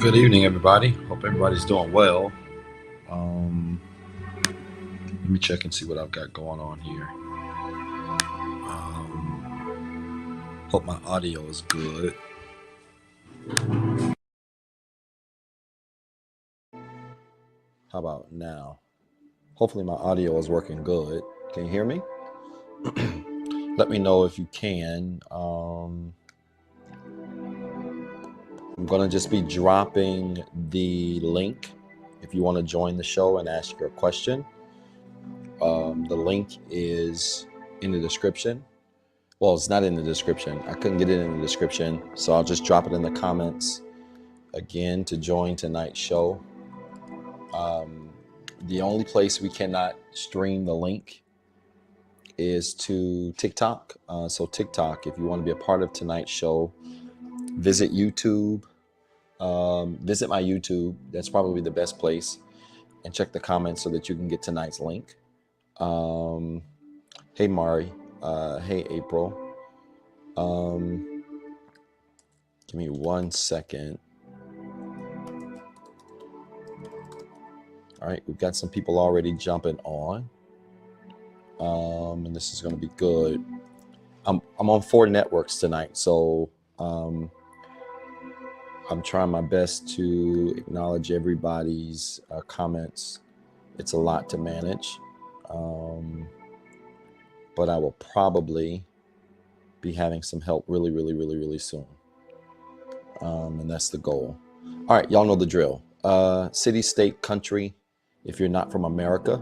Good evening, everybody. Hope everybody's doing well. Let me check and see what I've got going on here. Hope my audio is good. How about now? Hopefully my audio is working good. Can you hear me? Let me know if you can. I'm going to just be dropping the link if you want to join the show and ask your question. The link is in the description. Well, it's not in the description. I couldn't get it in the description, so I'll just drop it in the comments again to join tonight's show. The only place we cannot stream the link is to TikTok. So TikTok, if you want to be a part of tonight's show, visit YouTube. Visit my YouTube. That's probably the best place. And check the comments so that you can get tonight's link. Hey, Mari. Hey, April. Give me 1 second. All right, we've got some people already jumping on. And this is going to be good. I'm on 4 networks tonight, so I'm trying my best to acknowledge everybody's comments. It's a lot to manage, but I will probably be having some help really soon. And that's the goal. All right, y'all know the drill. City, state, country. If you're not from America,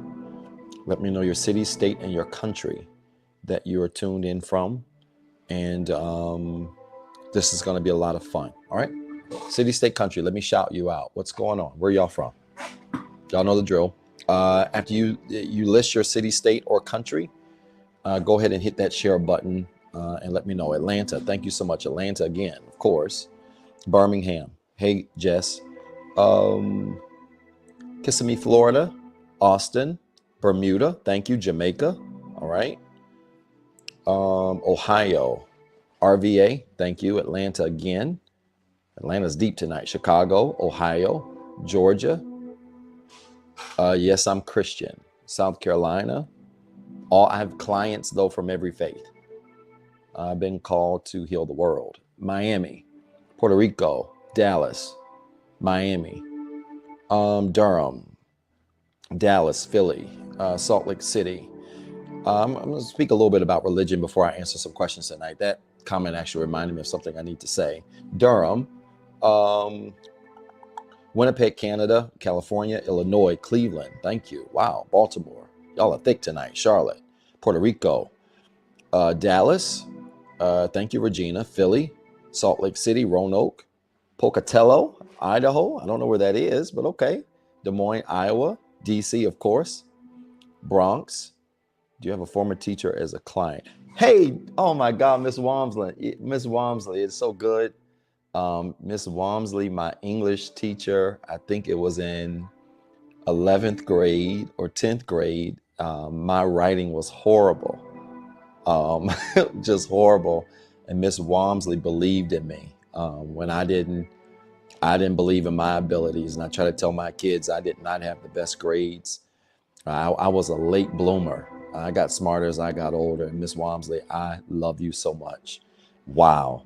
let me know your city, state, and your country that you are tuned in from. And this is going to be a lot of fun. All right. City, state, country. Let me shout you out. What's going on? Where y'all from? Y'all know the drill. After you list your city, state, or country, go ahead and hit that share button and let me know. Atlanta. Thank you so much. Atlanta again, of course. Birmingham. Hey, Jess. Kissimmee, Florida. Austin. Bermuda. Thank you. Jamaica. All right. Ohio. RVA. Thank you. Atlanta again. Atlanta's deep tonight. Chicago. Ohio. Georgia. Yes, I'm Christian. South Carolina. I have clients, though, from every faith. I've been called to heal the world. Miami. Puerto Rico. Dallas. Miami. Durham. Dallas. Philly. Salt Lake City. I'm going to speak a little bit about religion before I answer some questions tonight. That comment actually reminded me of something I need to say. Durham. Winnipeg, Canada, California, Illinois, Cleveland. Thank you. Wow. Baltimore. Y'all are thick tonight. Charlotte, Puerto Rico, Dallas. Thank you, Regina. Philly, Salt Lake City, Roanoke, Pocatello, Idaho. I don't know where that is, but okay. Des Moines, Iowa, DC, of course. Bronx. Do you have a former teacher as a client? Hey, oh my God, Miss Walmsley. Miss Walmsley, it's so good. Miss Walmsley, my English teacher, I think it was in 11th grade or 10th grade. My writing was horrible, just horrible. And Miss Walmsley believed in me when I didn't believe in my abilities. And I try to tell my kids I did not have the best grades. I was a late bloomer. I got smarter as I got older. And Miss Walmsley, I love you so much. Wow.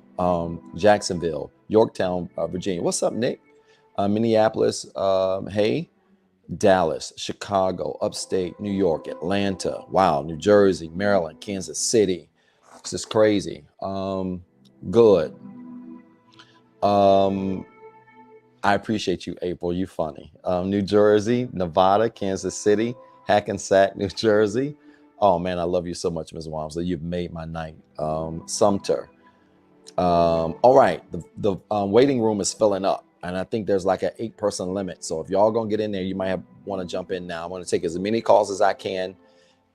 Jacksonville, Yorktown, Virginia. What's up, Nick? Minneapolis. Hey. Dallas, Chicago, upstate New York, Atlanta. Wow. New Jersey, Maryland, Kansas City. This is crazy. Good. I appreciate you, April. You funny. New Jersey, Nevada, Kansas City, Hackensack, New Jersey. Oh man, I love you so much, Ms. Walmsley. You've made my night. Sumter. All right, the waiting room is filling up, and I think there's like an 8-person limit. So if y'all gonna get in there, you might want to jump in now. I'm gonna take as many calls as I can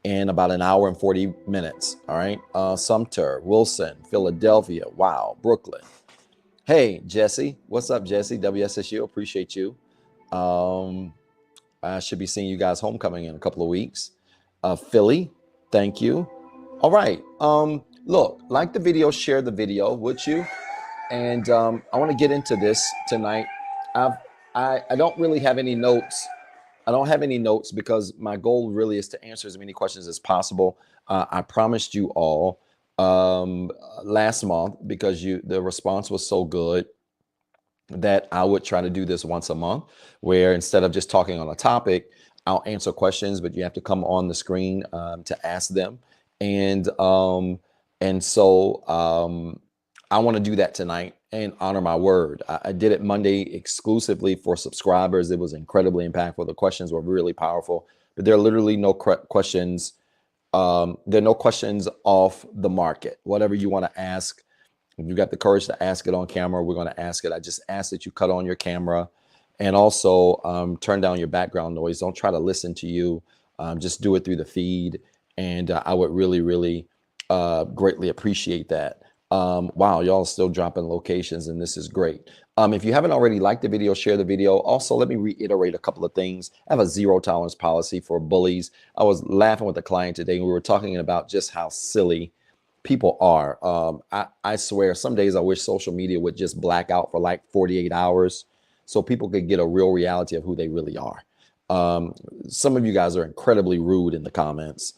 in about an hour and 40 minutes. All right, Sumter, Wilson, Philadelphia. Wow, Brooklyn. Hey, Jesse. What's up, Jesse? WSSU. Appreciate you. I should be seeing you guys homecoming in a couple of weeks. Philly. Thank you. All right. Look, like the video, share the video, would you? And I want to get into this tonight. I don't really have any notes. I don't have any notes because my goal really is to answer as many questions as possible. I promised you all um, last month, because the response was so good, that I would try to do this once a month, where instead of just talking on a topic, I'll answer questions, but you have to come on the screen to ask them. And I want to do that tonight and honor my word. I did it Monday exclusively for subscribers. It was incredibly impactful. The questions were really powerful, but there are literally no questions. There are no questions off the market. Whatever you want to ask, if you got the courage to ask it on camera, we're going to ask it. I just ask that you cut on your camera, and also turn down your background noise. Don't try to listen to you. Just do it through the feed. And I would really, really greatly appreciate that. Wow, y'all still dropping locations, and this is great. If you haven't already liked the video, share the video. Also, let me reiterate a couple of things. I have a zero tolerance policy for bullies. I was laughing with a client today, and we were talking about just how silly people are. I swear, some days I wish social media would just black out for like 48 hours so people could get a real reality of who they really are. Some of you guys are incredibly rude in the comments.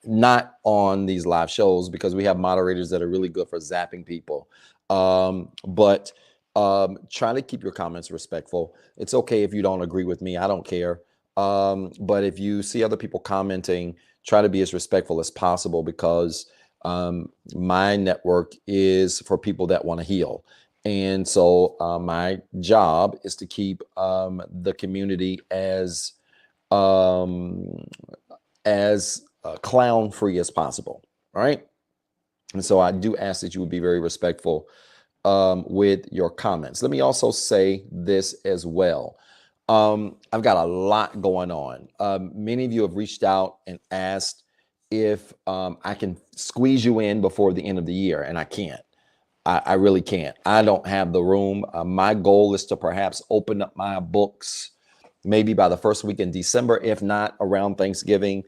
Not on these live shows, because we have moderators that are really good for zapping people. But try to keep your comments respectful. It's okay if you don't agree with me. I don't care. But if you see other people commenting, try to be as respectful as possible, because my network is for people that want to heal. And so my job is to keep the community as clown free as possible. All right. And so I do ask that you would be very respectful with your comments. Let me also say this as well. I've got a lot going on. Many of you have reached out and asked if I can squeeze you in before the end of the year, and I can't. I really can't. I don't have the room. My goal is to perhaps open up my books maybe by the first week in December, if not around Thanksgiving,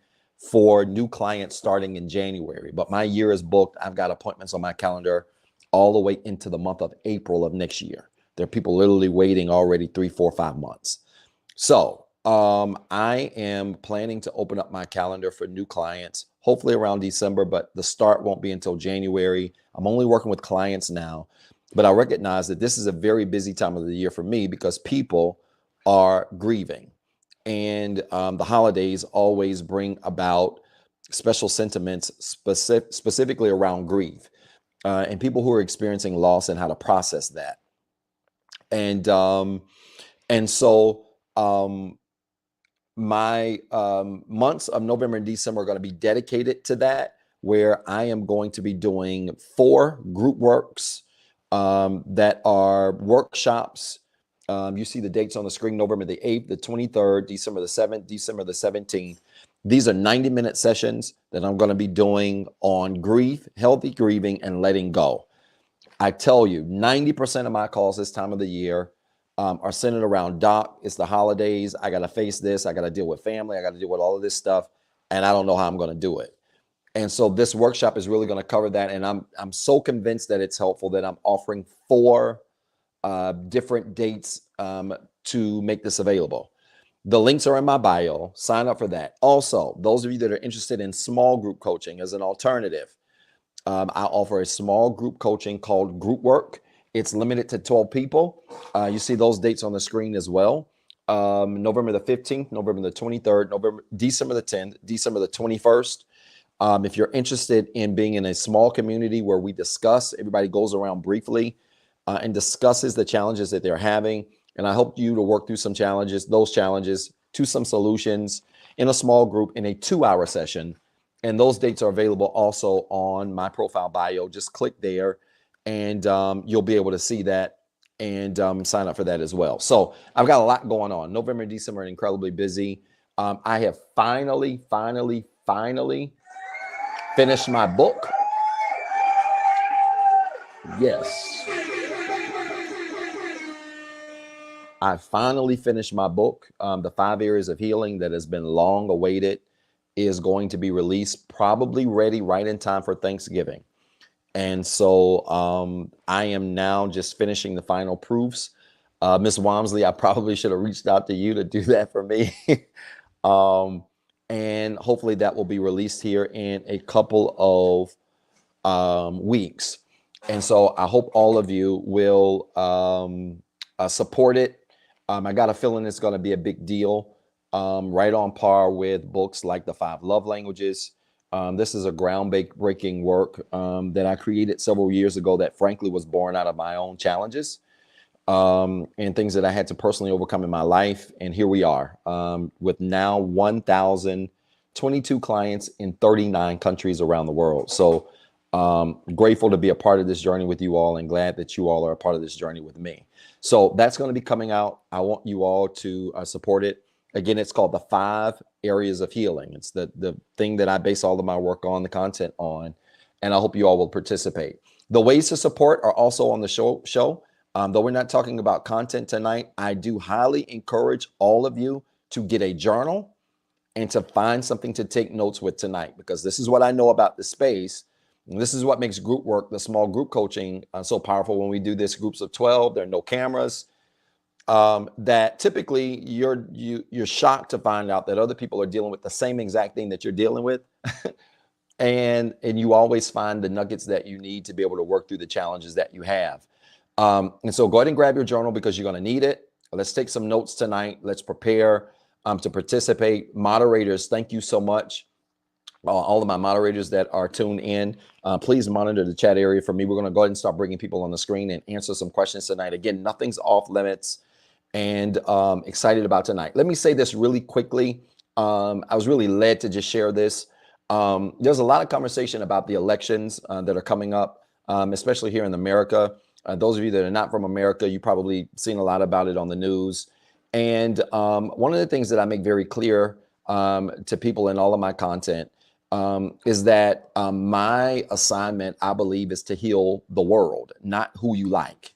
for new clients starting in January. But my year is booked. I've got appointments on my calendar all the way into the month of April of next year. There are people literally waiting already 3, 4, 5 months. So I am planning to open up my calendar for new clients, hopefully around December, but the start won't be until January. I'm only working with clients now, but I recognize that this is a very busy time of the year for me, because people are grieving. And the holidays always bring about special sentiments, specifically around grief, and people who are experiencing loss and how to process that. And so my months of November and December are going to be dedicated to that, where I am going to be doing 4 group works that are workshops. You see the dates on the screen: November the 8th, the 23rd, December the 7th, December the 17th. These are 90-minute sessions that I'm going to be doing on grief, healthy grieving, and letting go. I tell you, 90% of my calls this time of the year are centered around, Doc, it's the holidays. I got to face this. I got to deal with family. I got to deal with all of this stuff, and I don't know how I'm going to do it. And so this workshop is really going to cover that. And I'm so convinced that it's helpful that I'm offering 4 different dates to make this available. The links are in my bio. Sign up for that. Also, those of you that are interested in small group coaching as an alternative, I offer a small group coaching called Group Work. It's limited to 12 people. You see those dates on the screen as well. November the 15th, November the 23rd, December the 10th, December the 21st. If you're interested in being in a small community where we discuss, everybody goes around briefly and discusses the challenges that they're having. And I hope you to work through some challenges, those challenges to some solutions in a small group in a 2-hour session. And those dates are available also on my profile bio. Just click there and you'll be able to see that and sign up for that as well. So I've got a lot going on. November and December are incredibly busy. I have finally finished my book. Yes. I finally finished my book. The 5 Areas of Healing, that has been long awaited, is going to be released, probably ready right in time for Thanksgiving. And so I am now just finishing the final proofs. Miss Walmsley, I probably should have reached out to you to do that for me. And hopefully that will be released here in a couple of weeks. And so I hope all of you will support it. I got a feeling it's going to be a big deal, right on par with books like The Five Love Languages. This is a groundbreaking work that I created several years ago that frankly was born out of my own challenges and things that I had to personally overcome in my life. And here we are with now 1,022 clients in 39 countries around the world. So grateful to be a part of this journey with you all and glad that you all are a part of this journey with me. So that's going to be coming out. I want you all to support it. Again, it's called The 5 Areas of Healing. It's the thing that I base all of my work on, the content on, and I hope you all will participate. The ways to support are also on the show. Though we're not talking about content tonight, I do highly encourage all of you to get a journal and to find something to take notes with tonight, because this is what I know about the space. And this is what makes group work, the small group coaching, so powerful. When we do this groups of 12, there are no cameras. That typically you're shocked to find out that other people are dealing with the same exact thing that you're dealing with. and you always find the nuggets that you need to be able to work through the challenges that you have. And so go ahead and grab your journal because you're going to need it. Let's take some notes tonight. Let's prepare to participate. Moderators, thank you so much. All of my moderators that are tuned in, please monitor the chat area for me. We're going to go ahead and start bringing people on the screen and answer some questions tonight. Again, nothing's off limits, and excited about tonight. Let me say this really quickly. I was really led to just share this. There's a lot of conversation about the elections that are coming up, especially here in America. Those of you that are not from America, you probably seen a lot about it on the news. And one of the things that I make very clear to people in all of my content is that my assignment, I believe, is to heal the world, not who you like.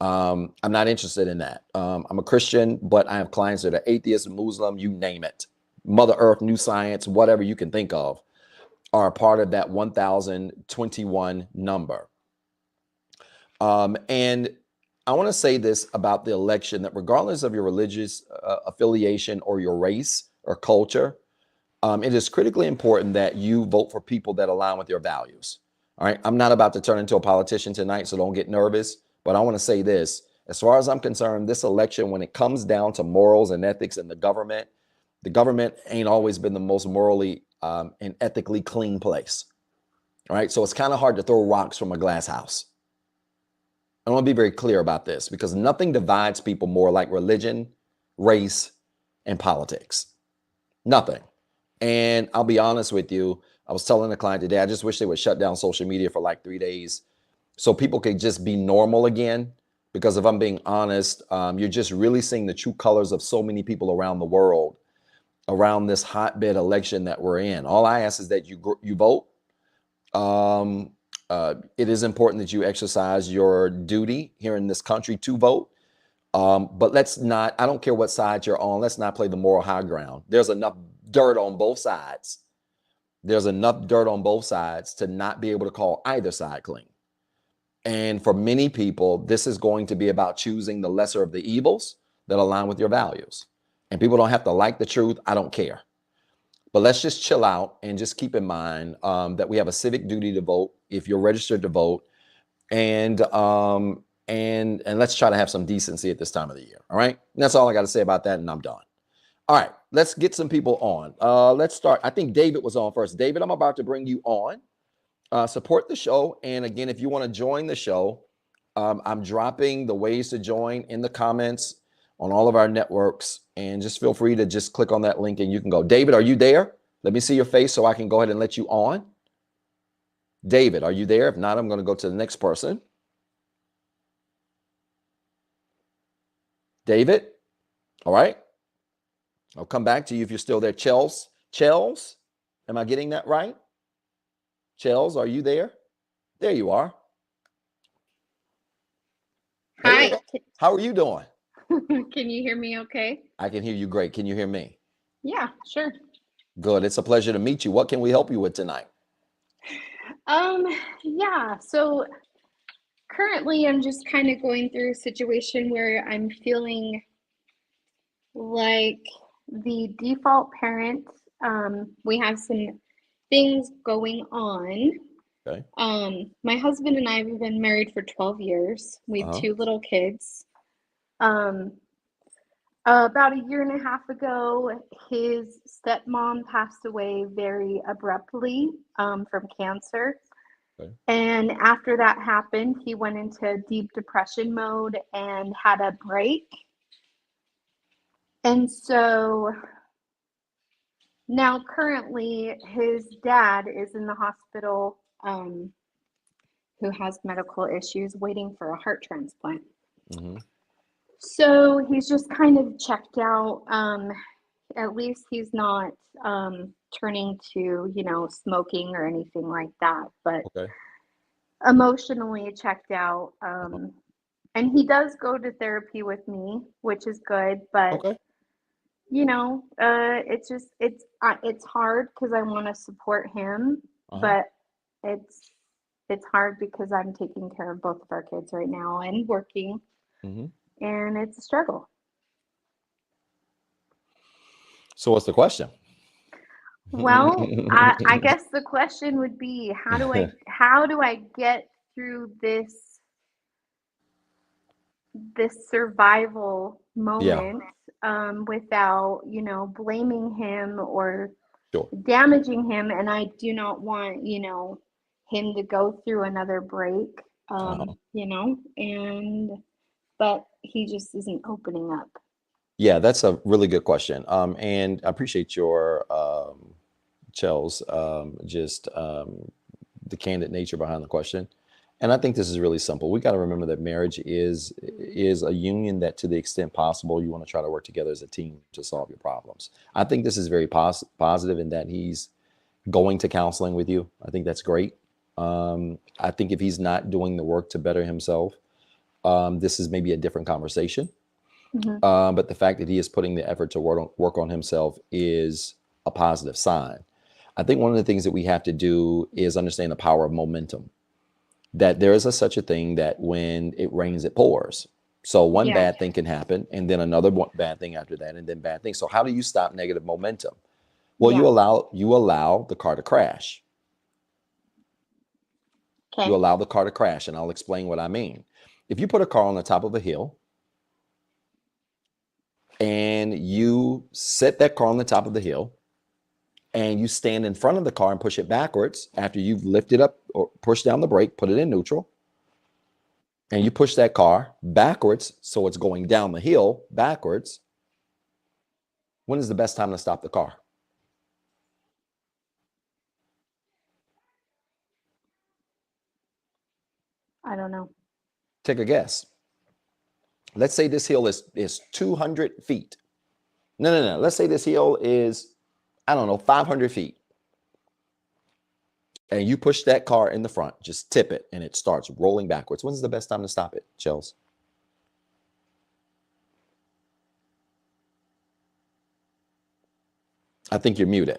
I'm not interested in that. I'm a Christian, but I have clients that are atheists, Muslim, you name it. Mother Earth, New Science, whatever you can think of, are a part of that 1,021 number. And I want to say this about the election, that regardless of your religious affiliation or your race or culture, it is critically important that you vote for people that align with your values. All right. I'm not about to turn into a politician tonight, so don't get nervous. But I want to say this. As far as I'm concerned, this election, when it comes down to morals and ethics and the government ain't always been the most morally and ethically clean place. All right. So it's kind of hard to throw rocks from a glass house. I want to be very clear about this, because nothing divides people more like religion, race, and politics. Nothing. And I'll be honest with you. I was telling a client today, I just wish they would shut down social media for like 3 days so people could just be normal again. Because if I'm being honest, you're just really seeing the true colors of so many people around the world around this hotbed election that we're in. All I ask is that you vote. It is important that you exercise your duty here in this country to vote. But let's not, I don't care what side you're on. Let's not play the moral high ground. There's enough dirt on both sides. There's enough dirt on both sides to not be able to call either side clean. And for many people, this is going to be about choosing the lesser of the evils that align with your values. And people don't have to like the truth. I don't care. But let's just chill out and just keep in mind that we have a civic duty to vote if you're registered to vote. And let's try to have some decency at this time of the year. All right. And that's all I got to say about that. And I'm done. All right. Let's get some people on. Let's start. I think David was on first. David, I'm about to bring you on. Support the show. And again, if you want to join the show, I'm dropping the ways to join in the comments on all of our networks. And just feel free to just click on that link and you can go. David, are you there? Let me see your face so I can go ahead and let you on. David, are you there? If not, I'm going to go to the next person. David. All right. I'll come back to you if you're still there. Chels, am I getting that right? Chels, are you there? There you are. Hi. Hey, how are you doing? Can you hear me okay? I can hear you great. Can you hear me? Yeah, sure. Good. It's a pleasure to meet you. What can we help you with tonight? Yeah, so Currently, I'm just kind of going through a situation where I'm feeling like the default parent. We have some things going on. Okay. My husband and I have been married for 12 years. We have Uh-huh. two little kids. Um, about a year and a half ago, his stepmom passed away very abruptly from cancer. Okay. And after that happened, he went into deep depression mode and had a break. And so now currently his dad is in the hospital, who has medical issues waiting for a heart transplant. Mm-hmm. So he's just kind of checked out. At least he's not turning to, smoking or anything like that, but Okay. emotionally checked out. Uh-huh. And he does go to therapy with me, which is good, but Okay. it's hard because I want to support him, Uh-huh. but it's it's hard because I'm taking care of both of our kids right now and working, Mm-hmm. and it's a struggle. So what's the question? Well, I guess the question would be how do I get through this survival Yeah, moment without, blaming him or sure. damaging him, and I do not want, him to go through another break, Uh-huh. and but he just isn't opening up. Yeah, that's a really good question. And I appreciate your Chels, just the candid nature behind the question. And I think this is really simple. We got to remember that marriage is a union that, to the extent possible, you want to try to work together as a team to solve your problems. I think this is very positive in that he's going to counseling with you. I think that's great. I think if he's not doing the work to better himself, this is maybe a different conversation. Mm-hmm. But the fact that he is putting the effort to work on himself is a positive sign. I think one of the things that we have to do is understand the power of momentum, that there is such a thing that when it rains, it pours. So one Yeah. bad thing can happen, and then another bad thing after that, and then bad things. So how do you stop negative momentum? Well, Yeah. you allow the car to crash. You Okay. allow the car to crash, and I'll explain what I mean. If you put a car on the top of a hill and you set that car on the top of the hill and you stand in front of the car and push it backwards after you've lifted up or pushed down the brake, put it in neutral, and you push that car backwards, so it's going down the hill backwards, when is the best time to stop the car? I don't know. Take a guess. Let's say this hill is 200 feet. No. Let's say this hill is, I don't know, 500 feet. And you push that car in the front, just tip it, and it starts rolling backwards. When's the best time to stop it, Chels? I think you're muted.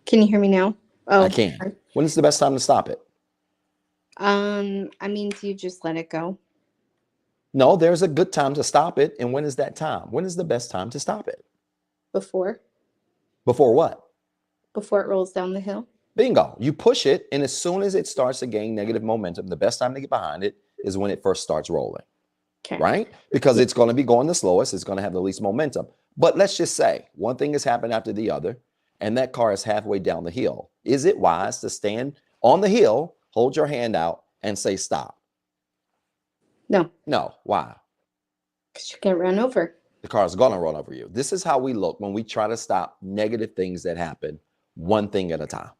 Can you hear me now? I Oh, can. When is the best time to stop it? I mean, do you just let it go? No, there's a good time to stop it. And when is that time? When is the best time to stop it? Before Before what? before it rolls down the hill? Bingo. You push it, and as soon as it starts to gain negative momentum, the best time to get behind it is when it first starts rolling, Okay. right? Because Yeah. it's going to be going the slowest, it's going to have the least momentum. But let's just say one thing has happened after the other, and that car is halfway down the hill. Is it wise to stand on the hill, hold your hand out, and say stop? No, No. Why? because you get run over. The car is going to run over you. This is how we look when we try to stop negative things that happen one thing at a time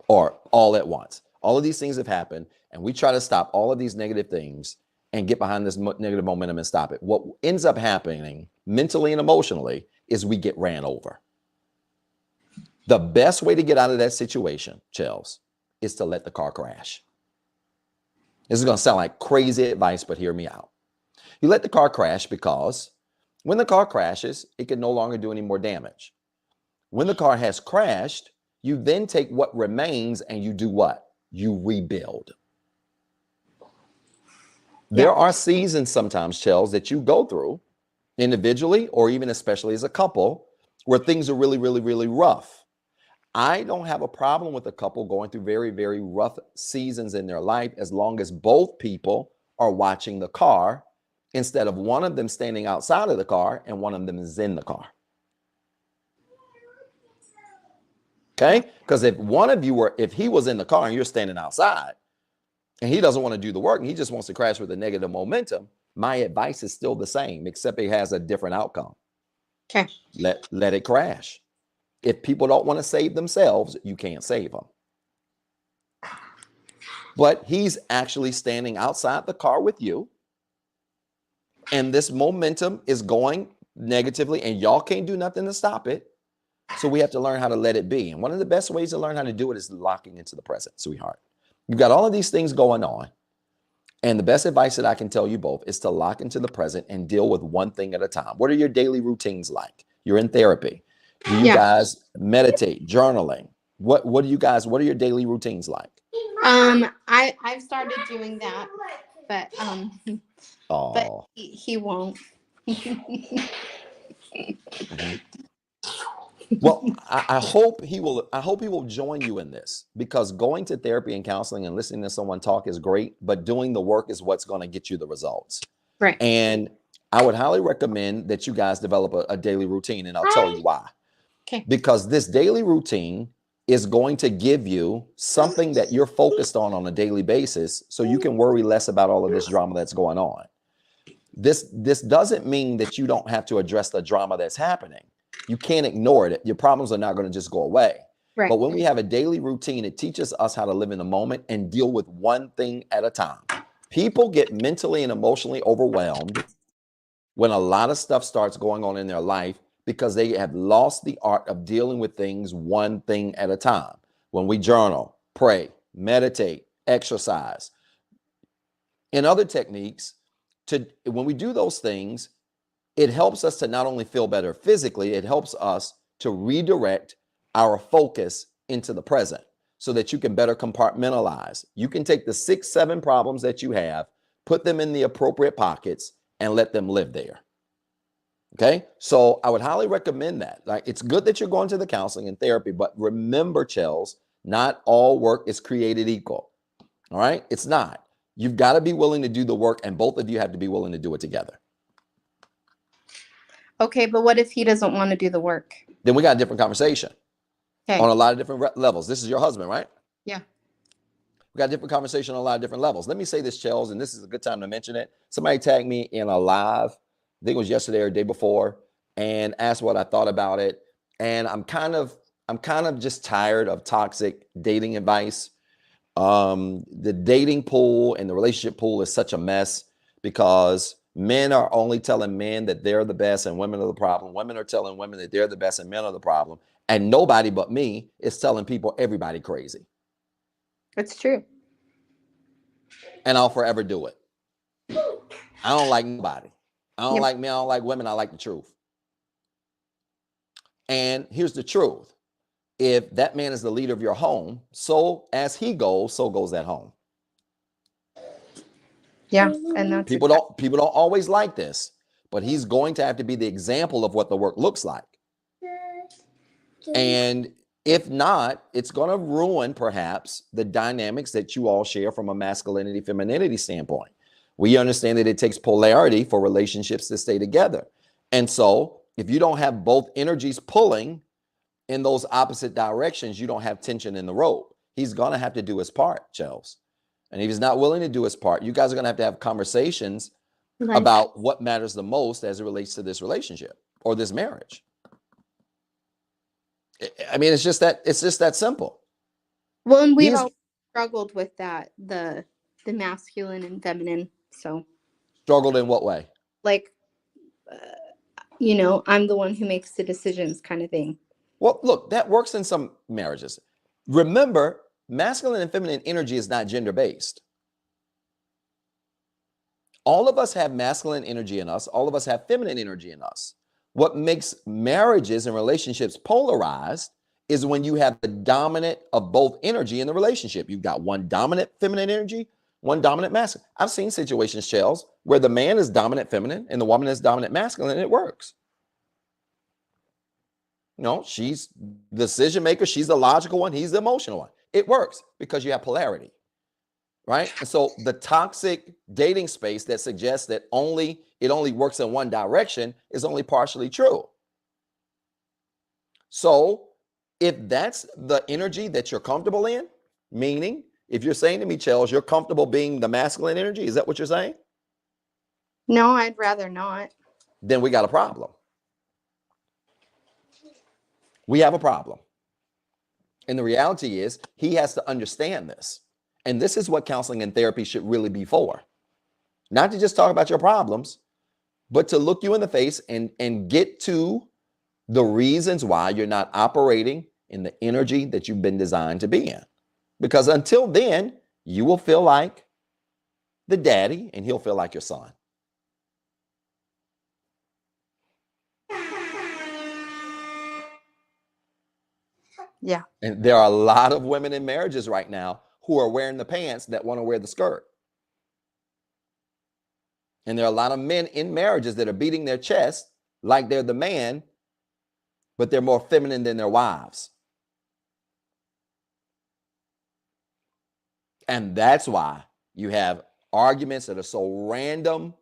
or all at once. All of these things have happened, and we try to stop all of these negative things and get behind this negative momentum and stop it. What ends up happening mentally and emotionally is we get ran over. The best way to get out of that situation, Chels, is to let the car crash. This is going to sound like crazy advice, but hear me out. You let the car crash because when the car crashes, it can no longer do any more damage. When the car has crashed, you then take what remains and you do what? you rebuild. Yeah. There are seasons sometimes, Chels, that you go through individually or even especially as a couple where things are really, really, really rough. I don't have a problem with a couple going through very, very rough seasons in their life as long as both people are watching the car instead of one of them standing outside of the car and one of them is in the car. Okay? Because if he was in the car and you're standing outside and he doesn't want to do the work and he just wants to crash with a negative momentum, my advice is still the same, except it has a different outcome. Okay. Let it crash. If people don't want to save themselves, you can't save them. But he's actually standing outside the car with you. And this momentum is going negatively, and y'all can't do nothing to stop it. So we have to learn how to let it be. And one of the best ways to learn how to do it is locking into the present, sweetheart. You've got all of these things going on. And the best advice that I can tell you both is to lock into the present and deal with one thing at a time. What are your daily routines like? You're in therapy. Do you guys meditate, journaling? What are your daily routines like? I've started doing that, but Oh, he won't. well, I hope he will. I hope he will join you in this, because going to therapy and counseling and listening to someone talk is great, but doing the work is what's going to get you the results. Right. And I would highly recommend that you guys develop a daily routine, and I'll tell you why. Okay. Because this daily routine is going to give you something that you're focused on a daily basis, so you can worry less about all of this drama that's going on. This doesn't mean that you don't have to address the drama that's happening. You can't ignore it. Your problems are not going to just go away. Right. But when we have a daily routine, it teaches us how to live in the moment and deal with one thing at a time. People get mentally and emotionally overwhelmed when a lot of stuff starts going on in their life because they have lost the art of dealing with things one thing at a time. When we journal, pray, meditate, exercise, and other techniques, when we do those things, it helps us to not only feel better physically, it helps us to redirect our focus into the present so that you can better compartmentalize. You can take the 6, 7 problems that you have, put them in the appropriate pockets, and let them live there. Okay, so I would highly recommend that. Like, it's good that you're going to the counseling and therapy, but remember, Chels, not all work is created equal. All right, it's not. You've got to be willing to do the work, and both of you have to be willing to do it together. Okay, but what if he doesn't want to do the work? Then we got a different conversation. Okay. On a lot of different levels. This is your husband, right? Yeah. We got a different conversation on a lot of different levels. Let me say this, Chels, and this is a good time to mention it. Somebody tagged me in a live, I think it was yesterday or the day before, and asked what I thought about it. And I'm kind of just tired of toxic dating advice. The dating pool and the relationship pool is such a mess because men are only telling men that they're the best and women are the problem. Women are telling women that they're the best and men are the problem. And nobody but me is telling people everybody crazy. It's true. And I'll forever do it. I don't like nobody. I don't like men. I don't like women. I like the truth. And here's the truth. If that man is the leader of your home, so as he goes, so goes that home. Yeah, and that's people don't always like this, but he's going to have to be the example of what the work looks like. And if not, it's going to ruin perhaps the dynamics that you all share from a masculinity, femininity standpoint. We understand that it takes polarity for relationships to stay together. And so if you don't have both energies pulling in those opposite directions, you don't have tension in the rope. He's going to have to do his part, Chels. And if he's not willing to do his part, you guys are going to have conversations about what matters the most as it relates to this relationship or this marriage. I mean, it's just that simple. Well, and we've all struggled with that, the masculine and feminine. So struggled in what way? Like, I'm the one who makes the decisions kind of thing. Well, look, that works in some marriages. Remember, masculine and feminine energy is not gender-based. All of us have masculine energy in us. All of us have feminine energy in us. What makes marriages and relationships polarized is when you have the dominant of both energy in the relationship. You've got one dominant feminine energy, one dominant masculine. I've seen situations, Chels, where the man is dominant feminine and the woman is dominant masculine, and it works. She's the decision maker. She's the logical one. He's the emotional one. It works because you have polarity, right? And so the toxic dating space that suggests that it only works in one direction is only partially true. So if that's the energy that you're comfortable in, meaning if you're saying to me, Chels, you're comfortable being the masculine energy, is that what you're saying? No, I'd rather not. Then we got a problem. We have a problem. And the reality is he has to understand this. And this is what counseling and therapy should really be for. Not to just talk about your problems, but to look you in the face and get to the reasons why you're not operating in the energy that you've been designed to be in. Because until then, you will feel like the daddy and he'll feel like your son. Yeah. And there are a lot of women in marriages right now who are wearing the pants that want to wear the skirt. And there are a lot of men in marriages that are beating their chest like they're the man, but they're more feminine than their wives. And that's why you have arguments that are so random.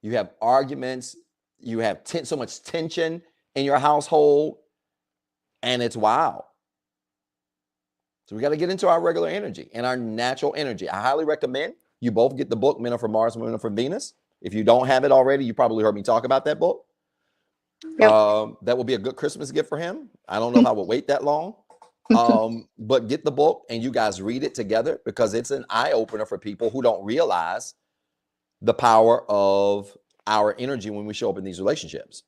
You have arguments, you have so much tension in your household, and it's wild. So we got to get into our regular energy and our natural energy. I highly recommend you both get the book, Men Are From Mars, Women Are From Venus. If you don't have it already, you probably heard me talk about that book. Yep. That will be a good Christmas gift for him. I don't know if I would wait that long. But get the book and you guys read it together, because it's an eye-opener for people who don't realize the power of our energy when we show up in these relationships.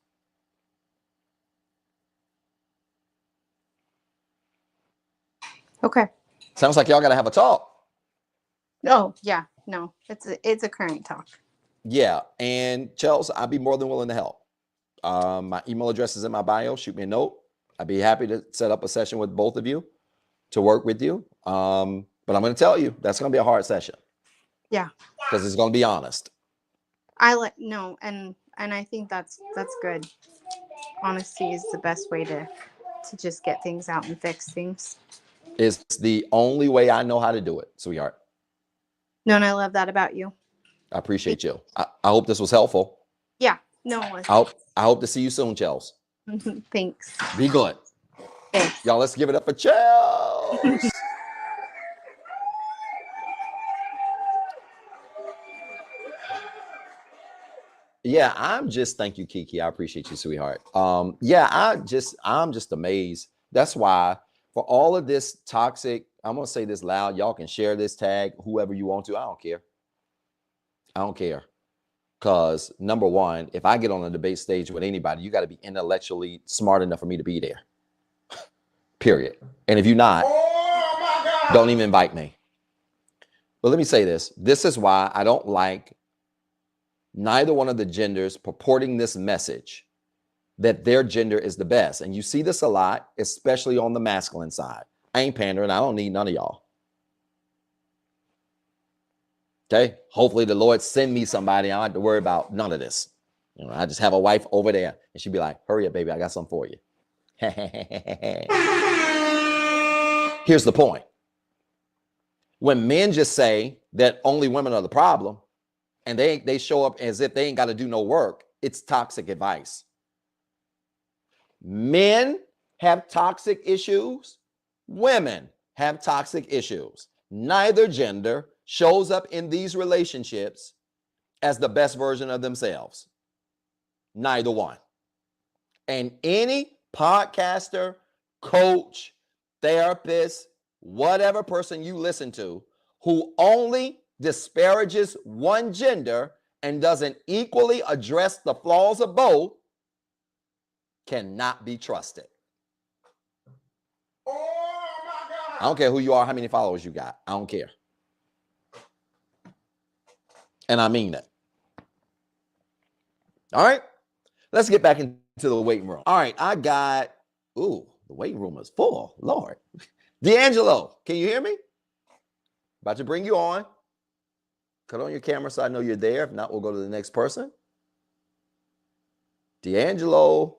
Okay. Sounds like y'all got to have a talk. Oh, yeah. No, it's a current talk. Yeah. And Chels, I'd be more than willing to help. My email address is in my bio. Shoot me a note. I'd be happy to set up a session with both of you to work with you. But I'm going to tell you, that's going to be a hard session. Yeah. Because it's going to be honest. And I think that's good. Honesty is the best way to just get things out and fix things. It's the only way I know how to do it, sweetheart. No, and I love that about you. I appreciate you. I hope this was helpful. Yeah. No, it was. I hope to see you soon, Chels. Thanks. Be good. Thanks. Y'all, let's give it up for Chels. Yeah, thank you, Kiki. I appreciate you, sweetheart. I'm just amazed. That's why for all of this toxic, I'm going to say this loud. Y'all can share this, tag whoever you want to. I don't care. Because number one, if I get on a debate stage with anybody, you got to be intellectually smart enough for me to be there. Period. And if you're not, don't even invite me. But let me say this. This is why I don't like neither one of the genders purporting this message that their gender is the best. And you see this a lot, especially on the masculine side. I ain't pandering. I don't need none of y'all. Okay. Hopefully the Lord send me somebody. I don't have to worry about none of this. I just have a wife over there and she'd be like, hurry up, baby. I got something for you. Here's the point. When men just say that only women are the problem and they show up as if they ain't got to do no work, it's toxic advice. Men have toxic issues. Women have toxic issues. Neither gender shows up in these relationships as the best version of themselves. Neither one. And any podcaster, coach, therapist, whatever person you listen to who only disparages one gender and doesn't equally address the flaws of both cannot be trusted. Oh my God. I don't care who you are, how many followers you got. I don't care. And I mean it. All right. Let's get back into the waiting room. All right. I got, The waiting room is full. Lord. D'Angelo, can you hear me? About to bring you on. Cut on your camera so I know you're there. If not, we'll go to the next person. D'Angelo.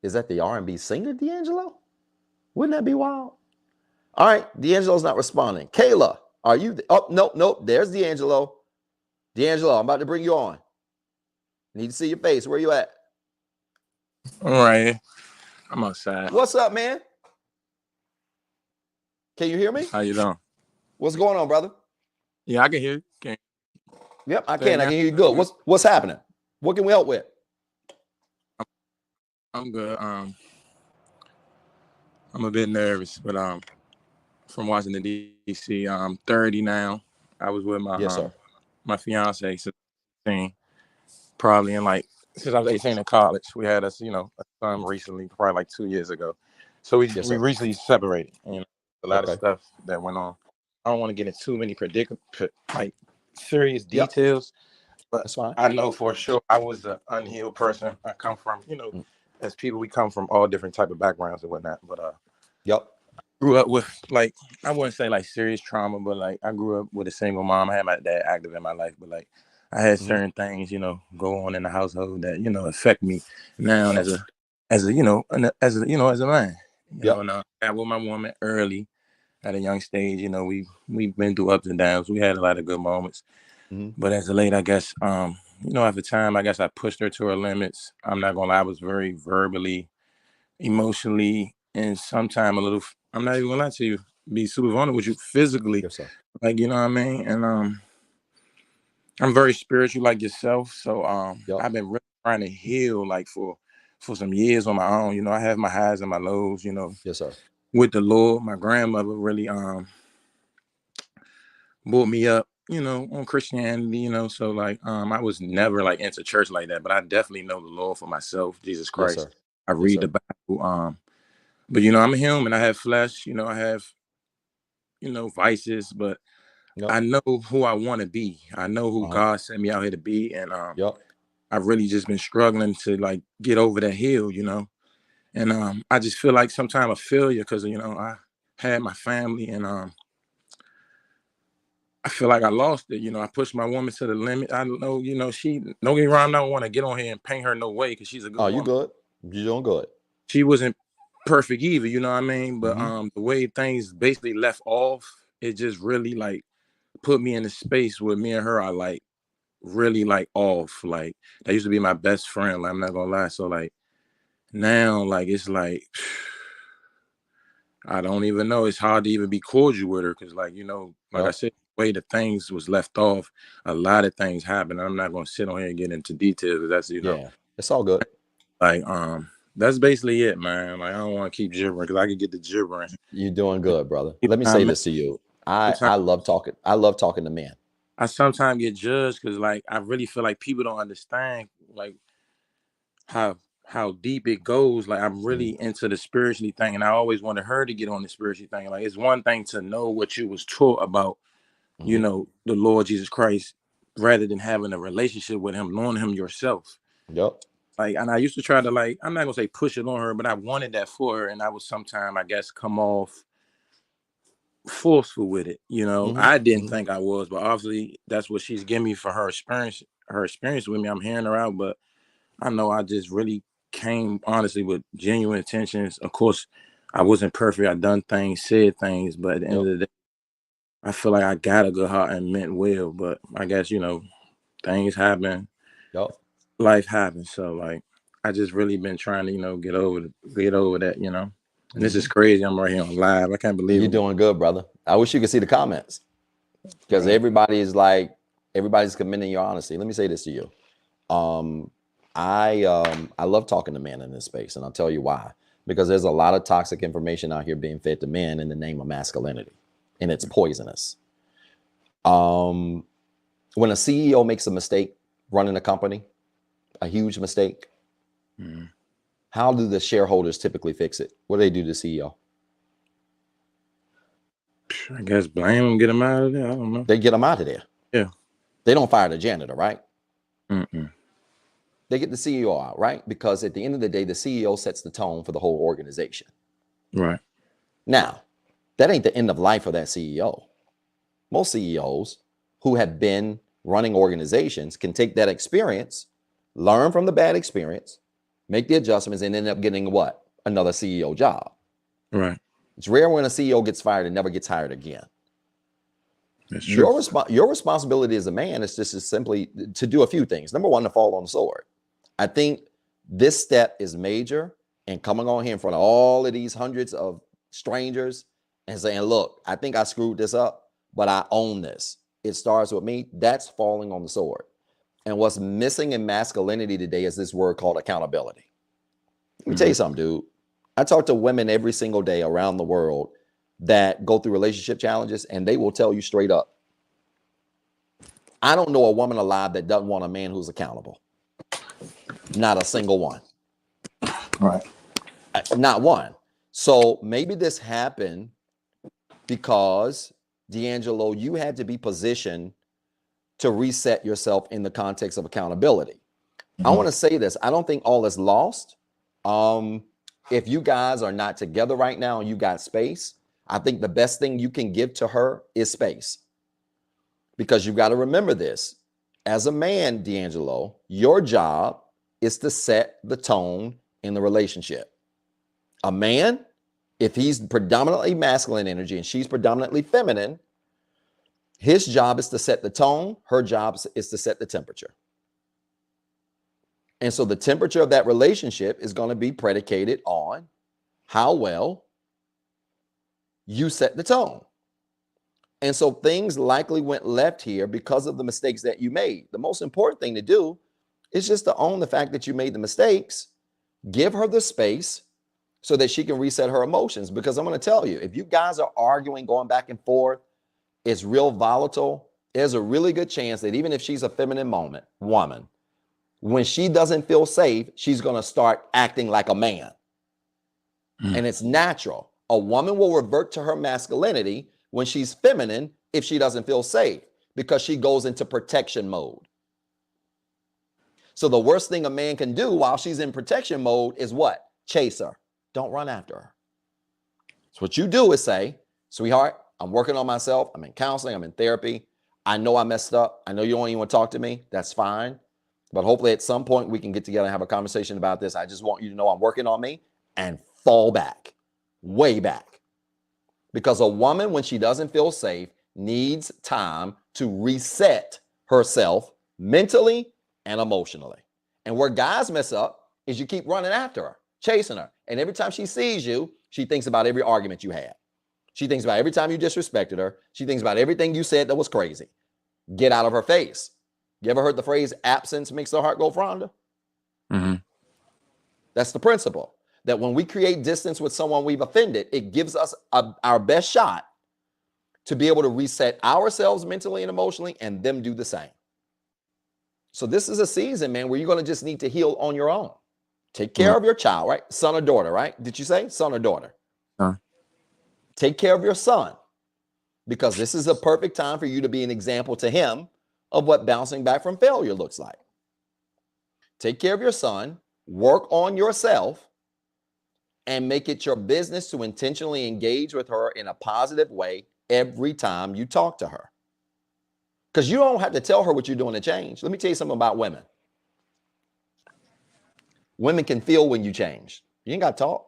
Is that the R&B singer, D'Angelo? Wouldn't that be wild? All right, D'Angelo's not responding. Kayla, are you? Oh, nope. There's D'Angelo. D'Angelo, I'm about to bring you on. Need to see your face. Where you at? All right. I'm outside. What's up, man? Can you hear me? How you doing? What's going on, brother? Yeah, I can hear you. Can Yep, I say it can. I now? can hear you good. What's happening? What can we help with? I'm good. I'm a bit nervous, but from Washington D.C. I'm 30 now. I was with Yes, sir. my fiance since 18, probably since I was 18 in college. We had us, a son recently, probably like 2 years ago. So we Yes, we sir. recently separated. A lot of Okay. stuff that went on. I don't want to get into too many serious Yep, details. But that's fine. I know for sure I was an unhealed person. I come from, Mm. as people, we come from all different type of backgrounds and whatnot. But Yep. grew up with I wouldn't say like serious trauma, but like I grew up with a single mom. I had my dad active in my life, but like I had Mm-hmm. certain things, go on in the household that affect me now Yep. as a as a man. Yep. And I got with my woman early at a young stage. We've been through ups and downs. We had a lot of good moments. Mm-hmm. But as a late, I guess, at the time, I guess I pushed her to her limits. I'm not gonna lie, I was very verbally, emotionally, and sometimes a little. I'm not even gonna lie to you, be super vulnerable with you physically, Yes, sir. like you know what I mean. And I'm very spiritual, like yourself. So Yep. I've been really trying to heal, like for some years on my own. I have my highs and my lows. Yes, sir. With the Lord, my grandmother really brought me up, on Christianity, so like I was never like into church like that, but I definitely know the Lord for myself, Jesus Yes, Christ. sir. I Yes, read the sir. Bible, but I'm a human. I have flesh, I have, vices, but Yep. I know who I want to be. I know who Uh-huh. God sent me out here to be. And Yep. I've really just been struggling to like get over that hill, And I just feel like sometimes a failure because I had my family and I feel like I lost it. I pushed my woman to the limit. I know, she, don't get me wrong, I don't want to get on here and paint her no way because she's a good Oh, you woman. good? You doing good? She wasn't perfect either, you know what I mean? But Mm-hmm. the way things basically left off, it just really like put me in a space where me and her are like really like off. Like that used to be my best friend. Like, I'm not gonna lie. So like now, like it's like I don't even know. It's hard to even be cordial with her because, like, like I Yep. said, the way the things was left off, a lot of things happened. I'm not gonna sit on here and get into details because that's, Yeah. It's all good. like that's basically it, man. Like I don't want to keep gibbering because I could get the gibbering. You're doing good, brother. You Let me know what I say mean? this to you. I Sometimes I love talking. I love talking to men. I sometimes get judged because like I really feel like people don't understand like how deep it goes. Like I'm Mm-hmm. really into the spiritually thing, and I always wanted her to get on the spiritually thing. Like it's one thing to know what you was taught about Mm-hmm. the Lord Jesus Christ, rather than having a relationship with him, knowing him yourself. Yep. Like, and I used to try to like, I'm not gonna say push it on her, but I wanted that for her. And I was sometimes, I guess, come off forceful with it. Mm-hmm. I didn't Mm-hmm. think I was, but obviously that's what she's giving me for her experience with me. I'm hearing her out, but I know I just really came honestly with genuine intentions. Of course, I wasn't perfect. I done things, said things, but at the end Yep. of the day, I feel like I got a good heart and meant well. But I guess, things happen, Yep. life happens. So like I just really been trying to, get over that, And this is Mm-hmm. crazy. I'm right here on live. I can't believe You're it. doing good, brother. I wish you could see the comments because Right. everybody's commending your honesty. Let me say this to you. Um, I love talking to men in this space, and I'll tell you why. Because there's a lot of toxic information out here being fed to men in the name of masculinity, and it's poisonous. Um, when a CEO makes a mistake running a company, a huge mistake, Mhm. how do the shareholders typically fix it? What do they do to the CEO? I guess blame him, get him out of there. I don't know. They get them out of there. Yeah. They don't fire the janitor, right? Mm-mm. They get the CEO out, right? Because at the end of the day, the CEO sets the tone for the whole organization. Right. Now, that ain't the end of life for that CEO. Most CEOs who have been running organizations can take that experience, learn from the bad experience, make the adjustments, and end up getting what? Another CEO job. Right. It's rare when a CEO gets fired and never gets hired again. That's true. Your responsibility as a man is just simply to do a few things. Number one, to fall on the sword. I think this step is major, and coming on here in front of all of these hundreds of strangers and saying, look, I think I screwed this up, but I own this. It starts with me. That's falling on the sword. And what's missing in masculinity today is this word called accountability. Let me tell you something, dude. I talk to women every single day around the world that go through relationship challenges, and they will tell you straight up, I don't know a woman alive that doesn't want a man who's accountable. Not a single one. Right. Not one. So maybe this happened because, D'Angelo, you had to be positioned to reset yourself in the context of accountability. I want to say this. I don't think all is lost. If you guys are not together right now and you got space, I think the best thing you can give to her is space. Because you've got to remember this. As a man, D'Angelo, your job is to set the tone in the relationship. A man, if he's predominantly masculine energy and she's predominantly feminine, his job is to set the tone. Her job is to set the temperature. And so the temperature of that relationship is going to be predicated on how well you set the tone. And so things likely went left here because of the mistakes that you made. The most important thing to do is just to own the fact that you made the mistakes, give her the space so that she can reset her emotions. Because I'm going to tell you, if you guys are arguing, going back and forth, it's real volatile. There's a really good chance that even if she's a feminine woman, when she doesn't feel safe, she's going to start acting like a man. And it's natural. A woman will revert to her masculinity when she's feminine if she doesn't feel safe, because she goes into protection mode. So the worst thing a man can do while she's in protection mode is what? Chase her. Don't run after her. So what you do is say, sweetheart, I'm working on myself. I'm in counseling. I'm in therapy. I know I messed up. I know you don't even want to talk to me. That's fine. But hopefully at some point we can get together and have a conversation about this. I just want you to know I'm working on me, and fall back, way back. Because a woman, when she doesn't feel safe, needs time to reset herself mentally and emotionally. And where guys mess up is you keep running after her, chasing her. And every time she sees you, she thinks about every argument you had. She thinks about every time you disrespected her. She thinks about everything you said that was crazy. Get out of her face. You ever heard the phrase, absence makes the heart go fonder? That's the principle. That when we create distance with someone we've offended, it gives us our best shot to be able to reset ourselves mentally and emotionally, and them do the same. So this is a season, man, where you're going to just need to heal on your own. Take care of your child, right? Son or daughter, right? Did you say son or daughter? Take care of your son, because this is a perfect time for you to be an example to him of what bouncing back from failure looks like. Take care of your son, work on yourself, and make it your business to intentionally engage with her in a positive way every time you talk to her. Because you don't have to tell her what you're doing to change. Let me tell you something about women. Women can feel when you change. You ain't got to talk.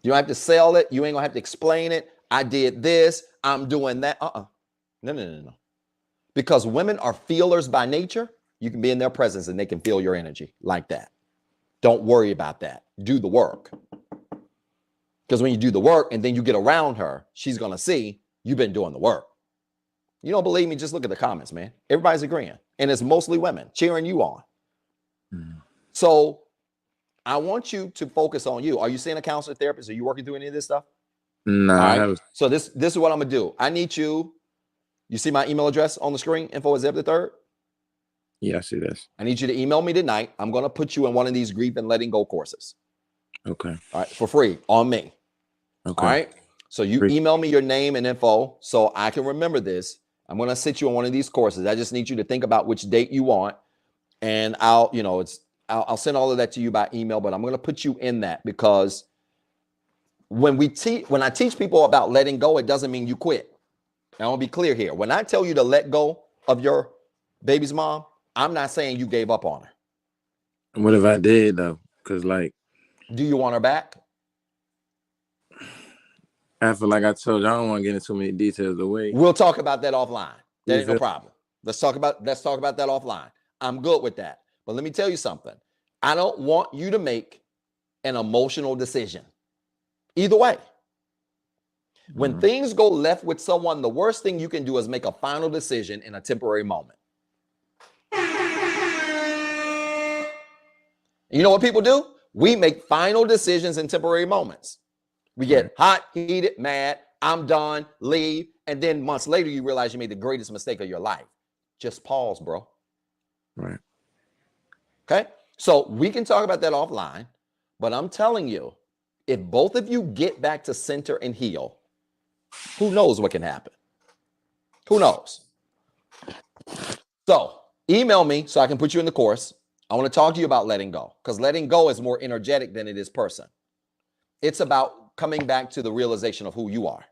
You don't have to sell it. You ain't going to have to explain it. I did this. I'm doing that. No. Because women are feelers by nature. You can be in their presence and they can feel your energy like that. Don't worry about that. Do the work. Because when you do the work and then you get around her, she's going to see you've been doing the work. You don't believe me? Just look at the comments, man. Everybody's agreeing. And it's mostly women cheering you on. So I want you to focus on you. Are you seeing a counselor, therapist? Are you working through any of this stuff? No, I haven't. So this is what I'm going to do. I need you see my email address on the screen, info@zeb3rd? Yeah, I see this. I need you to email me tonight. I'm going to put you in one of these grief and letting go courses. Okay. All right, for free on me. Okay. All right. So you email me your name and info so I can remember this. I'm going to sit you on one of these courses. I just need you to think about which date you want. And I'll send all of that to you by email, but I'm going to put you in that because when I teach people about letting go, it doesn't mean you quit. I want to be clear here. When I tell you to let go of your baby's mom, I'm not saying you gave up on her. What if I did though? Because do you want her back? I feel like I told you, I don't want to get into too many details. The way we'll talk about that offline. That ain't no feel? problem. Let's talk about that offline. I'm good with that. But let me tell you something. I don't want you to make an emotional decision. Either way. When things go left with someone, the worst thing you can do is make a final decision in a temporary moment. You know what people do? We make final decisions in temporary moments. We get hot, heated, mad, I'm done, leave, and then months later you realize you made the greatest mistake of your life. Just pause, bro. Right. Okay? So we can talk about that offline, but I'm telling you, if both of you get back to center and heal, who knows what can happen? Who knows? So email me so I can put you in the course. I want to talk to you about letting go because letting go is more energetic than it is person. It's about coming back to the realization of who you are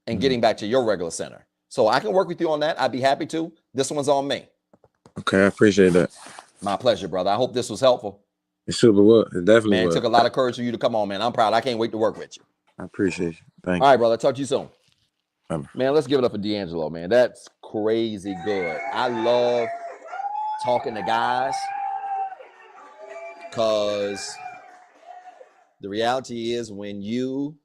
and getting back to your regular center. So I can work with you on that. I'd be happy to. This one's on me. Okay, I appreciate that. My pleasure, brother. I hope this was helpful. It super was. It definitely man, was. It took a lot of courage for you to come on, man. I'm proud. I can't wait to work with you. I appreciate you. Thank you. All right, brother. Talk to you soon. Bye-bye. Man, let's give it up for D'Angelo, man. That's crazy good. I love talking to guys because the reality is when you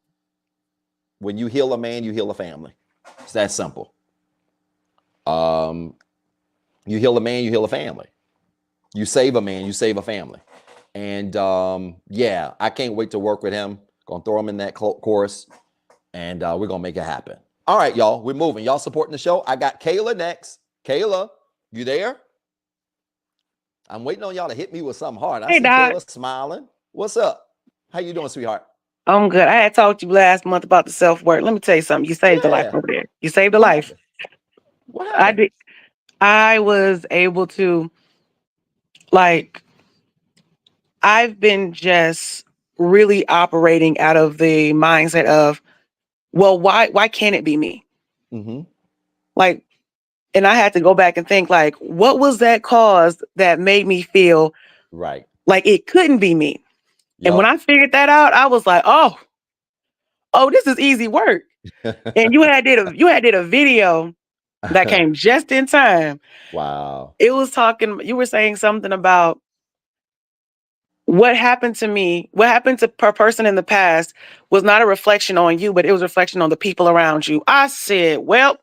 heal a man, you heal a family. It's that simple. You heal a man, you heal a family. You save a man, you save a family. And yeah, I can't wait to work with him. Gonna throw him in that course, and we're gonna make it happen. All right, y'all, we're moving. Y'all supporting the show. I got Kayla next. Kayla, you there? I'm waiting on y'all to hit me with something hard. I see Kayla smiling. What's up? How you doing, sweetheart? I'm good. I had talked to you last month about the self-work. Let me tell you something. You saved a life over there. You saved a life. What happened? I did. I was able to, I've been just really operating out of the mindset of, well, why can't it be me? Mm-hmm. And I had to go back and think, what was that cause that made me feel right like it couldn't be me? Yep. And when I figured that out, I was like, oh, this is easy work. And you had did a video that came just in time. Wow. It was you were saying something about what happened to me, what happened to per person in the past was not a reflection on you, but it was a reflection on the people around you. I said, well,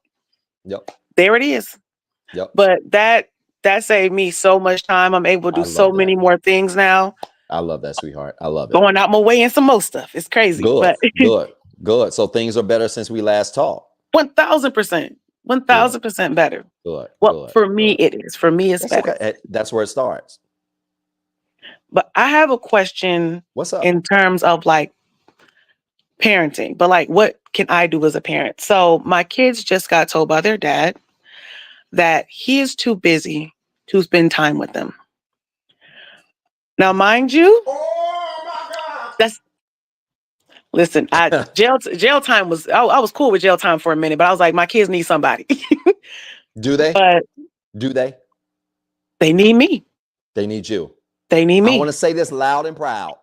yep, there it is. Yep. But that saved me so much time. I'm able to do so many more things now. I love that, sweetheart. I love it. Going out my way and some more stuff. It's crazy. Good, but good. So things are better since we last talked. 1,000%. 1,000% better. Good. Well, for me, it is. For me, it's better. Okay. That's where it starts. But I have a question. What's up? In terms of parenting, but what can I do as a parent? So my kids just got told by their dad that he is too busy to spend time with them. Now, mind you, listen, jail time was, I was cool with jail time for a minute, but I was like, my kids need somebody. Do they? But do they? They need me. They need you. They need me. I want to say this loud and proud.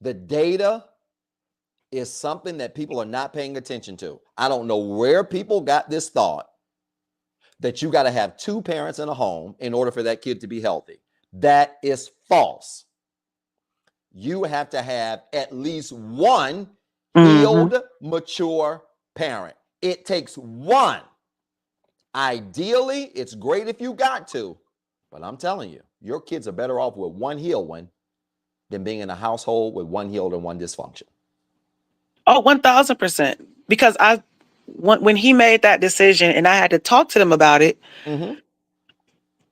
The data is something that people are not paying attention to. I don't know where people got this thought that you got to have two parents in a home in order for that kid to be healthy. That is false. You have to have at least one healed, mature parent. It takes one. Ideally, it's great if you got two, but I'm telling you, your kids are better off with one healed one than being in a household with one healed and one dysfunction. Oh, 1,000%. Because when he made that decision and I had to talk to them about it,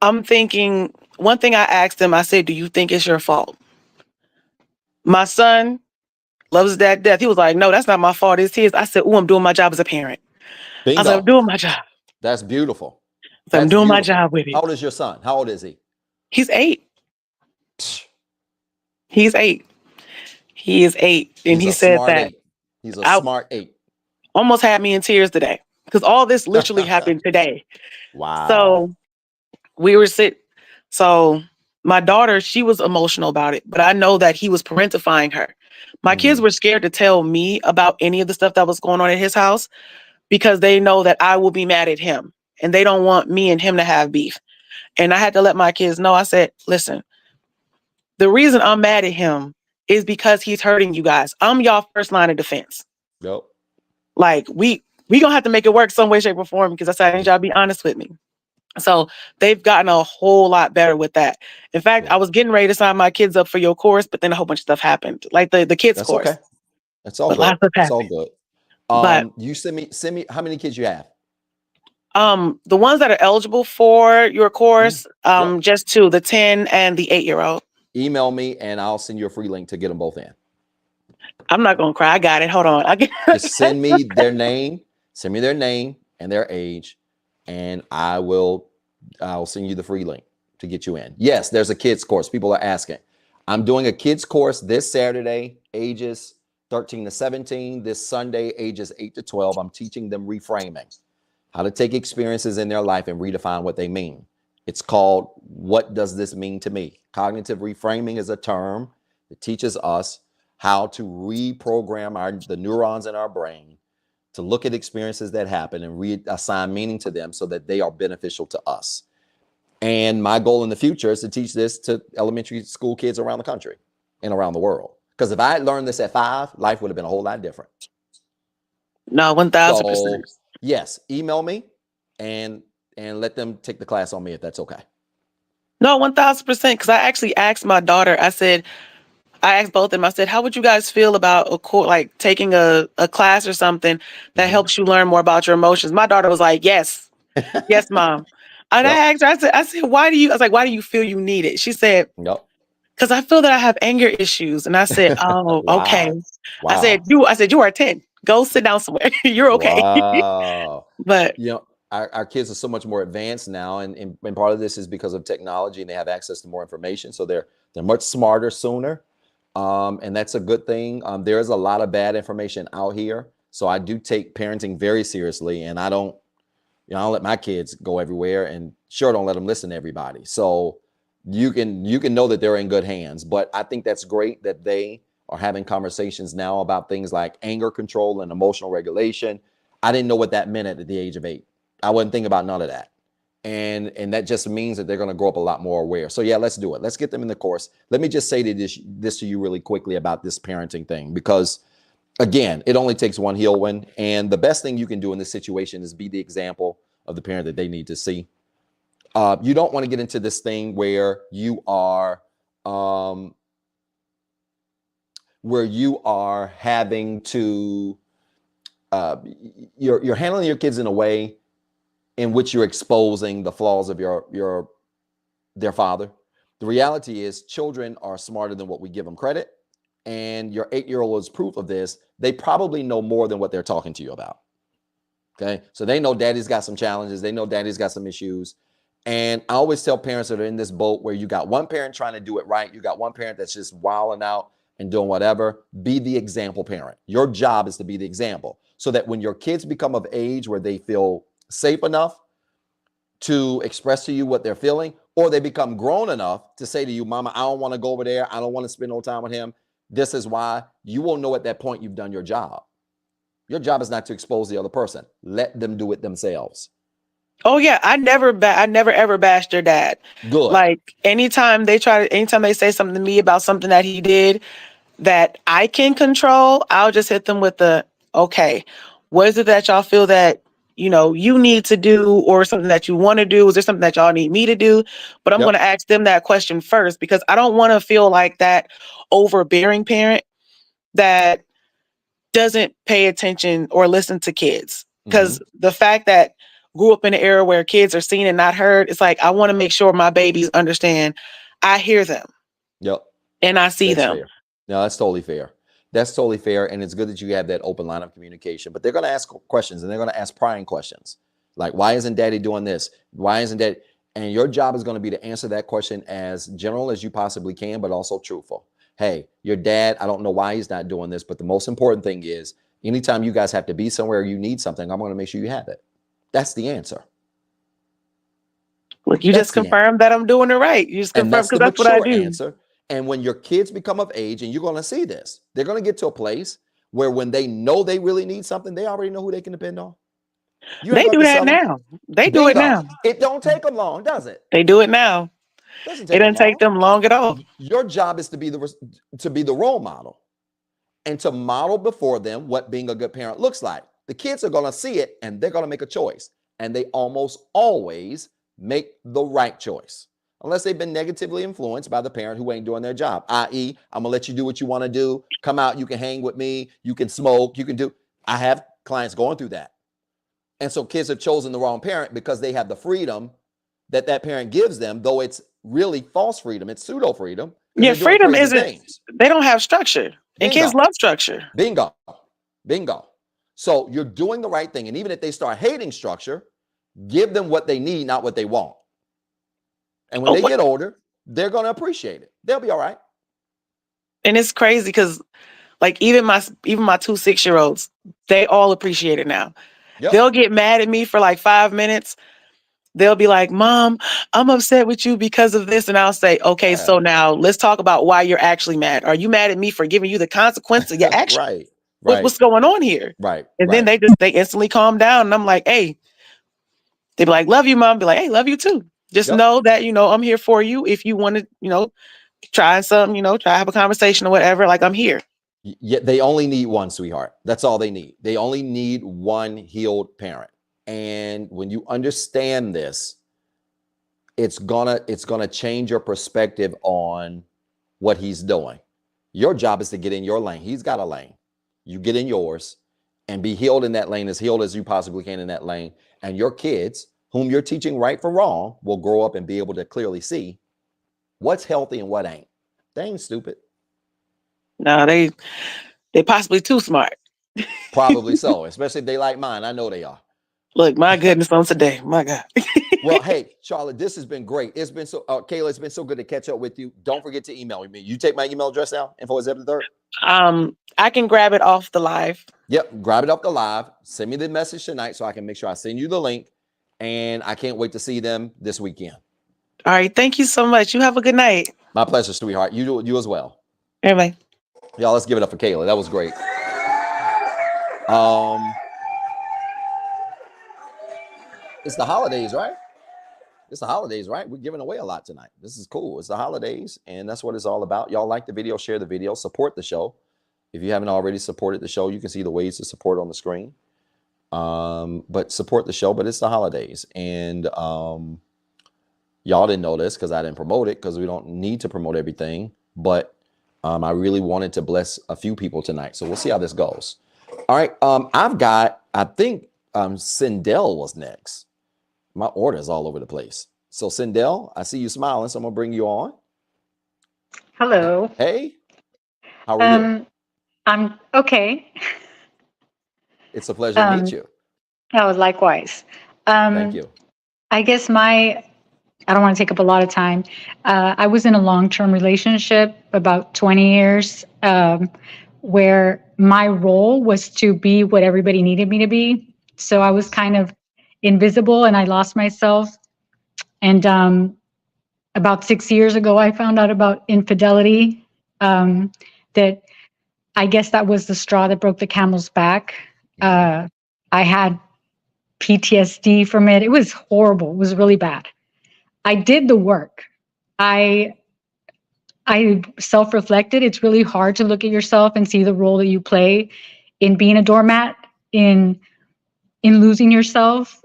I'm thinking, one thing I asked him, I said, do you think it's your fault? My son loves his dad to death. He was like, no, that's not my fault. It's his. I said, I'm doing my job as a parent. Bingo. I said, I'm doing my job. That's beautiful. So I'm That's doing my beautiful. job with How it. old is your son? How old is he? He's 8. Psh, He's 8. He is 8. And He's he a said smart that eight. He's a I smart eight. almost had me in tears today because all this literally happened today. Wow. So we were so my daughter, she was emotional about it, but I know that he was parentifying her. My kids Mhm. were scared to tell me about any of the stuff that was going on at his house because they know that I will be mad at him and they don't want me and him to have beef. And I had to let my kids know. I said, listen, the reason I'm mad at him is because he's hurting you guys. I'm y'all first line of defense. Yep. Like we gonna have to make it work some way, shape, or form because I said I need y'all to be honest with me. So they've gotten a whole lot better with that. In fact, I Good. was getting ready to sign my kids up for your course, but then a whole bunch of stuff happened, like the kids That's okay. course. That's all But good. lots of That's all happened. good. But You send me how many kids you have? the ones that are eligible for your Mhm. course, Yep. just 2, the 10 and the 8-year-old. Email me and I'll send you a free link to get them both in. I'm not gonna cry. I got it. Hold on. Just send me their name, send me their name and their age, and I'll send you the free link to get you in. Yes, there's a kids course. People are asking. I'm doing a kids course this Saturday, ages 13 to 17. This Sunday, ages 8 to 12. I'm teaching them reframing, how to take experiences in their life and redefine what they mean. It's called What Does This Mean to Me? Cognitive reframing is a term that teaches us how to reprogram the neurons in our brain to look at experiences that happen and reassign meaning to them so that they are beneficial to us. And my goal in the future is to teach this to elementary school kids around the country and around the world. Because if I had learned this at 5, life would have been a whole lot different. No, 1000%. So yes, email me and let them take the class on me if that's okay. No, 1000%. Because I actually asked my daughter. I asked both of them. I said, "How would you guys feel about like taking a class or something that Mm-hmm. helps you learn more about your emotions?" My daughter was like, "Yes, yes, mom." And Yep. I asked her, I said, "Why do you?" I was like, "Why do you feel you need it?" She said, Yep. "Because I feel that I have anger issues." And I said, "Oh, okay." Wow. I said, "You are 10. Go sit down somewhere. You're okay." Wow. But You know, our kids are so much more advanced now, and part of this is because of technology, and they have access to more information, so they're much smarter sooner, and that's a good thing. There is a lot of bad information out here, so I do take parenting very seriously, and I don't let my kids go everywhere, and sure don't let them listen to everybody. So you can know that they're in good hands. But I think that's great that they are having conversations now about things like anger control and emotional regulation. I didn't know what that meant at the age of 8. I wasn't thinking about none of that. And that just means that they're going to grow up a lot more aware. So yeah, let's do it. Let's get them in the course. Let me just say this to you really quickly about this parenting thing, because again, it only takes one heel win. And the best thing you can do in this situation is be the example of the parent that they need to see. You don't want to get into this thing where you are having to you're handling your kids in a way in which you're exposing the flaws of their father. The reality is children are smarter than what we give them credit. And your 8-year-old is proof of this. They probably know more than what they're talking to you about. Okay. So they know daddy's got some challenges. They know daddy's got some issues. And I always tell parents that are in this boat where you got one parent trying to do it right. You got one parent that's just wilding out and doing whatever. Be the example parent. Your job is to be the example so that when your kids become of age where they feel safe enough to express to you what they're feeling, or they become grown enough to say to you, Mama, I don't want to go over there. I don't want to spend no time with him. This is why. You will know at that point you've done your job. Your job is not to expose the other person. Let them do it themselves. oh yeah, I never ever bashed your dad. Good. Like anytime they say something to me about something that he did that I can control, I'll just hit them with the, okay, what is it that y'all feel that, you need to do, or something that you want to do? Is there something that y'all need me to do? But I'm going to Yep. ask them that question first, because I don't want to feel like that overbearing parent that doesn't pay attention or listen to kids. Mm-hmm. Because the fact that grew up in an era where kids are seen and not heard, it's like I want to make sure my babies understand I hear them Yep. and I see That's them. fair. No, that's totally fair. That's totally fair. And it's good that you have that open line of communication. But they're going to ask questions, and they're going to ask prying questions. Like, why isn't daddy doing this? Why isn't daddy? And your job is going to be to answer that question as general as you possibly can, but also truthful. Hey, your dad, I don't know why he's not doing this, but the most important thing is anytime you guys have to be somewhere, you need something, I'm going to make sure you have it. That's the answer. Look, you That's just confirmed that I'm doing it right. You just and confirmed, that's the because that's what I mature do. answer. And when your kids become of age, and you're going to see this, they're going to get to a place where when they know they really need something, they already know who they can depend on. You ain't They got do to that sell them. now. They do it Bingo. now. It don't take them long, does it? They do it now. Doesn't It take them doesn't take long. them long at all. Your job is to be the role model and to model before them what being a good parent looks like. The kids are going to see it and they're going to make a choice. And they almost always make the right choice, unless they've been negatively influenced by the parent who ain't doing their job, i.e., I'm going to let you do what you want to do. Come out, you can hang with me, you can smoke, you can do. I have clients going through that. And so kids have chosen the wrong parent because they have the freedom that parent gives them, though it's really false freedom. It's pseudo freedom because Yeah, they're doing freedom crazy isn't, things. they don't have structure. And kids Bingo. love structure. Bingo. Bingo. So you're doing the right thing. And even if they start hating structure, give them what they need, not what they want. And when they get older, they're going to appreciate it. They'll be all right. And it's crazy because, like, even my 2 6-year-olds, they all appreciate it now. Yep. They'll get mad at me for like 5 minutes. They'll be like, Mom, I'm upset with you because of this. And I'll say, okay, so now let's talk about why you're actually mad. Are you mad at me for giving you the consequence of your action? Right. What's going on here? Right. And then they instantly calm down. And I'm like, hey, they be like, love you, Mom. Be like, hey, love you too. Just know that, I'm here for you. If you want to, try something, try to have a conversation or whatever, like, I'm here. Yeah, they only need one, sweetheart. That's all they need. They only need one healed parent. And when you understand this, it's gonna change your perspective on what he's doing. Your job is to get in your lane. He's got a lane. You get in yours and be healed in that lane, as healed as you possibly can in that lane. And your kids, whom you're teaching right from wrong, will grow up and be able to clearly see what's healthy and what ain't. They ain't stupid. No, they possibly too smart. Probably so, especially if they like mine. I know they are. Look, my goodness, on today, my God. Well, hey, Charlotte, this has been great. It's been so, Kayla, it's been so good to catch up with you. Don't forget to email me. You take my email address now, info@zeb3rd. I can grab it off the live. Yep, grab it off the live. Send me the message tonight so I can make sure I send you the link. And I can't wait to see them this weekend. All right, thank you so much. You have a good night. My pleasure, sweetheart. You as well. Anyway. Y'all, let's give it up for Kayla. That was great. It's the holidays, right? It's the holidays, right? We're giving away a lot tonight. This is cool. It's the holidays, and that's what it's all about. Y'all like the video, share the video, support the show. If you haven't already supported the show, you can see the ways to support on the screen. But support the show, but it's the holidays. And y'all didn't know this because I didn't promote it, because we don't need to promote everything. But I really wanted to bless a few people tonight. So we'll see how this goes. All right. I think Sindelle was next. My order is all over the place. So Sindelle, I see you smiling, so I'm gonna bring you on. Hello. Hey, how are you? I'm okay. It's a pleasure to meet you. Oh, likewise. Thank you. I guess I don't want to take up a lot of time. I was in a long-term relationship about 20 years, where my role was to be what everybody needed me to be. So I was kind of invisible and I lost myself. And about 6 years ago, I found out about infidelity, that I guess that was the straw that broke the camel's back. I had PTSD from it. It was horrible. It was really bad. I did the work. I self-reflected. It's really hard to look at yourself and see the role that you play in being a doormat, in losing yourself.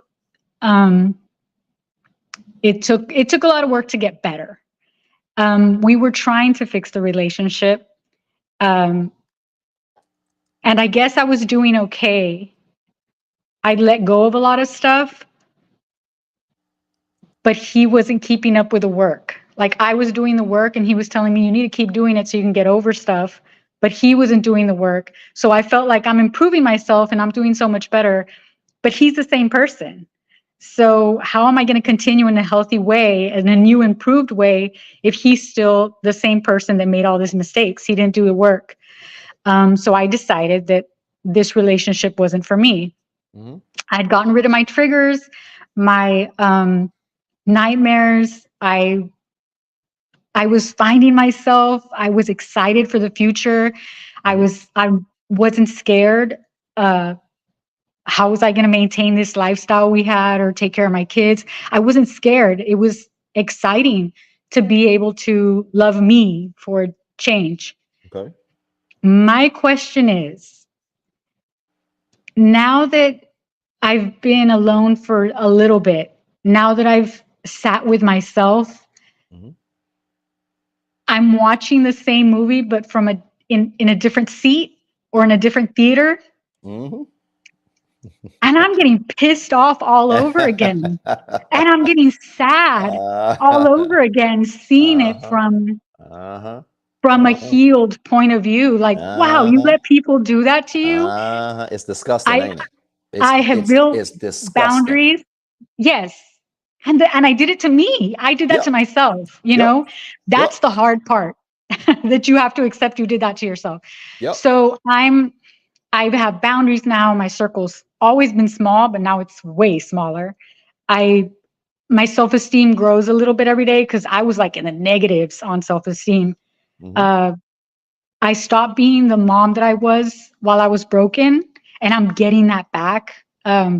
It took a lot of work to get better. We were trying to fix the relationship. And I guess I was doing okay. I'd let go of a lot of stuff, but he wasn't keeping up with the work. Like, I was doing the work and he was telling me, you need to keep doing it so you can get over stuff, but he wasn't doing the work. So I felt like I'm improving myself and I'm doing so much better, but he's the same person. So how am I going to continue in a healthy way, in a new, improved way, if he's still the same person that made all these mistakes? He didn't do the work. So I decided that this relationship wasn't for me. Mhm. I'd gotten rid of my triggers, my nightmares. I was finding myself. I was excited for the future. I wasn't scared. How was I going to maintain this lifestyle we had or take care of my kids? I wasn't scared. It was exciting to be able to love me for a change. Okay. My question is, now that I've been alone for a little bit, now that I've sat with myself, Mhm. I'm watching the same movie, but from in a different seat or in a different theater, Mhm. and I'm getting pissed off all over again. And I'm getting sad all over again, seeing it Uh-huh. from Uh-huh. a Uh-huh. healed point of view. Like, wow, you Uh-huh. let people do that to you? Uh-huh. It's disgusting, I ain't it? I have built It's disgusting. boundaries. Yes. And I did it to me. I did that to Yep. myself, Yep. That's Yep. the hard part. That you have to accept you did that to yourself. Yep. So I have boundaries now. My circle's always been small, but now it's way smaller. My self-esteem grows a little bit every day because I was like in the negatives on self-esteem. Mhm. Uh, I stopped being the mom that I was while I was broken, and I'm getting that back.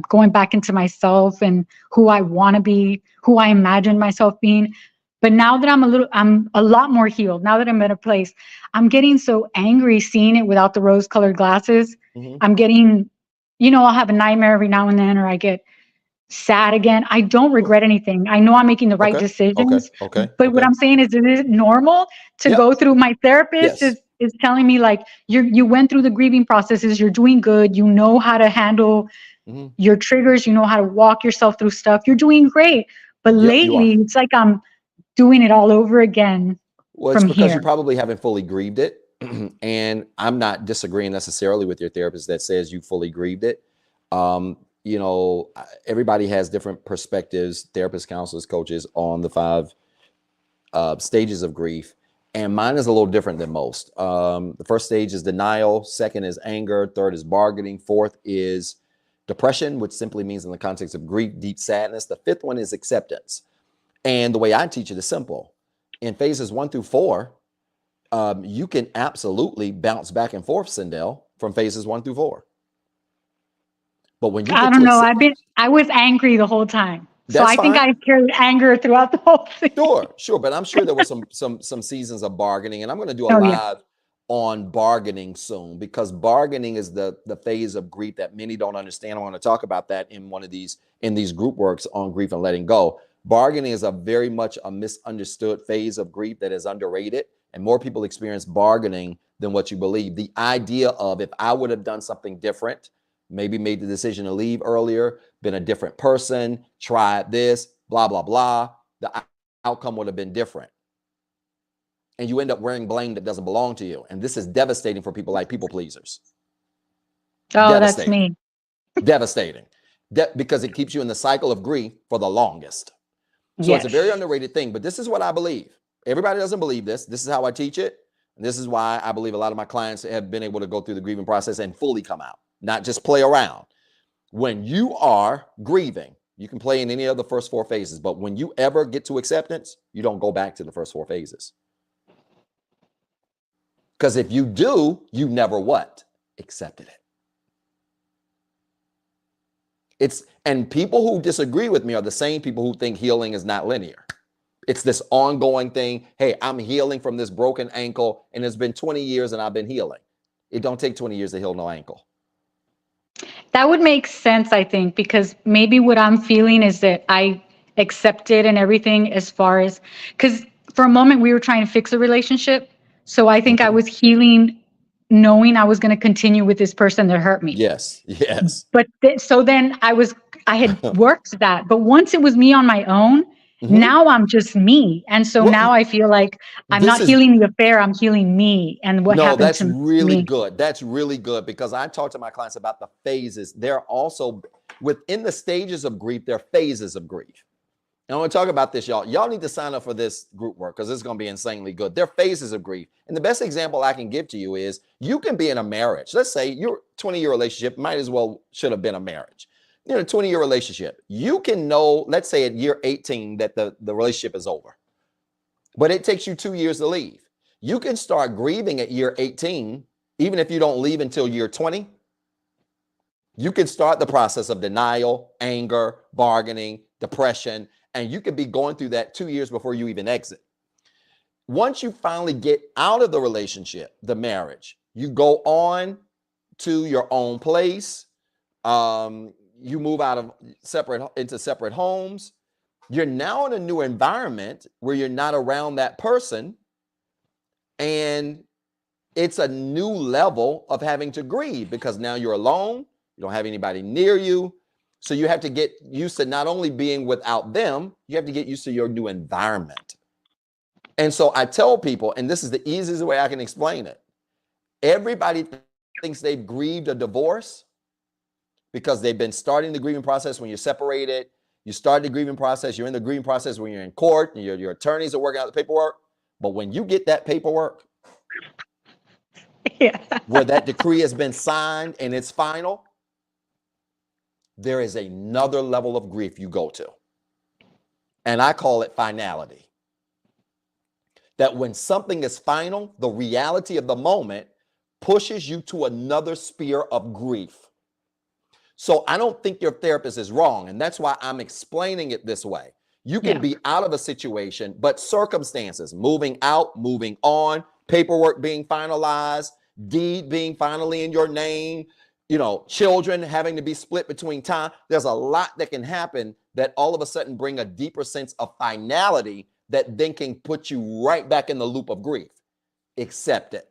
Going back into myself and who I want to be, who I imagine myself being. But now that I'm a lot more healed. Now that I'm in a place, I'm getting so angry seeing it without the rose-colored glasses. Mhm. I'm getting, I'll have a nightmare every now and then, or I get sad again. I don't Sure. regret anything. I know I'm making the right Okay. Okay. decisions. Okay. But what Okay. I'm saying is it normal to Yep. go through? My therapist Yes. is telling me, like, you went through the grieving processes, you're doing good, you know how to handle Mhm. your triggers, you know how to walk yourself through stuff. You're doing great. But Yep, you are. lately it's like I'm doing it all over again Well, it's from because you here. probably haven't fully grieved it. And I'm not disagreeing necessarily with your therapist that says you fully grieved it. Everybody has different perspectives, therapists, counselors, coaches, on the 5 stages of grief. And mine is a little different than most. The first stage is denial. Second is anger. Third is bargaining. Fourth is depression, which simply means in the context of grief, deep sadness. The fifth one is acceptance. And the way I teach it is simple. In phases 1 through 4, you can absolutely bounce back and forth, Sindelle, from phases 1 through 4. But when you I get don't to know. accept, I was angry the whole time. So that's I think fine. I carried anger throughout the whole thing. Sure. But I'm sure there were some seasons of bargaining, and I'm going to do a Oh yeah. live on bargaining soon, because bargaining is the phase of grief that many don't understand. I want to talk about that in these group works on grief and letting go. Bargaining is a very much a misunderstood phase of grief that is underrated, and more people experience bargaining than what you believe. The idea of, if I would have done something different, maybe made the decision to leave earlier, been a different person, tried this, blah, blah, blah, the outcome would have been different. And you end up wearing blame that doesn't belong to you. And this is devastating for people like people pleasers. Oh, that's Devastating. me. Devastating. Because it keeps you in the cycle of grief for the longest. So it's a very Yes. underrated thing. But this is what I believe. Everybody doesn't believe this. This is how I teach it. And this is why I believe a lot of my clients have been able to go through the grieving process and fully come out, not just play around. When you are grieving, you can play in any of the first 4 phases. But when you ever get to acceptance, you don't go back to the first 4 phases. Because if you do, you never what? Accepted it. And people who disagree with me are the same people who think healing is not linear. It's this ongoing thing. Hey, I'm healing from this broken ankle, and it's been 20 years and I've been healing. It don't take 20 years to heal no ankle. That would make sense, I think, because maybe what I'm feeling is that I accepted and everything, as far as, because for a moment we were trying to fix a relationship. So I think I was healing, knowing I was going to continue with this person that hurt me. Yes. But so then I had worked that. But once it was me on my own, now I'm just me. And so Well, now I feel like I'm this not is healing the affair, I'm healing me and what No, happened that's to really me. good. That's really good, because I talk to my clients about the phases. They're also, within the stages of grief, there are phases of grief. And I want to talk about this, y'all. Y'all need to sign up for this group work because it's going to be insanely good. There are phases of grief. And the best example I can give to you is you can be in a marriage. Let's say your 20-year relationship might as well should have been a marriage. You know, a 20-year relationship. You can know, let's say at year 18 that the relationship is over. But it takes you 2 years to leave. You can start grieving at year 18, even if you don't leave until year 20. You can start the process of denial, anger, bargaining, depression, and you could be going through that 2 years before you even exit. Once you finally get out of the relationship, the marriage, you go on to your own place. You move out of into separate homes. You're now in a new environment where you're not around that person. And it's a new level of having to grieve because now you're alone. You don't have anybody near you. So you have to get used to not only being without them, you have to get used to your new environment. And so I tell people, and this is the easiest way I can explain it. Everybody thinks they've grieved a divorce because they've been starting the grieving process when you're separated. You start the grieving process. You're in the grieving process when you're in court and your attorneys are working out the paperwork. But when you get that paperwork, where that decree has been signed and it's final, there is another level of grief you go to. And I call it finality. That when something is final, the reality of the moment pushes you to another sphere of grief. So I don't think your therapist is wrong. And that's why I'm explaining it this way. You can be out of a situation, but circumstances, moving out, moving on, paperwork being finalized, deed being finally in your name, you know, children having to be split between time. There's a lot that can happen that all of a sudden bring a deeper sense of finality that then can put you right back in the loop of grief. Accept it.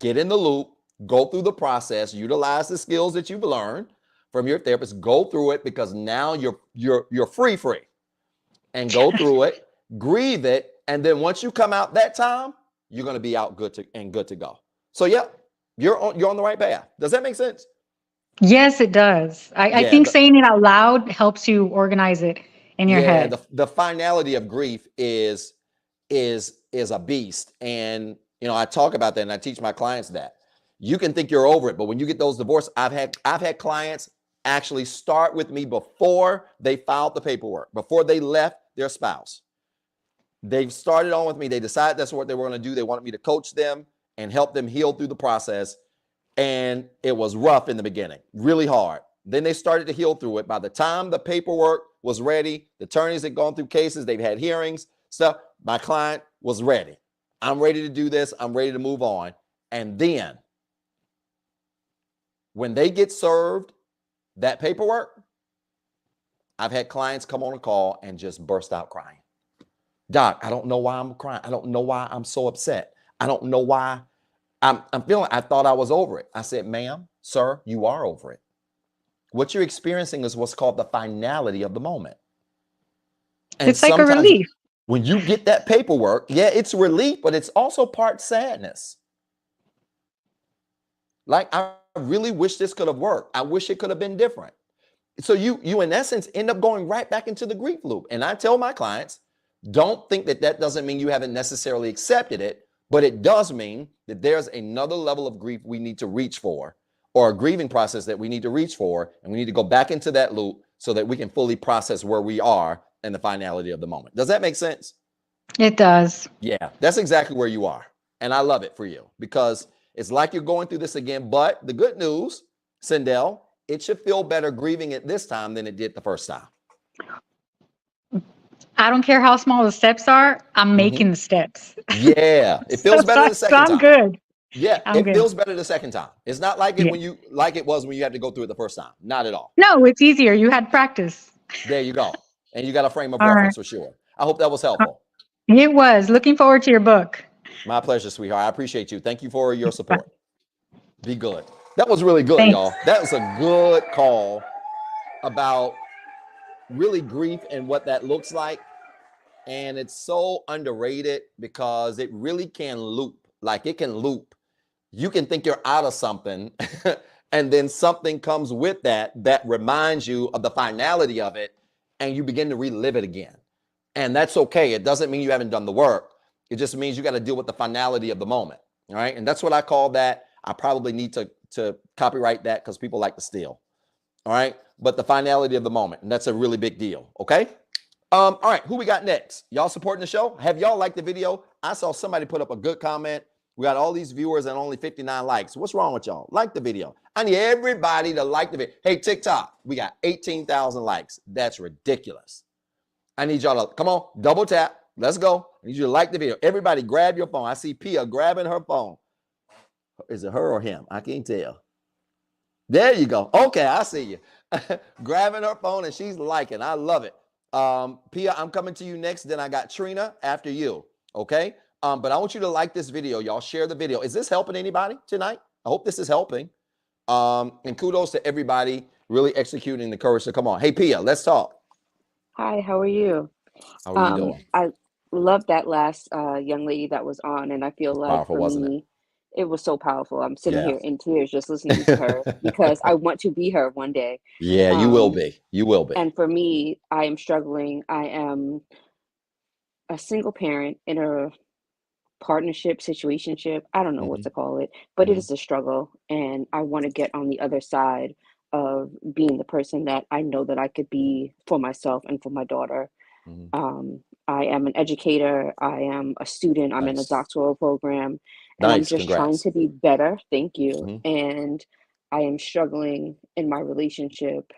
Get in the loop, go through the process, utilize the skills that you've learned from your therapist, go through it because now you're free. And go through it, grieve it, and then once you come out that time, you're going to be out good to go. So yeah, you're on the right path. Does that make sense? Yes, it does. I think saying it out loud helps you organize it in your head. The finality of grief is a beast. And you know, I talk about that and I teach my clients that. You can think you're over it, but when you get those divorces, I've had clients actually start with me before they filed the paperwork, before they left their spouse. They've started on with me. They decided that's what they were going to do. They wanted me to coach them and help them heal through the process. And it was rough in the beginning, really hard. Then they started to heal through it. By the time the paperwork was ready, the attorneys had gone through cases, they've had hearings, stuff. My client was ready. I'm ready to do this. I'm ready to move on. And then when they get served that paperwork, I've had clients come on a call and just burst out crying. Doc, I don't know why I'm crying. I don't know why I'm so upset. I don't know why I'm feeling, I thought I was over it. I said, ma'am, sir, you are over it. What you're experiencing is what's called the finality of the moment. And it's like a relief. When you get that paperwork, yeah, it's relief, but it's also part sadness. Like, I really wish this could have worked. I wish it could have been different. So you in essence end up going right back into the grief loop. And I tell my clients, don't think that doesn't mean you haven't necessarily accepted it, but it does mean that there's another level of grief we need to reach for, or a grieving process that we need to reach for, and we need to go back into that loop so that we can fully process where we are and the finality of the moment. Does that make sense? It does. Yeah, that's exactly where you are. And I love it for you because it's like you're going through this again. But the good news, Sindelle, it should feel better grieving it this time than it did the first time. I don't care how small the steps are. I'm making the steps. Yeah, it feels better the second time. I'm good. Yeah, it feels better the second time. It's not like it like it was when you had to go through it the first time. Not at all. No, it's easier. You had practice. There you go. And you got a frame of reference for sure. I hope that was helpful. It was. Looking forward to your book. My pleasure, sweetheart. I appreciate you. Thank you for your support. Be good. That was really good, y'all. That was a good call about really grief and what that looks like. And it's so underrated because it really can loop. Like, it can loop. You can think you're out of something And then something comes with that reminds you of the finality of it, and you begin to relive it again. And that's okay. It doesn't mean you haven't done the work. It just means you got to deal with the finality of the moment. All right. And that's what I call that. I probably need to copyright that because people like to steal. All right. But the finality of the moment. And that's a really big deal. Okay. All right. Who we got next? Y'all supporting the show? Have y'all liked the video? I saw somebody put up a good comment. We got all these viewers and only 59 likes. What's wrong with y'all? Like the video. I need everybody to like the video. Hey, TikTok, we got 18,000 likes. That's ridiculous. I need y'all to, come on, double tap. Let's go. I need you to like the video. Everybody grab your phone. I see Pia grabbing her phone. Is it her or him? I can't tell. There you go. Okay, I see you. Grabbing her phone and she's liking. I love it. Pia, I'm coming to you next. Then I got Trina after you. Okay. But I want you to like this video. Y'all share the video. Is this helping anybody tonight? I hope this is helping. And kudos to everybody really executing the courage to come on. Hey, Pia, let's talk. Hi, how are you? How are you doing? I love that last young lady that was on, and I feel like Powerful, for wasn't it? me, it was so powerful. I'm sitting Yeah. here in tears just listening to her because I want to be her one day. Yeah, you will be. You will be. And for me, I am struggling. I am a single parent in a partnership, situationship. I don't know what to call it, but it is a struggle. And I want to get on the other side of being the person that I know that I could be for myself and for my daughter. I am an educator. I am a student. I'm in a Nice. doctoral program, and I'm Nice. just trying Congrats. to be better. Thank you. And I am struggling in my relationship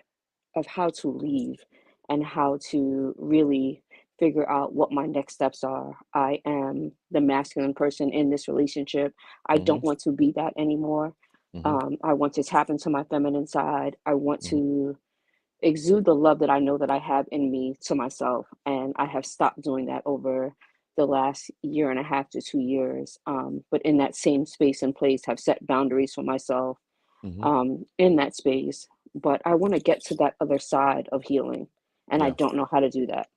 of how to leave and how to really figure out what my next steps are. I am the masculine person in this relationship. I don't want to be that anymore. I want to tap into my feminine side. I want to exude the love that I know that I have in me to myself. And I have stopped doing that over the last year and a half to 2 years. But in that same space and place, have set boundaries for myself in that space. But I want to get to that other side of healing. And I Yeah. don't know how to do that.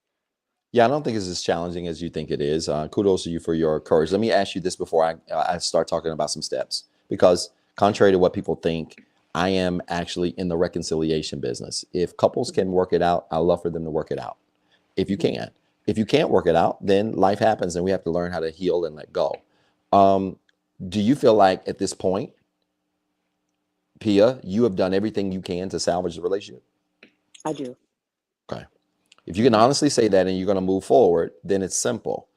Yeah, I don't think it's as challenging as you think it is. Kudos to you for your courage. Let me ask you this before I start talking about some steps, because contrary to what people think, I am actually in the reconciliation business. If couples can work it out, I love for them to work it out. If you can. If you can't work it out, then life happens and we have to learn how to heal and let go. Do you feel like at this point, Pia, you have done everything you can to salvage the relationship? I do. Okay. If you can honestly say that and you're going to move forward, then it's simple.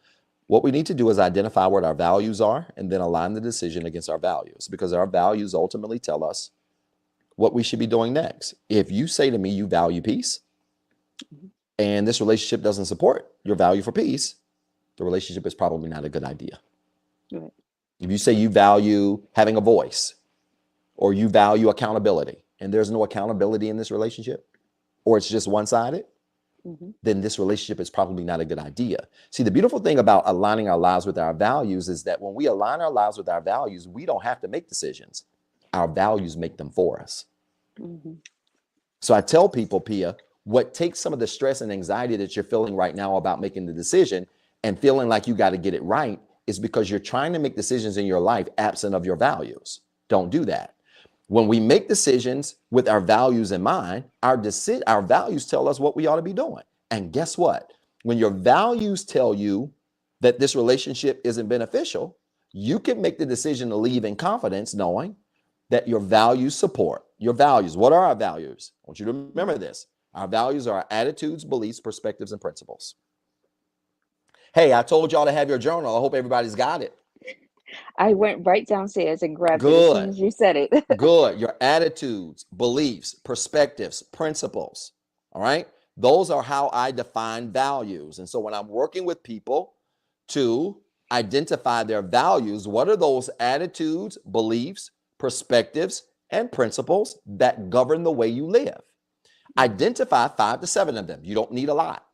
What we need to do is identify what our values are and then align the decision against our values, because our values ultimately tell us what we should be doing next. If you say to me you value peace and this relationship doesn't support your value for peace, the relationship is probably not a good idea. Right. If you say you value having a voice or you value accountability and there's no accountability in this relationship, or it's just one-sided, then this relationship is probably not a good idea. See, the beautiful thing about aligning our lives with our values is that when we align our lives with our values, we don't have to make decisions. Our values make them for us. So I tell people, Pia, what takes some of the stress and anxiety that you're feeling right now about making the decision and feeling like you got to get it right is because you're trying to make decisions in your life absent of your values. Don't do that. When we make decisions with our values in mind, our values tell us what we ought to be doing. And guess what? When your values tell you that this relationship isn't beneficial, you can make the decision to leave in confidence, knowing that your values support your values. What are our values? I want you to remember this. Our values are our attitudes, beliefs, perspectives, and principles. Hey, I told y'all to have your journal. I hope everybody's got it. I went right downstairs and grabbed it as soon Good. as you said it. Good. Your attitudes, beliefs, perspectives, principles. All right. Those are how I define values. And so when I'm working with people to identify their values, what are those attitudes, beliefs, perspectives, and principles that govern the way you live? Identify 5 to 7 of them. You don't need a lot.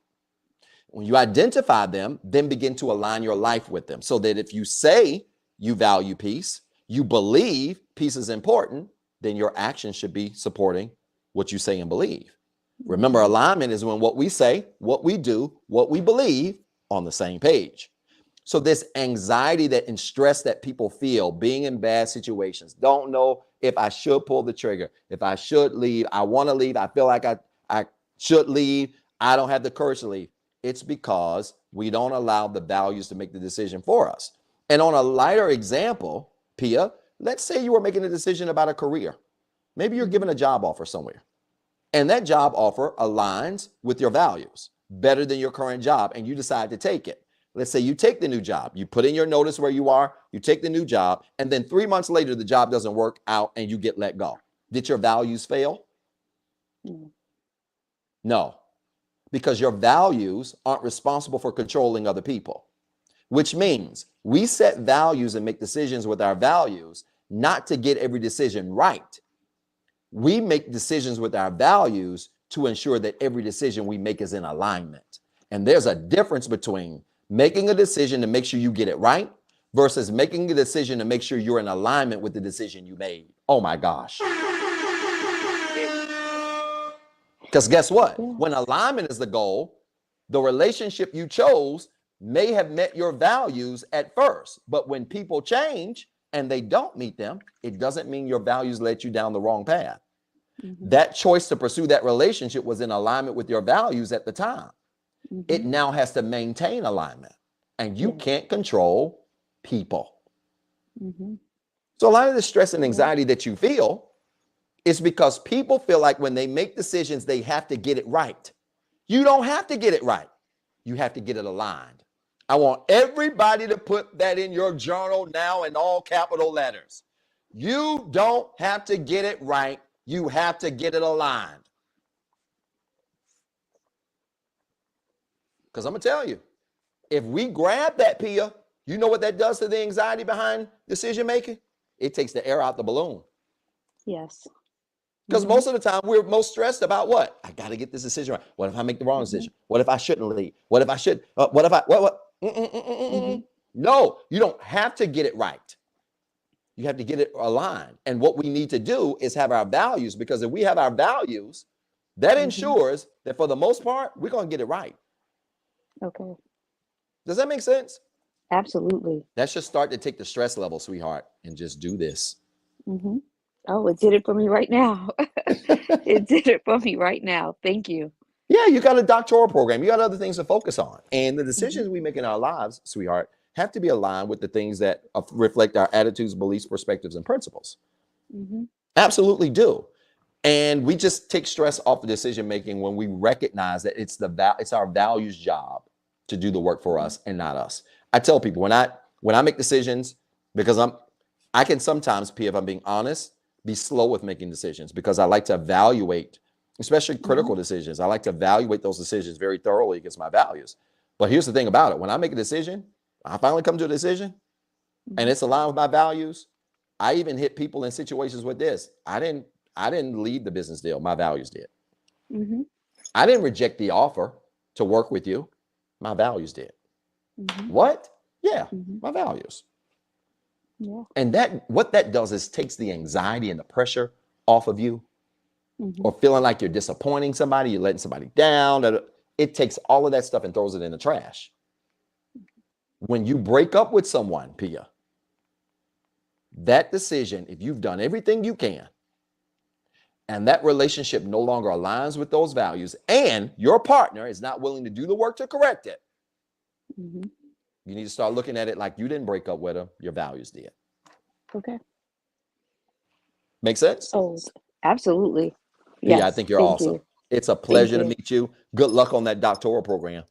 When you identify them, then begin to align your life with them so that if you say you value peace, you believe peace is important, then your actions should be supporting what you say and believe. Remember, alignment is when what we say, what we do, what we believe on the same page. So this anxiety and stress that people feel being in bad situations, don't know if I should pull the trigger, if I should leave, I want to leave, I feel like I should leave, I don't have the courage to leave. It's because we don't allow the values to make the decision for us. And on a lighter example, Pia, let's say you were making a decision about a career. Maybe you're given a job offer somewhere, and that job offer aligns with your values better than your current job, and you decide to take it. Let's say you take the new job, you put in your notice where you are, you take the new job, and then 3 months later, the job doesn't work out and you get let go. Did your values fail? No, because your values aren't responsible for controlling other people, which means we set values and make decisions with our values, not to get every decision right. We make decisions with our values to ensure that every decision we make is in alignment. And there's a difference between making a decision to make sure you get it right versus making a decision to make sure you're in alignment with the decision you made. Oh my gosh. Because guess what? When alignment is the goal, the relationship you chose may have met your values at first, but when people change and they don't meet them, it doesn't mean your values led you down the wrong path. That choice to pursue that relationship was in alignment with your values at the time. It now has to maintain alignment, and you can't control people. So a lot of the stress and anxiety that you feel is because people feel like when they make decisions, they have to get it right. You don't have to get it right. You have to get it aligned. I want everybody to put that in your journal now in all capital letters. You don't have to get it right. You have to get it aligned. Because I'm going to tell you, if we grab that, Pia, you know what that does to the anxiety behind decision making? It takes the air out the balloon. Yes. Because most of the time we're most stressed about what? I got to get this decision right. What if I make the wrong decision? What if I shouldn't leave? What if I should? What if I, what? No, you don't have to get it right. You have to get it aligned. And what we need to do is have our values, because if we have our values, that ensures that for the most part, we're going to get it right. Okay. Does that make sense? Absolutely. That should start to take the stress level, sweetheart, and just do this. Oh, it did it for me right now. It did it for me right now. Thank you. Yeah, you got a doctoral program. You got other things to focus on. And the decisions we make in our lives, sweetheart, have to be aligned with the things that reflect our attitudes, beliefs, perspectives, and principles. Absolutely do. And we just take stress off the decision making when we recognize that it's our values job to do the work for us and not us. I tell people when I make decisions, because I can sometimes, P, if I'm being honest, be slow with making decisions because I like to evaluate, especially critical decisions. I like to evaluate those decisions very thoroughly against my values. But here's the thing about it. When I make a decision, I finally come to a decision and it's aligned with my values. I even hit people in situations with this. I didn't leave the business deal. My values did. I didn't reject the offer to work with you. My values did. What? Yeah, my values. Yeah. And what that does is takes the anxiety and the pressure off of you, or feeling like you're disappointing somebody, you're letting somebody down. It takes all of that stuff and throws it in the trash. When you break up with someone, Pia, that decision, if you've done everything you can, and that relationship no longer aligns with those values, and your partner is not willing to do the work to correct it, you need to start looking at it like you didn't break up with them, your values did. Okay. Make sense? Oh, absolutely. Yeah, Yes. I think you're Thank awesome. you. It's a pleasure to you. meet you. Good luck on that doctoral program.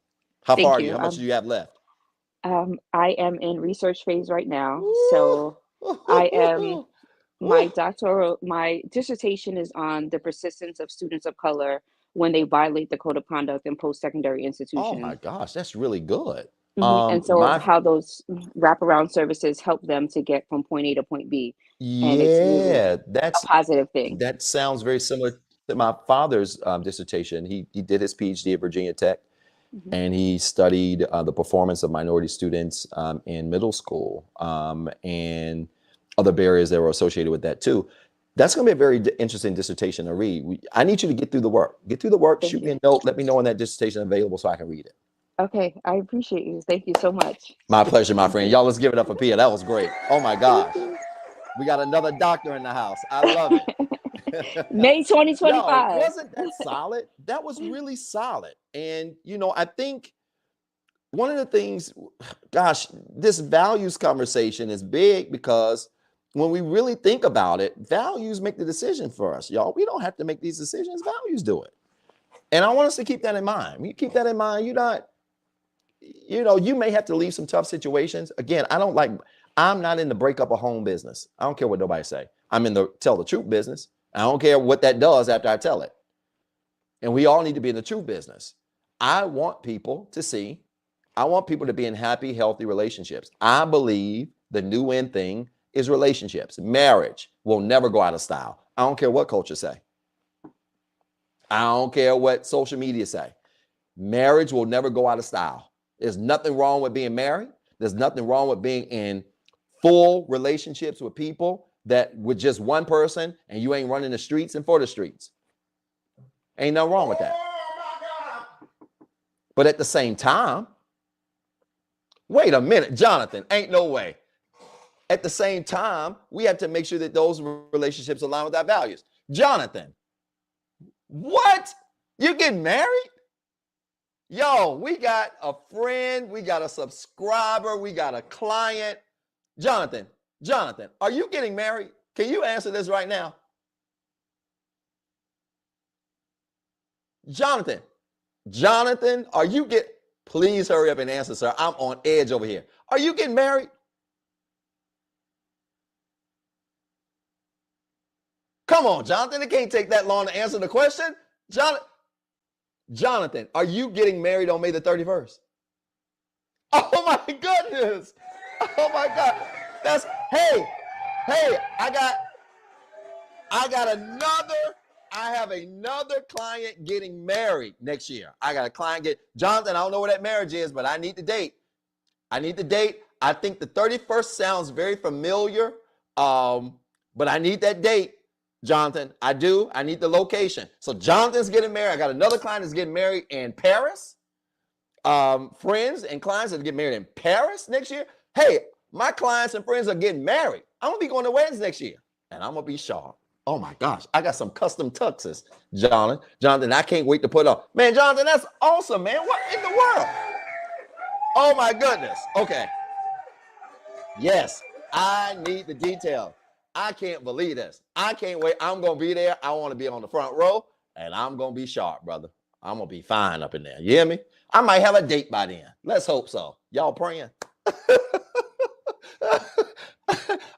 How Thank far are you. you? How much do you have left? I am in research phase right now. So my dissertation is on the persistence of students of color when they violate the code of conduct in post-secondary institutions. Oh my gosh, that's really good. And so how those wraparound services help them to get from point A to point B. And it's really that's a positive thing. That sounds very similar to my father's dissertation. He did his PhD at Virginia Tech, and he studied the performance of minority students in middle school and other barriers that were associated with that too. That's going to be a very interesting dissertation to read. I need you to get through the work. Get through the work, shoot me a note, let me know when that dissertation is available so I can read it. Okay, I appreciate you. Thank you so much. My pleasure, my friend. Y'all, let's give it up for Pia. That was great. Oh my Thank gosh. you. We got another doctor in the house. I love it. May Yo, 2025. wasn't that solid? That was really solid. And, I think one of the things, gosh, this values conversation is big because when we really think about it, values make the decision for us, y'all. We don't have to make these decisions, values do it. And I want us to keep that in mind. When you keep that in mind, you may have to leave some tough situations. Again, I'm not in the break up a home business. I don't care what nobody say. I'm in the tell the truth business. I don't care what that does after I tell it. And we all need to be in the truth business. I want people to be in happy, healthy relationships. I believe the new in thing is relationships. Marriage will never go out of style. I don't care what culture say. I don't care what social media say. Marriage will never go out of style. There's nothing wrong with being married. There's nothing wrong with being in full relationships with people that with just one person and you ain't running the streets and for the streets. Ain't nothing wrong with that. But at the same time, wait a minute, Jonathan, ain't no way. At the same time, we have to make sure that those relationships align with our values. Jonathan, what? You're getting married? Yo, we got a friend, we got a subscriber, we got a client. Jonathan, are you getting married? Can you answer this right now? Jonathan, are you please hurry up and answer, sir. I'm on edge over here. Are you getting married? Come on, Jonathan. It can't take that long to answer the question. Jonathan, are you getting married on May the 31st? Oh my goodness. Oh my God. Hey, I have another client getting married next year. I got a client Jonathan, I don't know where that marriage is, but I need the date. I think the 31st sounds very familiar, but I need that date, Jonathan. I do. I need the location. So Jonathan's getting married. I got another client that's getting married in Paris. Friends and clients that get married in Paris next year. Hey, my clients and friends are getting married. I'm going to be going to weddings next year, and I'm going to be sharp. Oh, my gosh. I got some custom tuxes, Jonathan, I can't wait to put on. Man, Jonathan, that's awesome, man. What in the world? Oh, my goodness. Okay. Yes, I need the details. I can't believe this. I can't wait. I'm going to be there. I want to be on the front row, and I'm going to be sharp, brother. I'm going to be fine up in there. You hear me? I might have a date by then. Let's hope so. Y'all praying?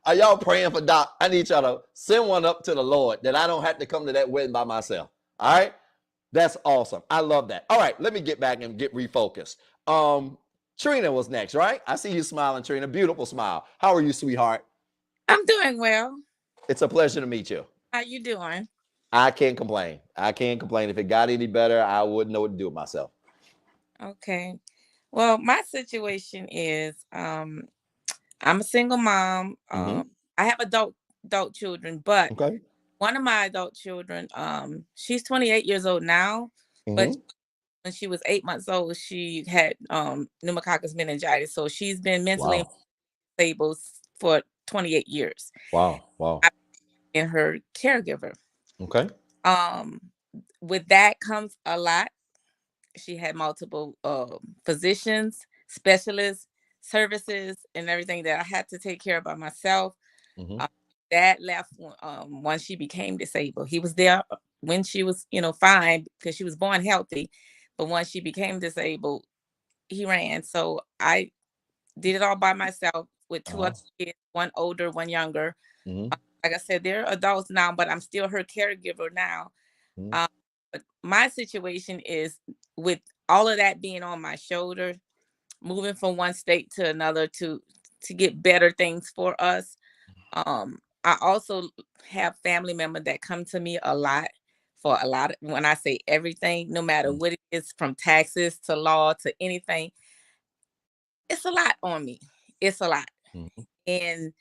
Are y'all praying for Doc? I need y'all to send one up to the Lord that I don't have to come to that wedding by myself. All right? That's awesome. I love that. All right, let me get back and get refocused. Trina was next, right? I see you smiling, Trina. Beautiful smile. How are you, sweetheart? I'm doing well. It's a pleasure to meet you. How you doing? I can't complain. If it got any better, I wouldn't know what to do with myself. Okay. Well, my situation is I'm a single mom. I have adult children, but okay. One of my adult children, she's 28 years old now, but when she was 8 months old, she had pneumococcus meningitis. So she's been mentally disabled for 28 years. Wow. I've been her caregiver. Okay. With that comes a lot. She had multiple physicians, specialists, services, and everything that I had to take care of by myself. Dad left once she became disabled. He was there when she was, fine because she was born healthy. But once she became disabled, he ran. So I did it all by myself with two other kids, one older, one younger. Like I said, they're adults now, but I'm still her caregiver now. But my situation is with all of that being on my shoulder, moving from one state to another to get better things for us. I also have family members that come to me a lot for a lot of, when I say everything, no matter what it is, from taxes to law to anything, it's a lot on me. It's a lot. And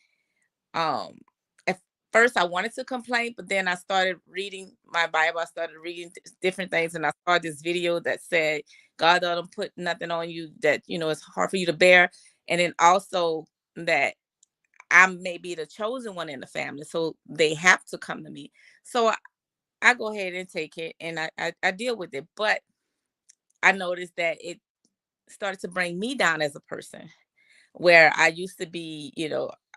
at first I wanted to complain, but then I started reading my Bible. I started reading different things, and I saw this video that said God doesn't put nothing on you that, it's hard for you to bear. And then also that I may be the chosen one in the family. So they have to come to me. So I go ahead and take it, and I deal with it. But I noticed that it started to bring me down as a person, where I used to be,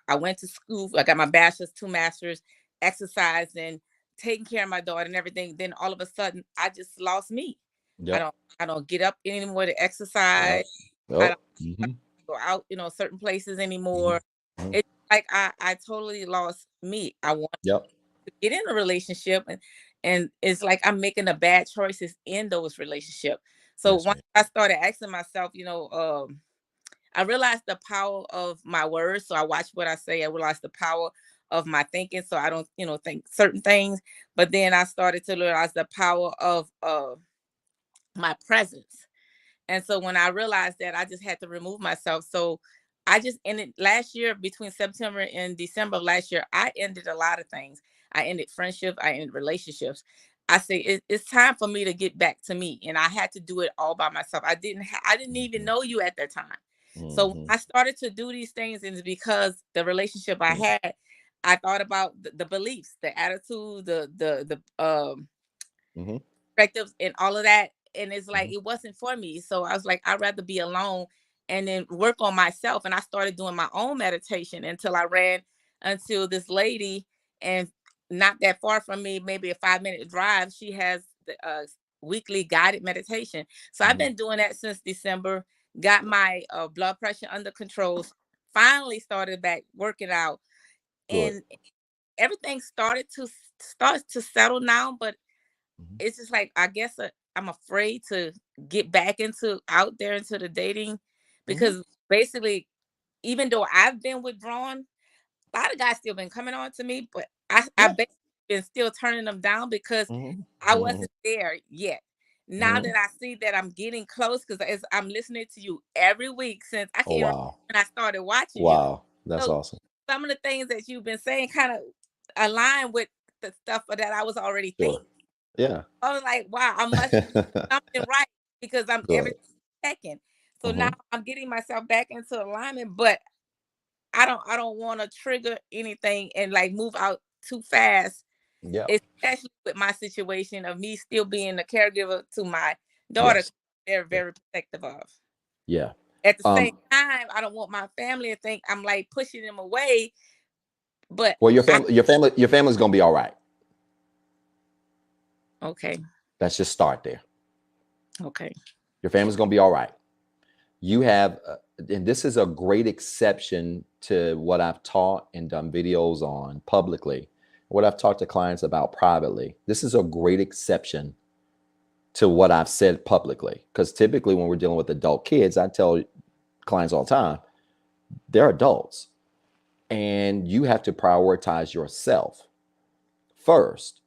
I went to school, I got my bachelor's, 2 masters, exercising, taking care of my daughter and everything. Then all of a sudden I just lost me. I Yep. don't I don't get up anymore to exercise. Yep. I Yep. don't go out, certain places anymore. Mhm. It's like I totally lost me. I want Yep. to get in a relationship, and it's like I'm making the bad choices in those relationships. So Yes, once ma'am. I started asking myself, I realized the power of my words. So I watch what I say. I realized the power of my thinking. So I don't, think certain things. But then I started to realize the power of my presence. And so when I realized that, I just had to remove myself. So I just ended last year, between September and December of last year, I ended a lot of things. I ended friendships, I ended relationships. I say it's time for me to get back to me, and I had to do it all by myself. I didn't even know you at that time. So when Mm-hmm. I started to do these things, and it's because the relationship I had, I thought about the beliefs, the attitude, the Mm-hmm. perspectives and all of that. And it's Mm-hmm. like it wasn't for me. So I was like, I'd rather be alone and then work on myself. And I started doing my own meditation until I ran until this lady, and not that far from me, maybe a 5-minute drive, she has the weekly guided meditation. So I've Mm-hmm. been doing that since December, got my blood pressure under control, finally started back working out, Good. and everything started to settle now. But Mm-hmm. it's just like, I guess, I'm afraid to get back out there into the dating, Mm-hmm. because basically, even though I've been withdrawn, a lot of guys still been coming on to me, but I Yeah. basically been still turning them down because Mm-hmm. I Mm-hmm. wasn't there yet. Now Mm-hmm. that I see that I'm getting close, because I'm listening to you every week since I Oh, can't remember wow. when I started watching you. Wow. That's So awesome. some of the things that you've been saying kind of align with the stuff that I was already thinking. Sure. Yeah. I was like, wow, I must be something right, because I'm Good. everything checking. So now Mm-hmm. I'm getting myself back into alignment, but I don't want to trigger anything and like move out too fast, Yeah. especially with my situation of me still being a caregiver to my daughter. Yes. They're Yeah. very protective of. Yeah. At the same Um, time, I don't want my family to think I'm like pushing them away, but well, I your family's gonna be all right. okay, Let's just start there. okay, Your family's gonna be all right. You have, and this is a great exception to what I've taught and done videos on publicly, what I've talked to clients about privately. This is a great exception to what I've said publicly, because typically when we're dealing with adult kids, I tell clients all the time, they're adults, and you have to prioritize yourself first,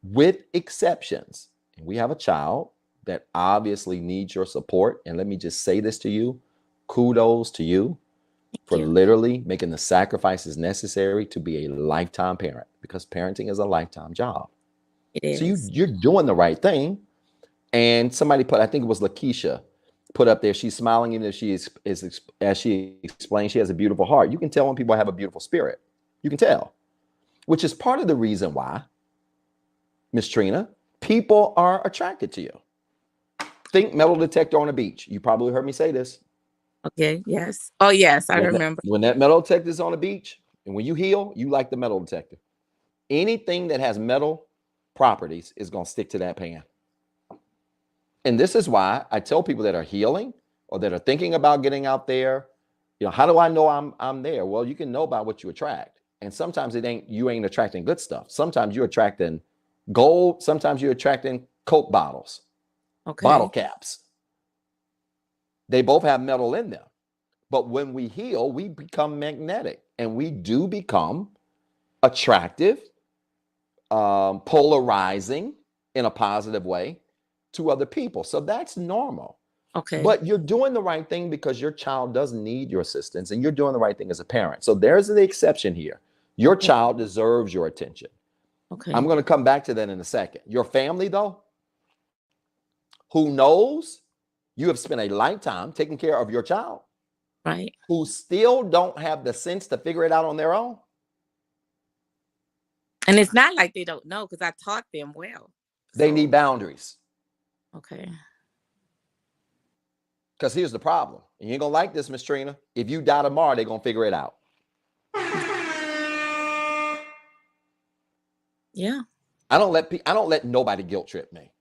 with exceptions. And we have a child that obviously needs your support. And let me just say this to you, kudos to you thank for you. literally making the sacrifices necessary to be a lifetime parent, because parenting is a lifetime job. It So is. you're doing the right thing. And somebody put, I think it was Lakeisha, put up there, she's smiling even if she is as she explained, she has a beautiful heart. You can tell when people have a beautiful spirit. You can tell, which is part of the reason why, Miss Trina, people are attracted to you. Think metal detector on a beach. You probably heard me say this. Okay. Yes. Oh, yes. I When remember. that metal detector is on the beach, and when you heal, you like the metal detector. Anything that has metal properties is going to stick to that pan. And this is why I tell people that are healing or that are thinking about getting out there, how do I know I'm there? Well, you can know by what you attract. And sometimes you ain't attracting good stuff. Sometimes you're attracting gold. Sometimes you're attracting Coke bottles, bottle Okay. caps. They both have metal in them. But when we heal, we become magnetic, and we do become attractive, polarizing in a positive way to other people. So that's normal. Okay. But you're doing the right thing because your child doesn't need your assistance, and you're doing the right thing as a parent. So there's the exception here. Your Okay. child deserves your attention. Okay. I'm going to come back to that in a second. Your family, though, who knows You have spent a lifetime taking care of your child, Right. who still don't have the sense to figure it out on their own. And it's not like they don't know, because I taught them well. They need boundaries. Okay. Because here's the problem. And you ain't gonna like this, Miss Trina. If you die tomorrow, they're gonna figure it out. Yeah. I don't let nobody guilt trip me.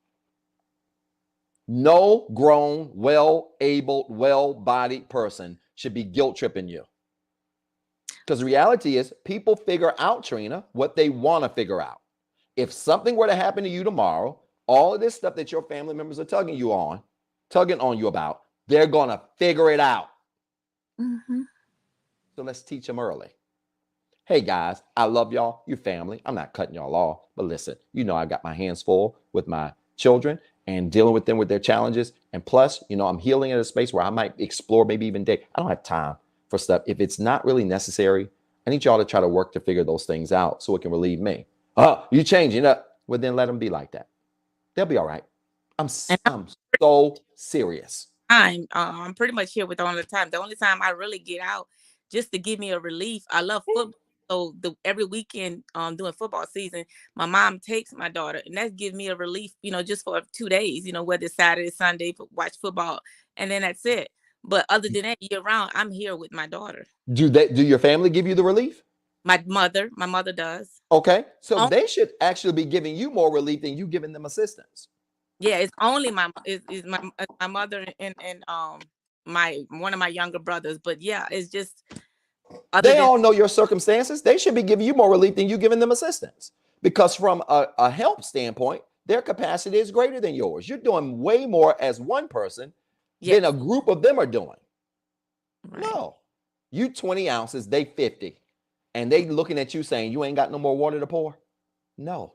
No grown, well-able, well-bodied person should be guilt tripping you. Because the reality is, people figure out, Trina, what they want to figure out. If something were to happen to you tomorrow, all of this stuff that your family members are tugging on you about, they're gonna figure it out. Mm-hmm. So let's teach them early. Hey guys, I love y'all. You family. I'm not cutting y'all off, but listen, you know I got my hands full with my children and dealing with them with their challenges. And plus, you know, I'm healing in a space where I might explore, maybe even date. I don't have time for stuff. If it's not really necessary, I need y'all to try to work to figure those things out so it can relieve me. Oh, you changing up? Well, then let them be like that. They'll be all right. I'm so serious. I'm pretty much here with all the time. The only time I really get out just to give me a relief. I love football. So every weekend during football season, my mom takes my daughter, and that gives me a relief, you know, just for 2 days, you know, whether it's Saturday, Sunday, watch football, and then that's it. But other than that, year round, I'm here with my daughter. Do your family give you the relief? My mother does. Okay, so they should actually be giving you more relief than you giving them assistance. Yeah, it's only my mother and one of my younger brothers. But yeah, it's just they all know your circumstances. They should be giving you more relief than you giving them assistance. Because from a help standpoint, their capacity is greater than yours. You're doing way more as one person than a group of them are doing. Right. No, you 20 ounces, they 50. And they looking at you saying, you ain't got no more water to pour? No.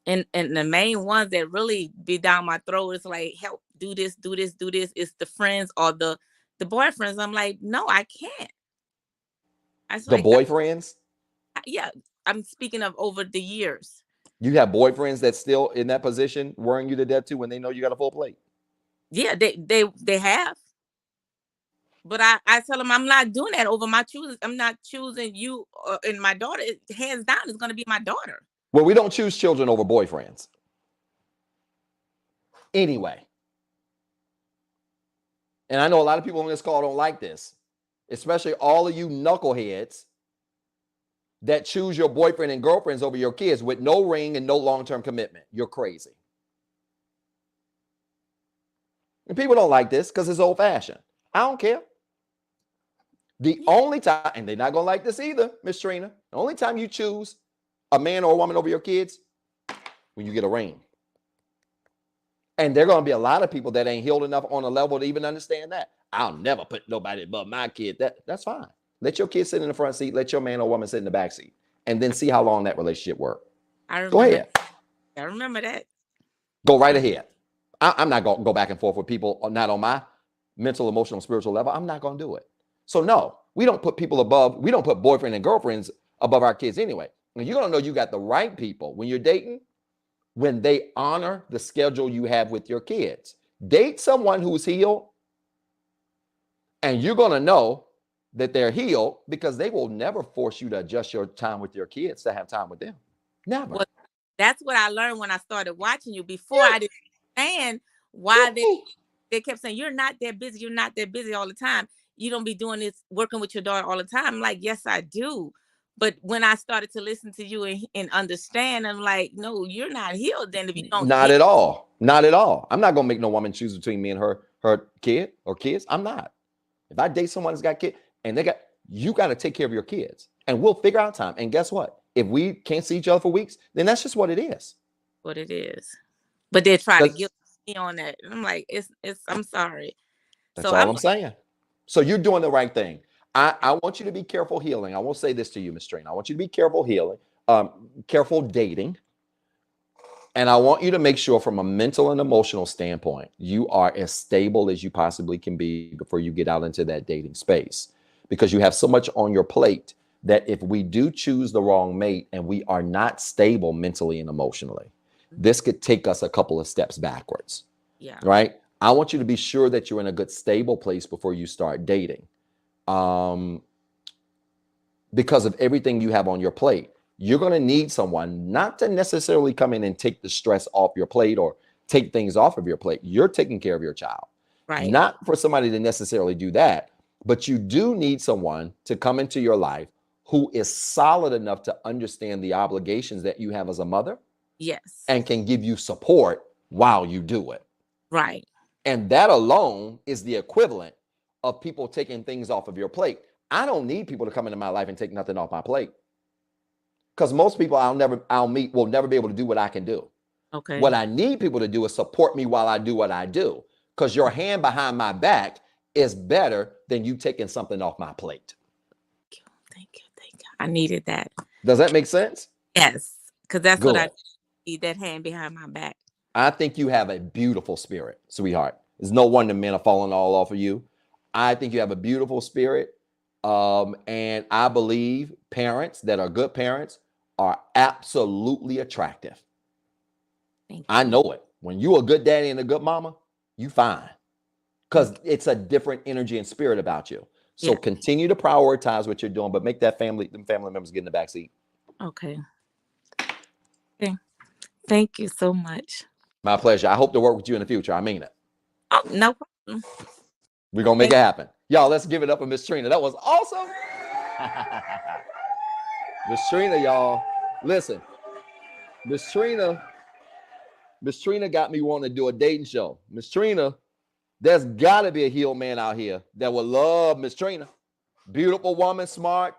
And the main ones that really be down my throat is like, help, do this. It's the friends or the boyfriends. I'm like, no, I can't. The boyfriends? Yeah, I'm speaking of over the years. You have boyfriends that's still in that position, worrying you to death too, when they know you got a full plate? Yeah, they have. But I tell them I'm not doing that over my choosing. I'm not choosing you and my daughter. Hands down, is going to be my daughter. Well, we don't choose children over boyfriends. Anyway. And I know a lot of people on this call don't like this, especially all of you knuckleheads that choose your boyfriend and girlfriends over your kids with no ring and no long-term commitment. You're crazy. And people don't like this because it's old-fashioned. I don't care. The only time, and they're not going to like this either, Miss Trina, the only time you choose a man or a woman over your kids, when you get a ring. And there are going to be a lot of people that ain't healed enough on a level to even understand that. I'll never put nobody above my kid. That's fine. Let your kid sit in the front seat. Let your man or woman sit in the back seat. And then see how long that relationship works. Go ahead. I remember that. Go right ahead. I'm not going to go back and forth with people not on my mental, emotional, spiritual level. I'm not going to do it. So no, we don't put people above. We don't put boyfriend and girlfriends above our kids anyway. And you're going to know you got the right people when you're dating, when they honor the schedule you have with your kids. Date someone who's healed, and you're going to know that they're healed because they will never force you to adjust your time with your kids to have time with them. Never. Well, that's what I learned when I started watching you. Before I didn't understand why they kept saying, you're not that busy. You're not that busy all the time. You don't be doing this, working with your daughter all the time. I'm like, yes, I do. But when I started to listen to you and understand, I'm like, no, you're not healed then if you don't. Not at all. Not at all. I'm not going to make no woman choose between me and her kid or kids. I'm not. If I date someone that's got kids and you got to take care of your kids, and we'll figure out time. And guess what? If we can't see each other for weeks, then that's just what it is. What it is. But they try to guilt me on that. And I'm like, I'm sorry. That's all I'm saying. So you're doing the right thing. I want you to be careful healing. I won't say this to you, Ms. Trina. I want you to be careful healing, careful dating. And I want you to make sure from a mental and emotional standpoint, you are as stable as you possibly can be before you get out into that dating space. Because you have so much on your plate that if we do choose the wrong mate and we are not stable mentally and emotionally, this could take us a couple of steps backwards. Yeah. Right? I want you to be sure that you're in a good, stable place before you start dating. Because of everything you have on your plate, you're going to need someone not to necessarily come in and take the stress off your plate or take things off of your plate. You're taking care of your child. Right. Not for somebody to necessarily do that, but you do need someone to come into your life who is solid enough to understand the obligations that you have as a mother. Yes. And can give you support while you do it. Right. And that alone is the equivalent of people taking things off of your plate. I don't need people to come into my life and take nothing off my plate. Because most people I'll meet will never be able to do what I can do. Okay. What I need people to do is support me while I do what I do. Because your hand behind my back is better than you taking something off my plate. Thank you. I needed that. Does that make sense? Yes. Because that's Good. what I need, that hand behind my back. I think you have a beautiful spirit, sweetheart. There's no wonder men are falling all off of you. I think you have a beautiful spirit. And I believe parents that are good parents are absolutely attractive. I know it. When you a good daddy and a good mama, you fine. Because it's a different energy and spirit about you. So continue to prioritize what you're doing, but make them family members get in the back seat. Okay. Thank you so much. My pleasure. I hope to work with you in the future. I mean it. Oh, no problem. We're going to make it happen. Y'all, let's give it up for Miss Trina. That was awesome. Miss Trina, y'all. Listen, Miss Trina got me wanting to do a dating show. Miss Trina, there's got to be a healed man out here that would love Miss Trina. Beautiful woman, smart,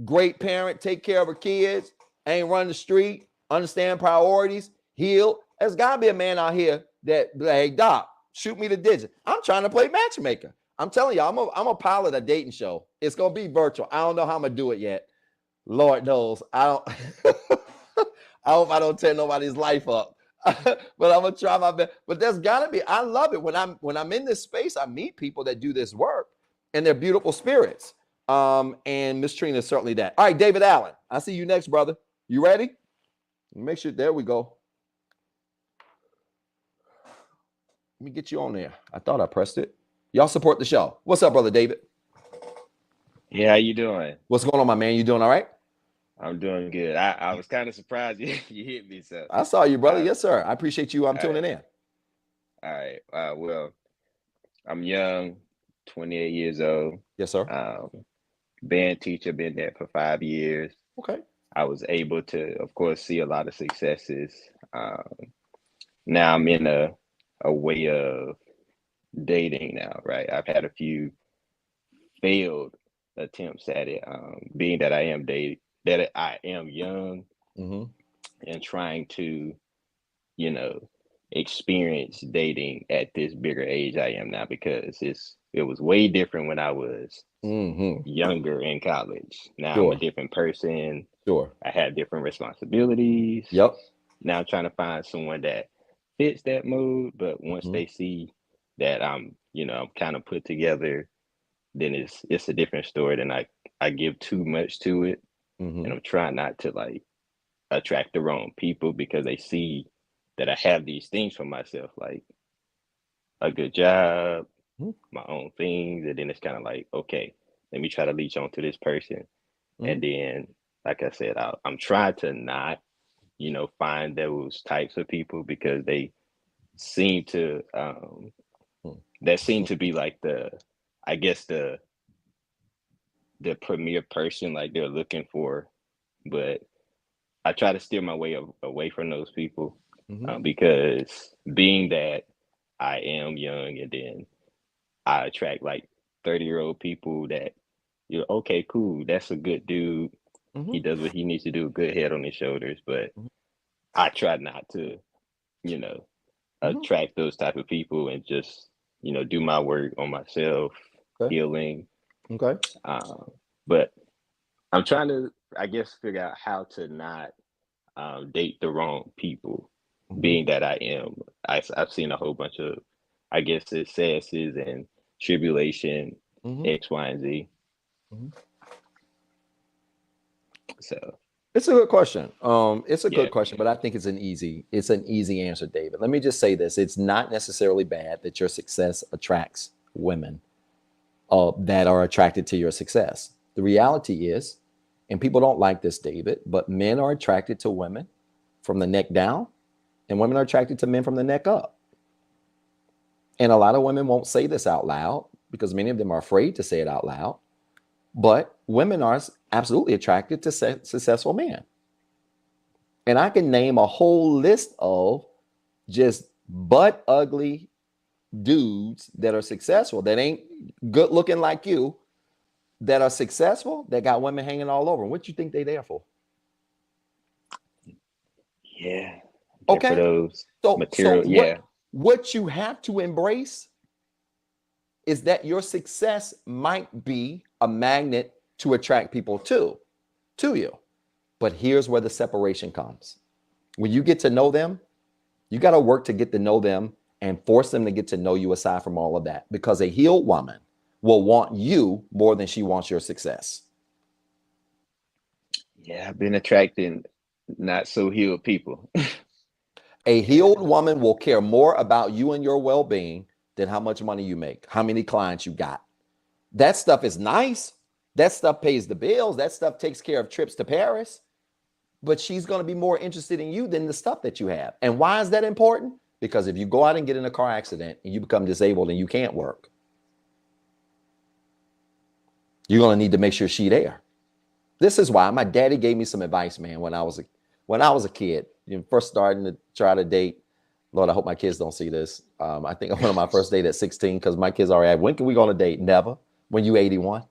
great parent, take care of her kids, ain't run the street, understand priorities, healed. There's got to be a man out here that, hey, Doc, shoot me the digit. I'm trying to play matchmaker. I'm telling y'all, I'm a pilot a dating show. It's going to be virtual. I don't know how I'm going to do it yet. Lord knows. I don't. I hope I don't tear nobody's life up. But I'm going to try my best. But there's got to be. I love it. When I'm in this space, I meet people that do this work, and they're beautiful spirits. And Miss Trina is certainly that. All right, David Allen, I see you next, brother. You ready? Make sure. There we go. Let me get you on there. I thought I pressed it. Y'all support the show. What's up, brother David? Yeah, how you doing? What's going on, my man? You doing all right? I'm doing good. I was kind of surprised you hit me. So I saw you, brother. Yes, sir. I appreciate you. I'm tuning in. All right. Well, I'm young, 28 years old. Yes, sir. Band teacher, been there for 5 years. Okay. I was able to, of course, see a lot of successes. Now I'm in a way of dating now, right? I've had a few failed attempts at it, being that I am young and trying to, experience dating at this bigger age I am now, because it was way different when I was younger in college. Now I'm a different person. Sure. I had different responsibilities. Yep. Now I'm trying to find someone that fits that mood, but once they see that I'm kind of put together, then it's a different story. Then I give too much to it, and I'm trying not to attract the wrong people, because they see that I have these things for myself, like a good job, my own things, and then it's kind of like, okay, let me try to leech onto this person, and then, like I said, I'm trying to not, find those types of people, because they seem to that seem to be like I guess the premier person like they're looking for. But I try to steer my way away from those people, because being that I am young, and then I attract like 30-year-old people that you're okay, cool, that's a good dude. He does what he needs to do, good head on his shoulders. But I try not to, attract those type of people, and just, do my work on myself, healing. Okay. But I'm trying to, I guess, figure out how to not date the wrong people, being that I've seen a whole bunch of, I guess, successes and tribulation, X, Y, and Z. So It's a good question. It's a Yeah. good question, but I think it's an easy answer, David. Let me just say this. It's not necessarily bad that your success attracts women that are attracted to your success. The reality is, and people don't like this, David, but men are attracted to women from the neck down, and women are attracted to men from the neck up. And a lot of women won't say this out loud because many of them are afraid to say it out loud. But women are absolutely attracted to successful men. And I can name a whole list of just butt ugly dudes that are successful, that ain't good looking like you, that are successful, that got women hanging all over. What you think they there for? Yeah. There for Okay. those So material. Yeah. what you have to embrace is that your success might be a magnet to attract people to you. But here's where the separation comes. When you get to know them, you got to work to get to know them and force them to get to know you aside from all of that. Because a healed woman will want you more than she wants your success. Yeah. I've been attracting not so healed people. A Yeah. healed woman will care more about you and your well-being than how much money you make, how many clients you got. That stuff is nice. That stuff pays the bills. That stuff takes care of trips to Paris. But she's going to be more interested in you than the stuff that you have. And why is that important? Because if you go out and get in a car accident and you become disabled and you can't work, you're going to need to make sure she's there. This is why my daddy gave me some advice, man, when I was a kid, first starting to try to date. Lord, I hope my kids don't see this. I think I went on my first date at 16 because my kids already had, when can we go on a date? Never. When you 81.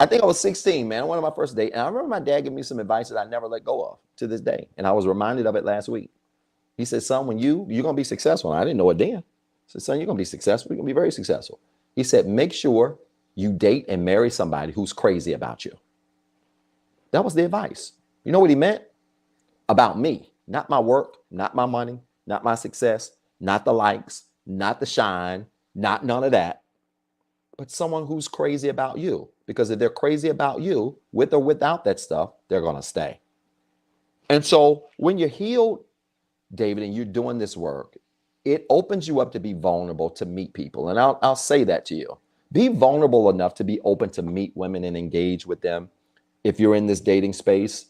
I think I was 16, man. I went on my first date. And I remember my dad giving me some advice that I never let go of to this day. And I was reminded of it last week. He said, son, when you're going to be successful. And I didn't know it then. He said, son, you're going to be successful. You're going to be very successful. He said, make sure you date and marry somebody who's crazy about you. That was the advice. You know what he meant? About me, not my work, not my money, not my success, not the likes, not the shine, not none of that, but someone who's crazy about you. Because if they're crazy about you, with or without that stuff, they're going to stay. And so when you're healed, David, and you're doing this work, it opens you up to be vulnerable to meet people. And I'll say that to you. Be vulnerable enough to be open to meet women and engage with them. If you're in this dating space,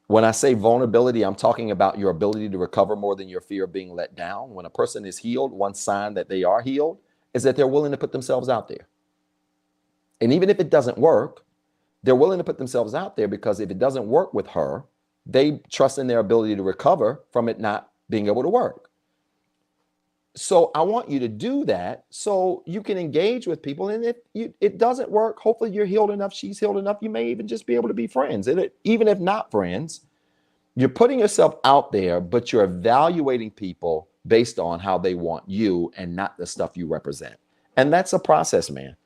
when I say vulnerability, I'm talking about your ability to recover more than your fear of being let down. When a person is healed, one sign that they are healed is that they're willing to put themselves out there. And even if it doesn't work, they're willing to put themselves out there because if it doesn't work with her, they trust in their ability to recover from it not being able to work. So I want you to do that so you can engage with people. And if it doesn't work, hopefully you're healed enough, she's healed enough, you may even just be able to be friends. And even if not friends, you're putting yourself out there, but you're evaluating people based on how they want you and not the stuff you represent. And that's a process, man.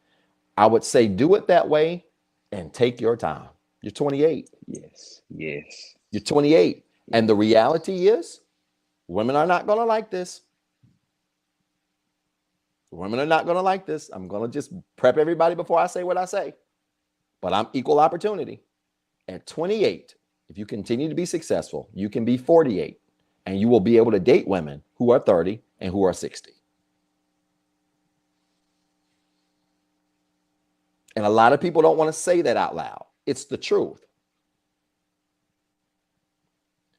I would say do it that way and take your time. You're 28. Yes. Yes. You're 28. And the reality is, women are not going to like this. Women are not going to like this. I'm going to just prep everybody before I say what I say. But I'm equal opportunity. At 28, if you continue to be successful, you can be 48 and you will be able to date women who are 30 and who are 60. And a lot of people don't want to say that out loud. It's the truth.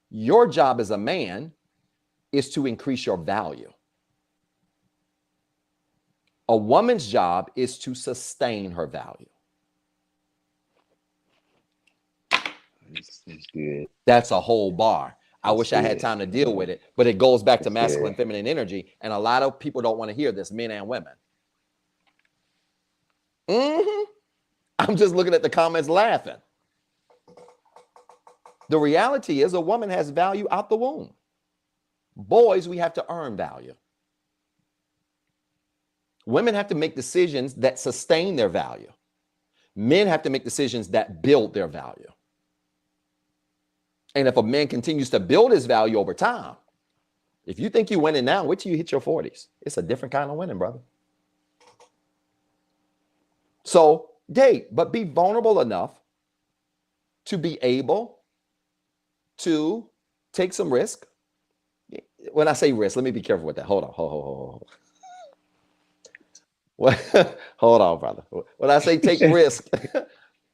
Your job as a man is to increase your value. A woman's job is to sustain her value. It's good. That's a whole bar. I wish I had time to deal with it, but it goes back to masculine, feminine energy. And a lot of people don't want to hear this, men and women. I'm just looking at the comments laughing. The reality is a woman has value out the womb. Boys, we have to earn value. Women have to make decisions that sustain their value. Men have to make decisions that build their value. And if a man continues to build his value over time, if you think you're winning now, wait till you hit your 40s. It's a different kind of winning, brother. So date, but be vulnerable enough to be able to take some risk. When I say risk, let me be careful with that. Hold on. Hold. Hold on, brother. When I say take risk,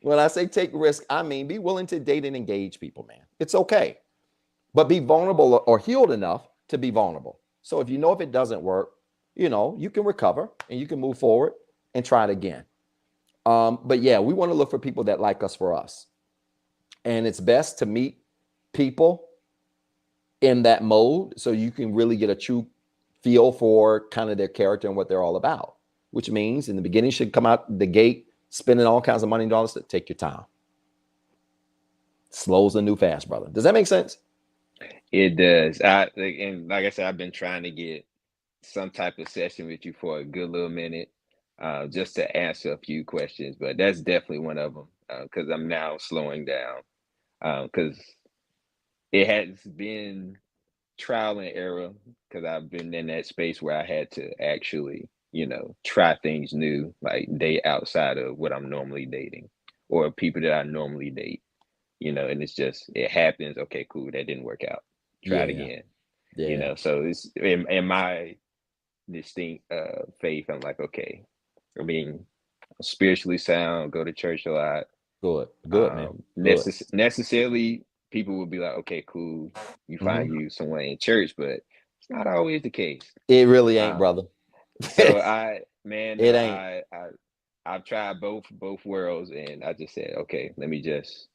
when I say take risk, I mean be willing to date and engage people, man. It's okay. But be vulnerable or healed enough to be vulnerable. So if it doesn't work, you can recover and you can move forward and try it again. But yeah, we want to look for people that like us for us. And it's best to meet people in that mode so you can really get a true feel for kind of their character and what they're all about, which means in the beginning you should come out the gate spending all kinds of money and dollars. To take your time. Slow's the new fast, brother. Does that make sense? It does. And like I said, I've been trying to get some type of session with you for a good little minute, just to answer a few questions. But that's definitely one of them, because I'm now slowing down, because it has been trial and error, because I've been in that space where I had to actually, try things new, like date outside of what I'm normally dating or people that I normally date, and it happens. Okay, cool. That didn't work out. Try it again. Yeah. So it's in my distinct faith. I'm like, okay, I mean, spiritually sound, go to church a lot. Good, man. Good. Necessarily, people would be like, okay, cool, you find you someone in church, but it's not always the case. It really ain't, brother. So it ain't. I've tried both worlds, and I just said, okay, let me just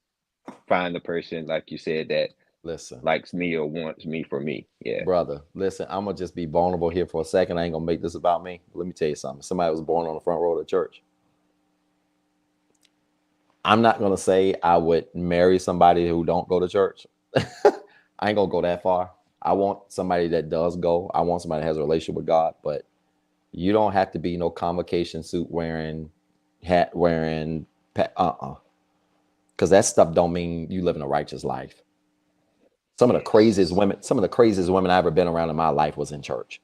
find the person, like you said, that likes me or wants me for me. Yeah. Brother, listen, I'm going to just be vulnerable here for a second. I ain't going to make this about me. Let me tell you something. Somebody was born on the front row of the church. I'm not going to say I would marry somebody who don't go to church. I ain't going to go that far. I want somebody that does go. I want somebody that has a relationship with God, but you don't have to be no convocation suit wearing, hat wearing, because that stuff don't mean you living a righteous life. Some of the craziest women I ever been around in my life was in church.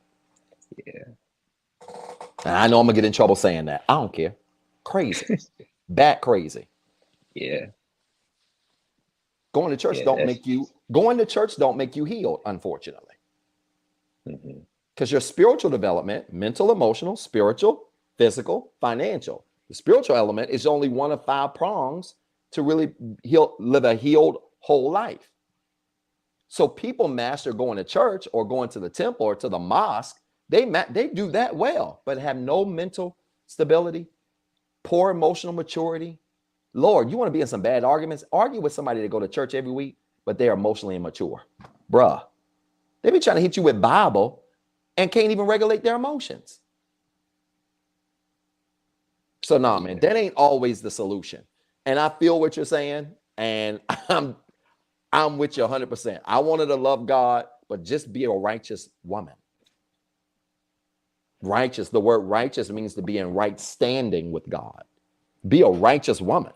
Yeah. And I know I'm gonna get in trouble saying that. I don't care. Crazy. Bat crazy. Yeah. Going to church don't make you healed, unfortunately. Because your spiritual development, mental, emotional, spiritual, physical, financial. The spiritual element is only one of 5 prongs to really live a healed whole life. So people master going to church or going to the temple or to the mosque. They do that well, but have no mental stability, poor emotional maturity. Lord, you want to be in some bad arguments? Argue with somebody that go to church every week, but they are emotionally immature. Bruh, they be trying to hit you with Bible and can't even regulate their emotions. So nah, man, that ain't always the solution. And I feel what you're saying, and I'm with you 100%. I wanted to love God, but just be a righteous woman. Righteous, the word righteous means to be in right standing with God. Be a righteous woman.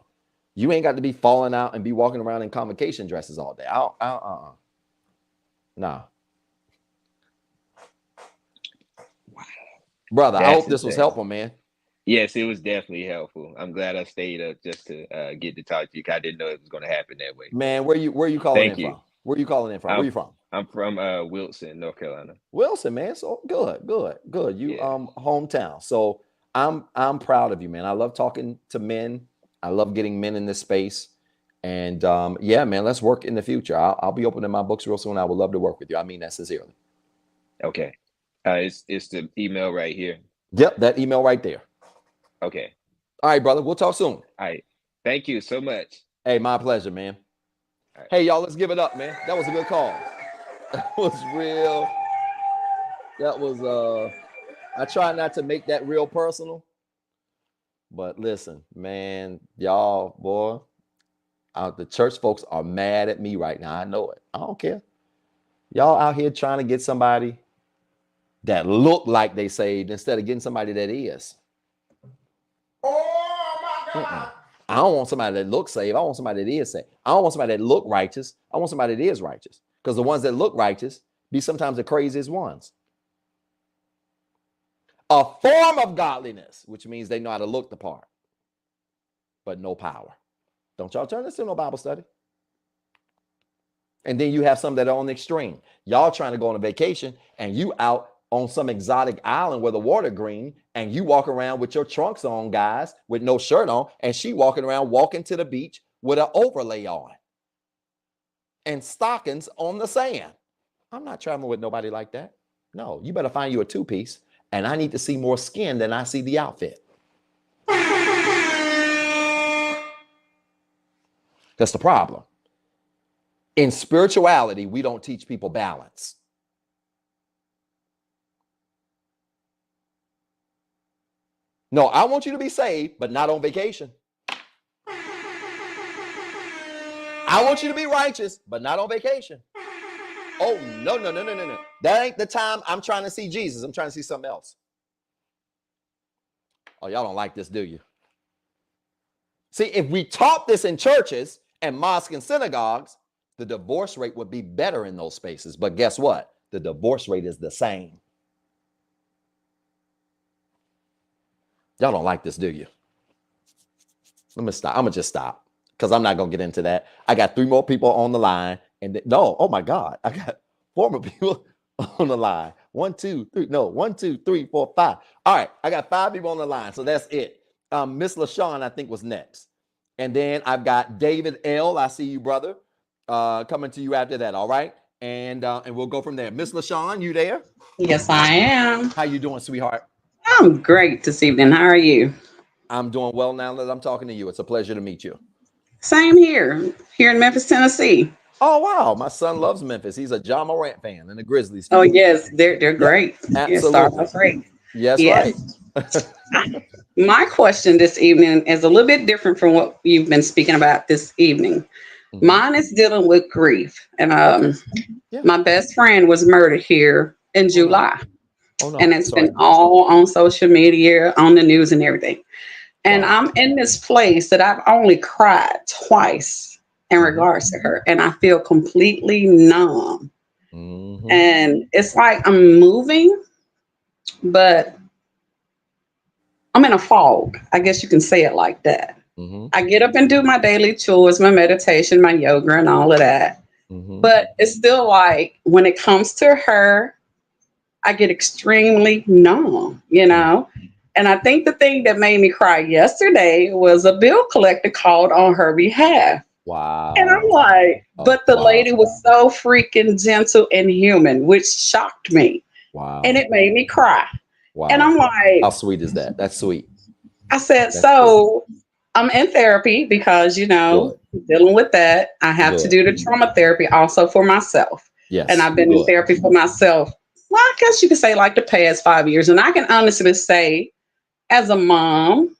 You ain't got to be falling out and be walking around in convocation dresses all day. Nah. Brother, I hope this was helpful, man. Yes, it was definitely helpful. I'm glad I stayed up just to get to talk to you. I didn't know it was going to happen that way. Man, where you calling in from? Where you calling in from? Where you from? I'm from Wilson, North Carolina. Wilson, man. So good. You hometown. So I'm proud of you, man. I love talking to men. I love getting men in this space. And yeah, man, let's work in the future. I'll be opening my books real soon. I would love to work with you. I mean that sincerely. Okay. It's the email right here. Yep, that email right there. Okay. All right, brother. We'll talk soon. All right. Thank you so much. Hey, my pleasure, man. Right. Hey, y'all, let's give it up, man. That was a good call. That was real. That was I try not to make that real personal. But listen, man, y'all, boy, the church folks are mad at me right now. I know it. I don't care. Y'all out here trying to get somebody that look like they saved instead of getting somebody that is. Oh my God. I don't want somebody that looks saved. I want somebody that is saved. I don't want somebody that look righteous. I want somebody that is righteous. Because the ones that look righteous be sometimes the craziest ones. A form of godliness, which means they know how to look the part, but no power. Don't y'all turn this into a Bible study. And then you have some that are on the extreme. Y'all trying to go on a vacation and you out on some exotic island where the water green and you walk around with your trunks on, guys, with no shirt on, and she walking to the beach with an overlay on and stockings on the sand. I'm not traveling with nobody like that. No, you better find you a two-piece, and I need to see more skin than I see the outfit. That's the problem. In spirituality, we don't teach people balance. No, I want you to be saved, but not on vacation. I want you to be righteous, but not on vacation. Oh, no. That ain't the time I'm trying to see Jesus. I'm trying to see something else. Oh, y'all don't like this, do you? See, if we taught this in churches and mosques and synagogues, the divorce rate would be better in those spaces. But guess what? The divorce rate is the same. Y'all don't like this, do you? Let me stop. I'm going to just stop because I'm not going to get into that. I got 3 more people on the line. And no, oh my God, I got 4 more people on the line. 1, 2, 3. No, 1, 2, 3, 4, 5. All right, I got 5 people on the line. So that's it. Miss Lesean, I think, was next. And then I've got David L. I see you, brother. Coming to you after that, all right? And we'll go from there. Miss Lesean, you there? Yes, I am. How you doing, sweetheart? I'm great this evening. How are you? I'm doing well now that I'm talking to you. It's a pleasure to meet you. Same here in Memphis, Tennessee. Oh, wow. My son loves Memphis. He's a John Morant fan and a Grizzlies fan. Oh, yes. They're great. Absolutely. Yes, great. Yes, yes. Right. My question this evening is a little bit different from what you've been speaking about this evening. Mm-hmm. Mine is dealing with grief. And my best friend was murdered here in July. Oh, no. And it's been all on social media, on the news and everything. And I'm in this place that I've only cried twice in regards to her. And I feel completely numb. Mm-hmm. And it's like I'm moving, but I'm in a fog. I guess you can say it like that. Mm-hmm. I get up and do my daily chores, my meditation, my yoga and all of that. Mm-hmm. But it's still like when it comes to her, I get extremely numb, you know? And I think the thing that made me cry yesterday was a bill collector called on her behalf. Wow. And I'm like, but the lady was so freaking gentle and human, which shocked me. Wow. And it made me cry. Wow. And I'm like, how sweet is that? That's sweet. I said, that's so good. I'm in therapy because, you know, dealing with that. I have to do the trauma therapy also for myself. Yes. And I've been in therapy for myself. Well, I guess you could say like the past 5 years. And I can honestly say, as a mom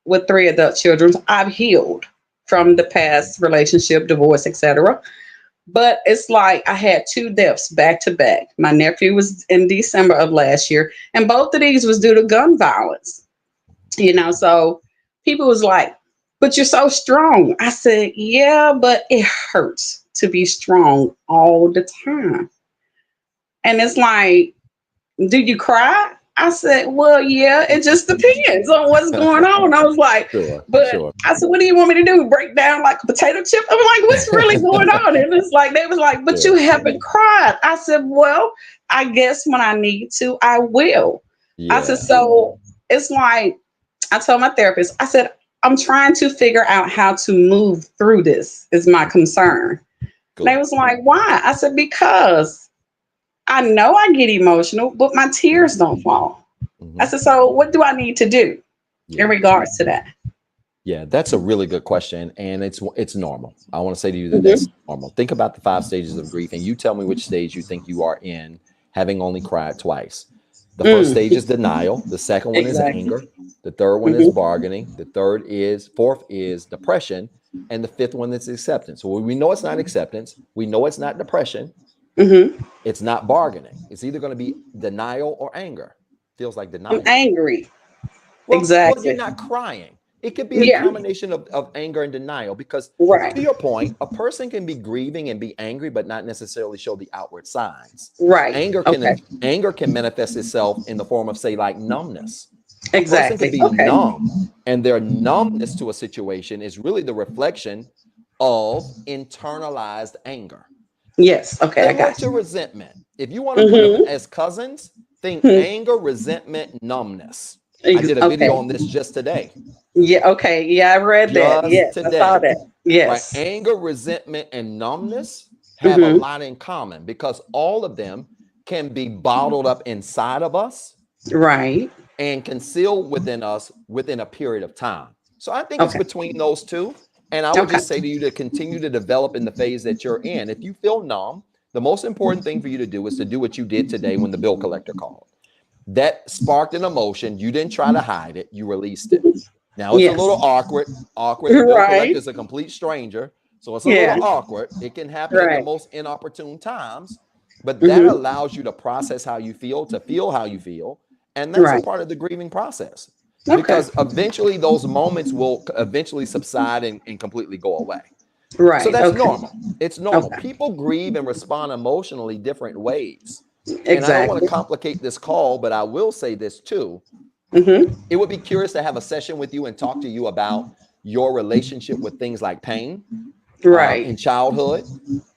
with 3 adult children, I've healed from the past relationship, divorce, etc. But it's like I had 2 deaths back to back. My nephew was in December of last year, and both of these was due to gun violence. You know, so people was like, but you're so strong. I said, yeah, but it hurts to be strong all the time. And it's like, do you cry? I said, well, yeah, it just depends on what's going on. I was like, I said, what do you want me to do? Break down like a potato chip? I'm like, what's really going on? And it's like, they was like, but you haven't cried. I said, well, I guess when I need to, I will. I said, so it's like, I told my therapist, I said, I'm trying to figure out how to move through this is my concern. They was like, why? I said, because I know I get emotional, but my tears don't fall. I said, so what do I need to do in regards to that? Yeah, that's a really good question. And it's normal. I want to say to you that that's normal. Think about the 5 stages of grief and you tell me which stage you think you are in, having only cried twice. The first stage is denial. The second one is anger. The third one is bargaining. The fourth is depression. And the 5th one is acceptance. So we know it's not acceptance. We know it's not depression. It's not bargaining. It's either going to be denial or anger. Feels like denial. I'm angry. Well, exactly. Well, you're not crying. It could be a combination of anger and denial because to your point, a person can be grieving and be angry, but not necessarily show the outward signs. Right. Anger can manifest itself in the form of, say, like numbness. A person could Exactly. be Okay. numb, and their numbness to a situation is really the reflection of internalized anger. Yes. Okay. I Similar got to resentment. If you want to put them you. as cousins, think Hmm. anger, resentment, numbness. I did a Okay. video on this just today. Yeah. Okay. Yeah. I read that. Just Yes. I saw today. that. Right? Yes. Anger, resentment, and numbness have a Hmm. lot in common because all of them can be bottled up inside of us Right. and concealed within us within a period of time. So I think it's Okay. between those two. And I would Okay. just say to you to continue to develop in the phase that you're in. If you feel numb, the most important thing for you to do is to do what you did today when the bill collector called. That sparked an emotion. You didn't try to hide it, you released it. Now it's a Yes. little awkward. Awkward. The bill collector Right. is a complete stranger. So it's a little Yeah. awkward. It can happen at the Right. most inopportune times, but that Hmm. allows you to process how you feel, to feel how you feel. And that's a Right. part of the grieving process Okay. because eventually those moments will eventually subside and completely go away. So Right. that's Okay. normal. It's normal. Okay. People grieve and respond emotionally different ways. And I don't want to Exactly. complicate this call, but I will say this too. Hmm. It would be curious to have a session with you and talk to you about your relationship with things like pain Right. in childhood,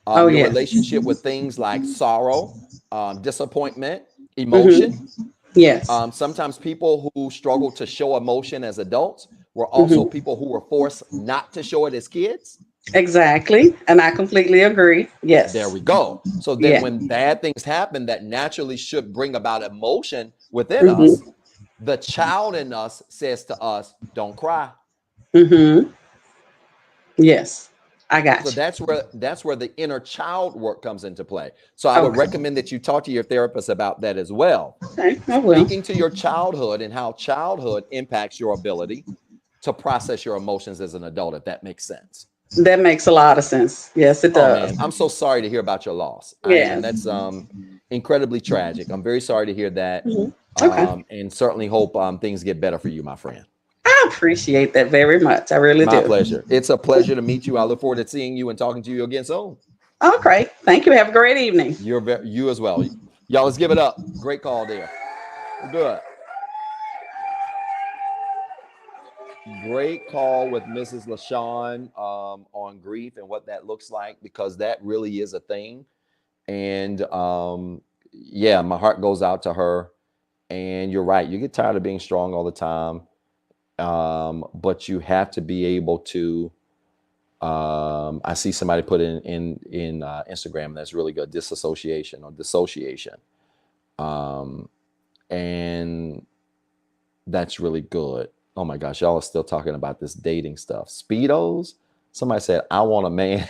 Oh your yes. relationship with things like sorrow, disappointment, Hmm. emotion. Yes. Sometimes people who struggle to show emotion as adults were also Hmm. people who were forced not to show it as kids. Exactly. And I completely agree. There Yes. we go. So then, Yeah. when bad things happen that naturally should bring about emotion within us, Hmm. the child in us says to us, "Don't cry." Hmm. Yes. I So got you. that's where the inner child work comes into play. So I would Okay. recommend that you talk to your therapist about that as well. Okay. I will. Speaking to your childhood and how childhood impacts your ability to process your emotions as an adult, if that makes sense. That makes a lot of sense. Yes, it Oh does. man, I'm so sorry to hear about your loss. And Yes. that's incredibly tragic. I'm very sorry to hear that. Hmm. Okay. And certainly hope things get better for you, my friend. I appreciate that very much. I really My do. pleasure. It's a pleasure to meet you. I look forward to seeing you and talking to you again soon. Okay. Thank you. Have a great evening. You as well. Y'all, let's give it up. Great call there. Good. Great call with Mrs. LaShawn on grief and what that looks like, because that really is a thing. And yeah, my heart goes out to her. And you're right. You get tired of being strong all the time. But you have to be able to. I see somebody put in Instagram that's really good, disassociation or dissociation, and that's really good. Oh my gosh, y'all are still talking about this dating stuff. Speedos. Somebody said, "I want a man."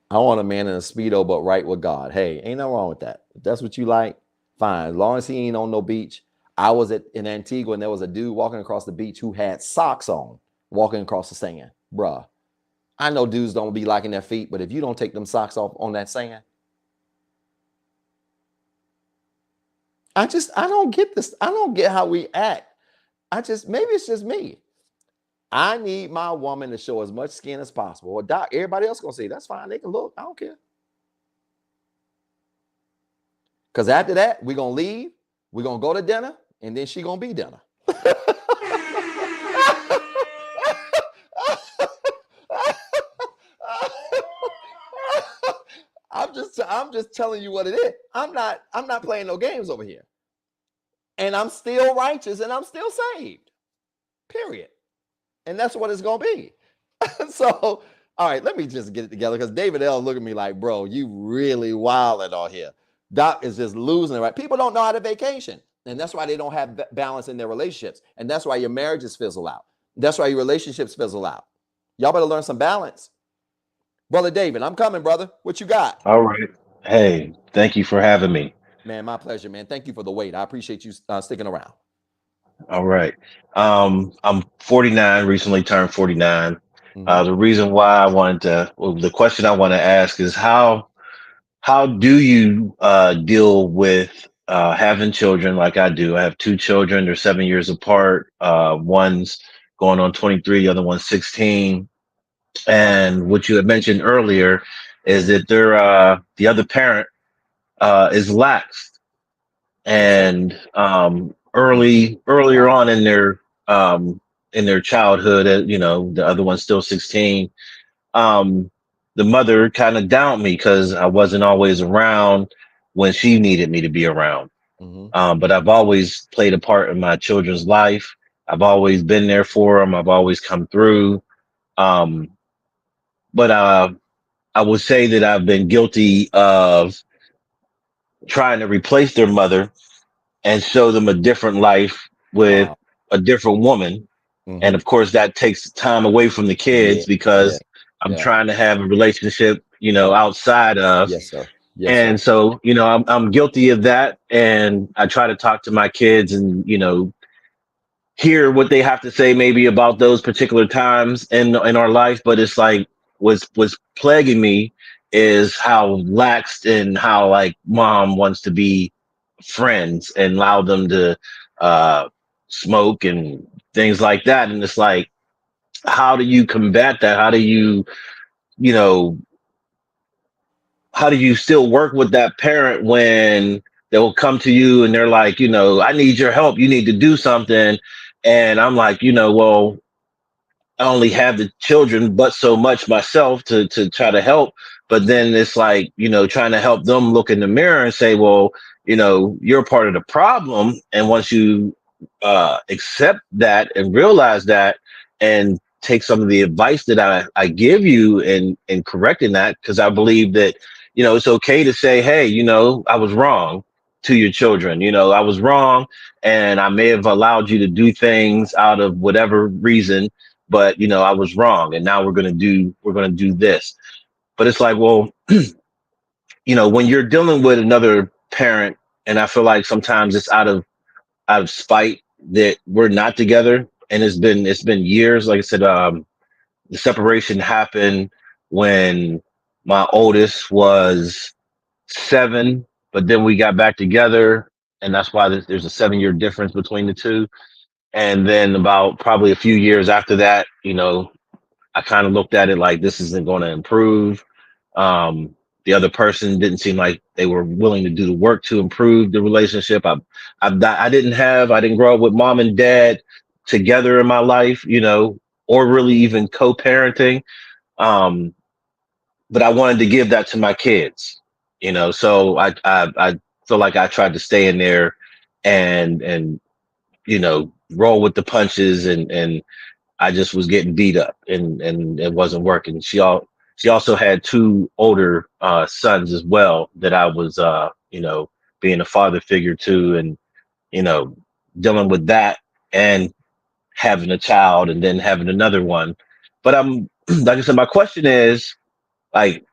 I want a man in a speedo, but right with God. Hey, ain't nothing wrong with that. If that's what you like, fine. As long as he ain't on no beach. I was in Antigua and there was a dude walking across the beach who had socks on, walking across the sand. Bruh, I know dudes don't be liking their feet, but if you don't take them socks off on that sand, I don't get this. I don't get how we act. Maybe it's just me. I need my woman to show as much skin as possible. Well, doc, everybody else gonna say that's fine. They can look. I don't care. Because after that, we're gonna leave. We're gonna go to dinner, and then she gonna be dinner. I'm just telling you what it is. I'm not playing no games over here. And I'm still righteous and I'm still saved. Period. And that's what it's gonna be. So, all right, let me just get it together because David L look at me like, bro, you really wilding on here. Doc is just losing it, right? People don't know how to vacation. And that's why they don't have balance in their relationships. And that's why your marriages fizzle out. That's why your relationships fizzle out. Y'all better learn some balance. Brother David, I'm coming, brother. What you got? All right. Hey, thank you for having me. Man, my pleasure, man. Thank you for the wait. I appreciate you sticking around. All right. I'm 49, recently turned 49. Mm-hmm. The reason why the question I want to ask is how do you deal with having children like I do? I have two children. They're 7 years apart. One's going on 23, the other one's 16. And what you had mentioned earlier is that the other parent is lax. and earlier on in their childhood, the other one's still 16. um, the mother kind of downed me because I wasn't always around when she needed me to be around. But I've always played a part in my children's life. I've always been there for them. I've always come through. Um, but I would say that I've been guilty of trying to replace their mother and show them a different life with Wow. a different woman. And Mm-hmm. of course, that takes time away from the Yeah. kids Yeah. because I'm Yeah. trying to have a relationship, Right. outside of. Yes, sir. Yes, sir. And so, I'm guilty of that. And I try to talk to my kids and, hear what they have to say maybe about those particular times in our life. But it's like what's plaguing me is how laxed and how like mom wants to be friends and allow them to uh smoke and things like that. And it's like, how do you combat that? You know how do you still work with that parent when they'll come to you and they're like, I need your help, you need to do something. And I'm like, well, I only have the children, but so much myself to try to help. But then it's like, trying to help them look in the mirror and say, well, you're part of the problem. And once you accept that and realize that and take some of the advice that I give you in correcting that, because I believe that, it's okay to say, hey, I was wrong to your children. I was wrong and I may have allowed you to do things out of whatever reason, but I was wrong, and now we're gonna do this. But it's like, well, when you're dealing with another parent, and I feel like sometimes it's out of spite that we're not together, and it's been years. Like I said, the separation happened when my oldest was 7, but then we got back together, and that's why there's a 7-year difference between the two. And then about probably a few years after that, I kind of looked at it like this isn't going to improve. The other person didn't seem like they were willing to do the work to improve the relationship. I didn't grow up with mom and dad together in my life, or really even co-parenting. Um, but I wanted to give that to my kids, So I feel like I tried to stay in there and roll with the punches, and I just was getting beat up, and it wasn't working. She also had 2 older sons as well that I was being a father figure to, and you know dealing with that and having a child and then having another one. But I'm like I said, my question is like,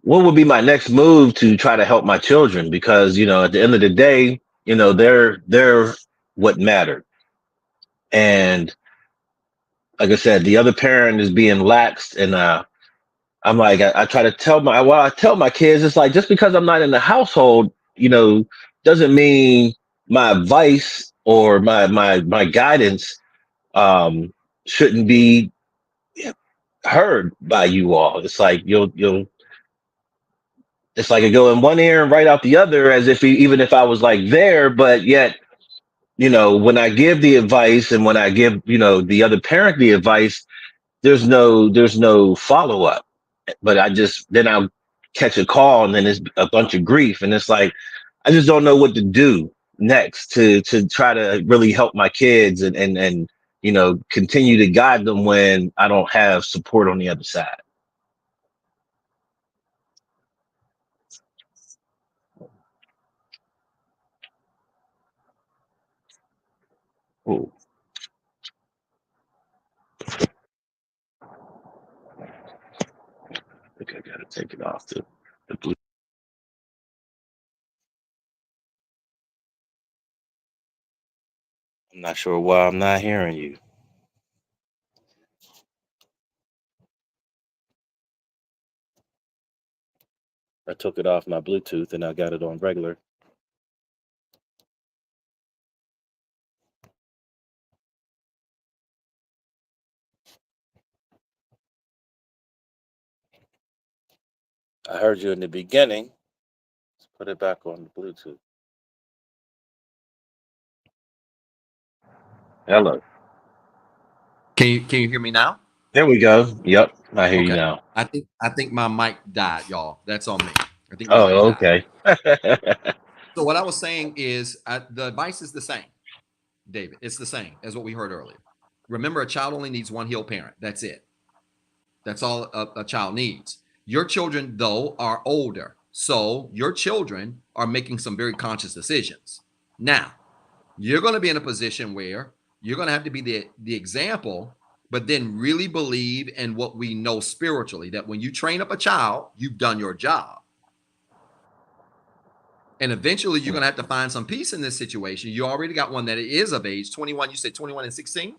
what would be my next move to try to help my children? Because at the end of the day, they're what mattered. And like I said, the other parent is being laxed, and I'm like, I try to I tell my kids, it's like, just because I'm not in the household, doesn't mean my advice or my guidance um shouldn't be heard by you all. It's like you'll it's like it go in one ear and right out the other, as if even if I was like there, but yet, when I give the advice and when I give, the other parent the advice, there's no follow up. But I'll catch a call, and then it's a bunch of grief, and it's like I just don't know what to do next to try to really help my kids and continue to guide them when I don't have support on the other side. Oh, I think I gotta take it off the blue. I'm not sure why I'm not hearing you. I took it off my Bluetooth and I got it on regular. I heard you in the beginning. Let's put it back on the Bluetooth. Hello. Can you hear me now? There we go. Yep, I hear you Okay. now. I think my mic died, y'all. That's on me. I think my mic Oh, died. okay. So what I was saying is the advice is the same, David. It's the same as what we heard earlier. Remember, a child only needs one healed parent. That's it. That's all a child needs. Your children, though, are older. So your children are making some very conscious decisions. Now, you're going to be in a position where you're going to have to be the example, but then really believe in what we know spiritually, that when you train up a child, you've done your job. And eventually you're going to have to find some peace in this situation. You already got one that is of age, 21. You said 21 and 16?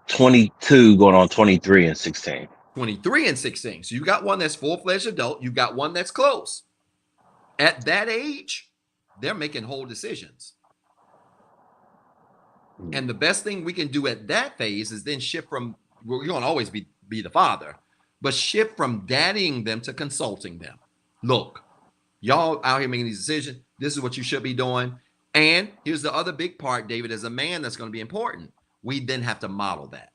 22 going on 23 and 16. 23 and 16. So you got one that's full-fledged adult. You got one that's close. At that age, they're making whole decisions. And the best thing we can do at that phase is then shift from, well, you're going to always be the father, but shift from daddying them to consulting them. Look, y'all out here making these decisions. This is what you should be doing. And here's the other big part, David, as a man, that's going to be important. We then have to model that.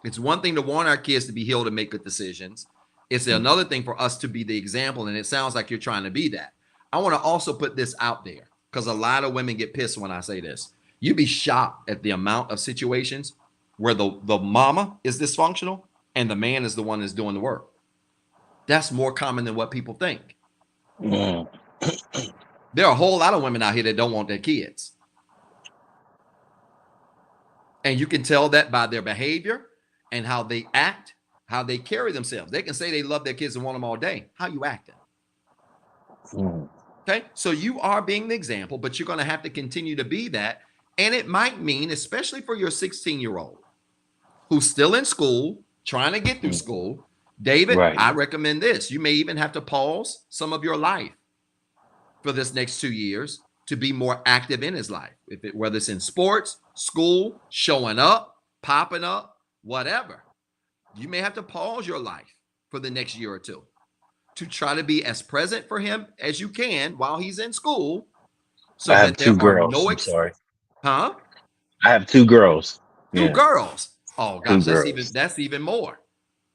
It's one thing to want our kids to be healed and make good decisions. It's another thing for us to be the example. And it sounds like you're trying to be that. I want to also put this out there because a lot of women get pissed when I say this. You'd be shocked at the amount of situations where the mama is dysfunctional and the man is the one that's doing the work. That's more common than what people think. Mm. There are a whole lot of women out here that don't want their kids. And you can tell that by their behavior and how they act, how they carry themselves. They can say they love their kids and want them all day. How you acting? Mm. Okay, so you are being the example, but you're going to have to continue to be that. And it might mean, especially for your 16-year-old who's still in school, trying to get through school, David, Right. I recommend this. You may even have to pause some of your life for this next 2 years to be more active in his life. Whether it's in sports, school, showing up, popping up, whatever. You may have to pause your life for the next year or two to try to be as present for him as you can while he's in school, so I have that there two are girls. no I'm sorry. huh? I have two girls. Two Yeah. girls. Oh Two gosh, girls. that's even more.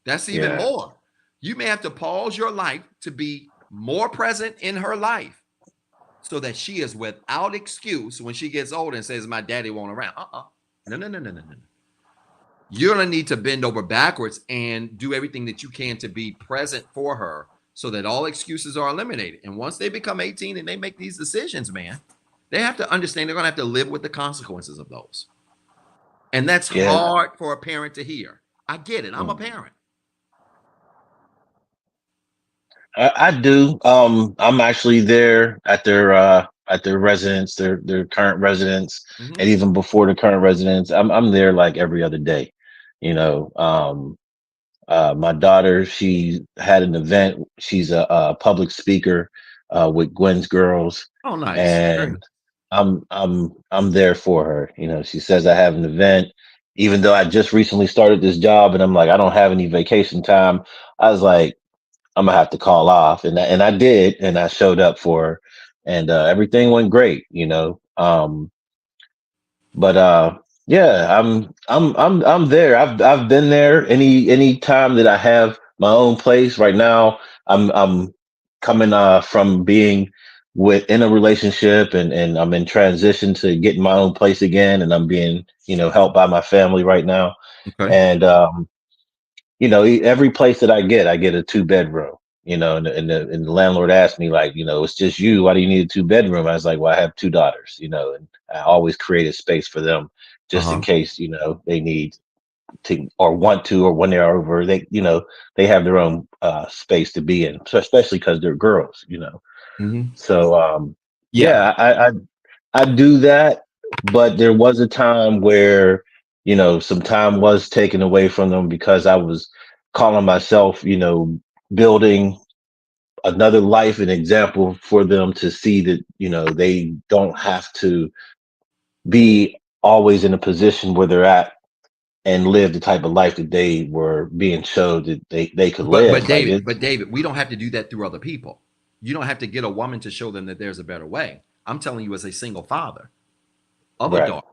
That's even Yeah. more. You may have to pause your life to be more present in her life so that she is without excuse when she gets older and says, my daddy won't around. No. You're going to need to bend over backwards and do everything that you can to be present for her so that all excuses are eliminated. And once they become 18 and they make these decisions, man, they have to understand they're going to have to live with the consequences of those. And that's hard for a parent to hear. I get it. I'm a parent. I do. I'm actually there at their residence, their current residence, and even before the current residence, I'm there like every other day. You know, my daughter, she had an event. She's a public speaker with Gwen's Girls, Oh, nice. Very nice. and I'm there for her. You know, she says I have an event, even though I just recently started this job, and I'm like I don't have any vacation time. I was like, I'm gonna have to call off, and I did, and I showed up for her, and everything went great, you know. But yeah, I'm there. I've been there. Any time that I have my own place. Right now, I'm coming from being in a relationship, and I'm in transition to getting my own place again, and I'm being helped by my family right now, Okay. and every place that I get a 2 bedroom. And the landlord asked me, like, it's just you. Why do you need a 2 bedroom? I was like, well, I have 2 daughters, and I always created space for them just in case, they need to or want to, or when they're over, they have their own space to be in. So especially because they're girls. So Yeah. I do that, but there was a time where, some time was taken away from them because I was calling myself, building another life and example for them to see that, they don't have to be always in a position where they're at and live the type of life that they were being showed that they could live. David, we don't have to do that through other people. You don't have to get a woman to show them that there's a better way. I'm telling you, as a single father of a Right. daughter,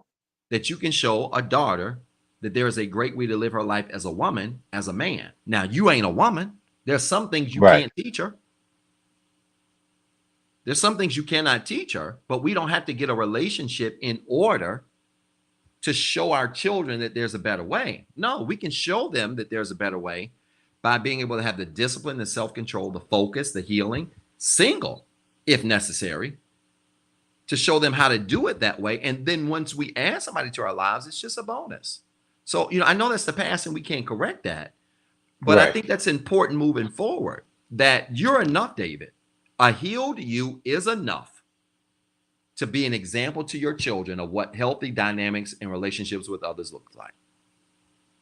that you can show a daughter that there is a great way to live her life as a woman, as a man. Now, you ain't a woman. There's some things you can't teach her. There's some things you cannot teach her, but we don't have to get a relationship in order to show our children that there's a better way. No, we can show them that there's a better way by being able to have the discipline, the self-control, the focus, the healing, single, if necessary, to show them how to do it that way. And then once we add somebody to our lives, it's just a bonus. So, I know that's the past and we can't correct that, but I think that's important moving forward, that you're enough, David. A healed you is enough to be an example to your children of what healthy dynamics and relationships with others look like.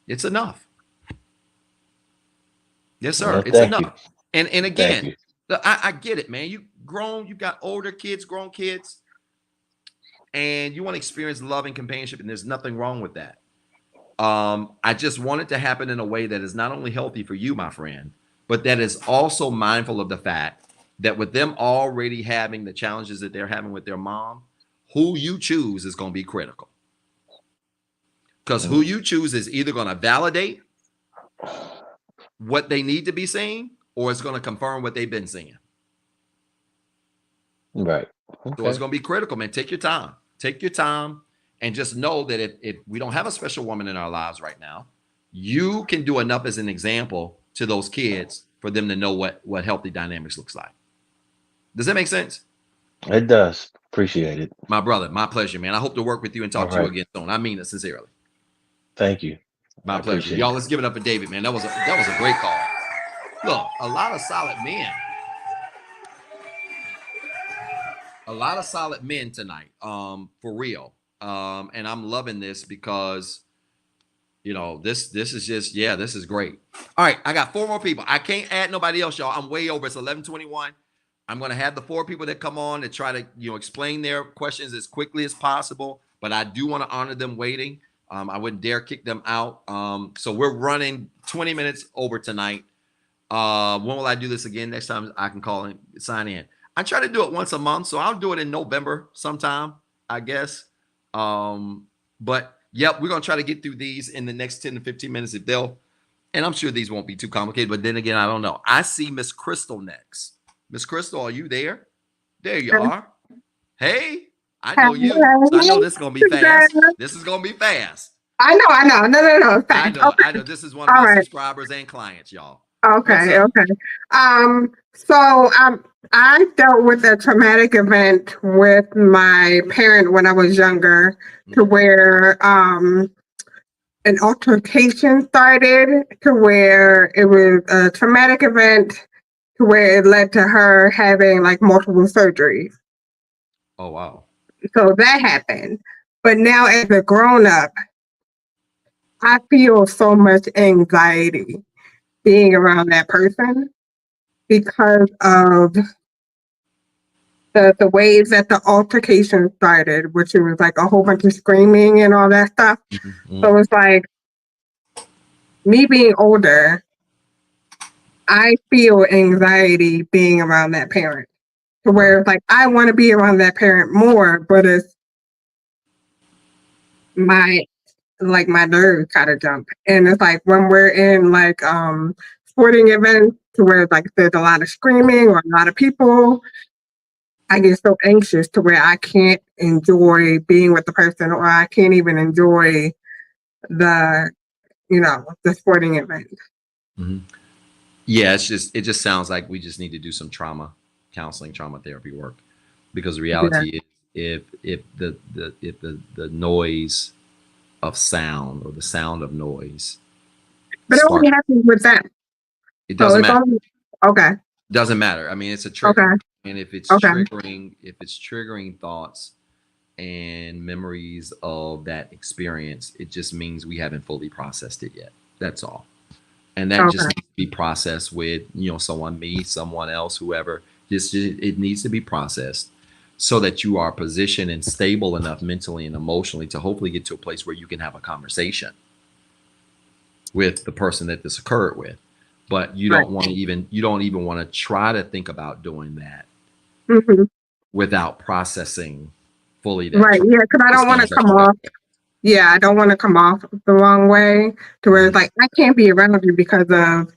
It's enough. Yes, sir. Well, it's enough. You. And again, I get it, man. You got older kids, grown kids, and you want to experience love and companionship, and there's nothing wrong with that. I just want it to happen in a way that is not only healthy for you, my friend, but that is also mindful of the fact that with them already having the challenges that they're having with their mom, who you choose is going to be critical. Because who you choose is either going to validate what they need to be seeing, or it's going to confirm what they've been seeing. Right. Okay. So it's going to be critical, man. Take your time. Take your time. And just know that if we don't have a special woman in our lives right now, you can do enough as an example to those kids for them to know what healthy dynamics looks like. Does that make sense? It does. Appreciate it. My brother, my pleasure, man. I hope to work with you and talk to you again soon. I mean it sincerely. Thank you. My pleasure. Y'all, let's give it up for David, man. That was a great call. Look, a lot of solid men. A lot of solid men tonight, for real. And I'm loving this because, this is just, this is great. All right, I got 4 more people. I can't add nobody else, y'all. I'm way over. It's 11:21. I'm going to have the 4 people that come on to try to, explain their questions as quickly as possible. But I do want to honor them waiting. I wouldn't dare kick them out. So we're running 20 minutes over tonight. When will I do this again? Next time I can call and sign in. I try to do it once a month, so I'll do it in November sometime, I guess. But yep, we're gonna try to get through these in the next 10 to 15 minutes if they'll, and I'm sure these won't be too complicated, but then again, I don't know. I see Miss Crystal next. Miss Crystal, are you there? There you are. Hey, I know you. So I know this is gonna be fast. This is gonna be fast. I know. No. Fast. I know. This is one of my subscribers and clients, y'all. Okay. So I dealt with a traumatic event with my parent when I was younger, to where an altercation started, to where it was a traumatic event, to where it led to her having like multiple surgeries. Oh, wow. So that happened. But now as a grown-up, I feel so much anxiety being around that person because of the ways that the altercation started, which it was like a whole bunch of screaming and all that stuff. Mm-hmm. So it's like, me being older, I feel anxiety being around that parent, to where it's like I want to be around that parent more, but it's my nerves kind of jump. And it's like when we're in like sporting events, to where like there's a lot of screaming or a lot of people, I get so anxious to where I can't enjoy being with the person, or I can't even enjoy the sporting event. Mm-hmm. Yeah, it just sounds like we just need to do some trauma counseling, trauma therapy work, because the reality is if the noise of sound, or the sound of noise, but it only happens with them. It doesn't matter. Okay. Doesn't matter. I mean, it's a trigger. Okay. And if it's triggering thoughts and memories of that experience, it just means we haven't fully processed it yet. That's all. And that just needs to be processed with, someone, me, someone else, whoever. It needs to be processed so that you are positioned and stable enough mentally and emotionally to hopefully get to a place where you can have a conversation with the person that this occurred with. But you don't want to even want to try to think about doing that without processing fully. That yeah, because I don't want to come off. yeah, I don't want to come off the wrong way to where it's like, I can't be around you because of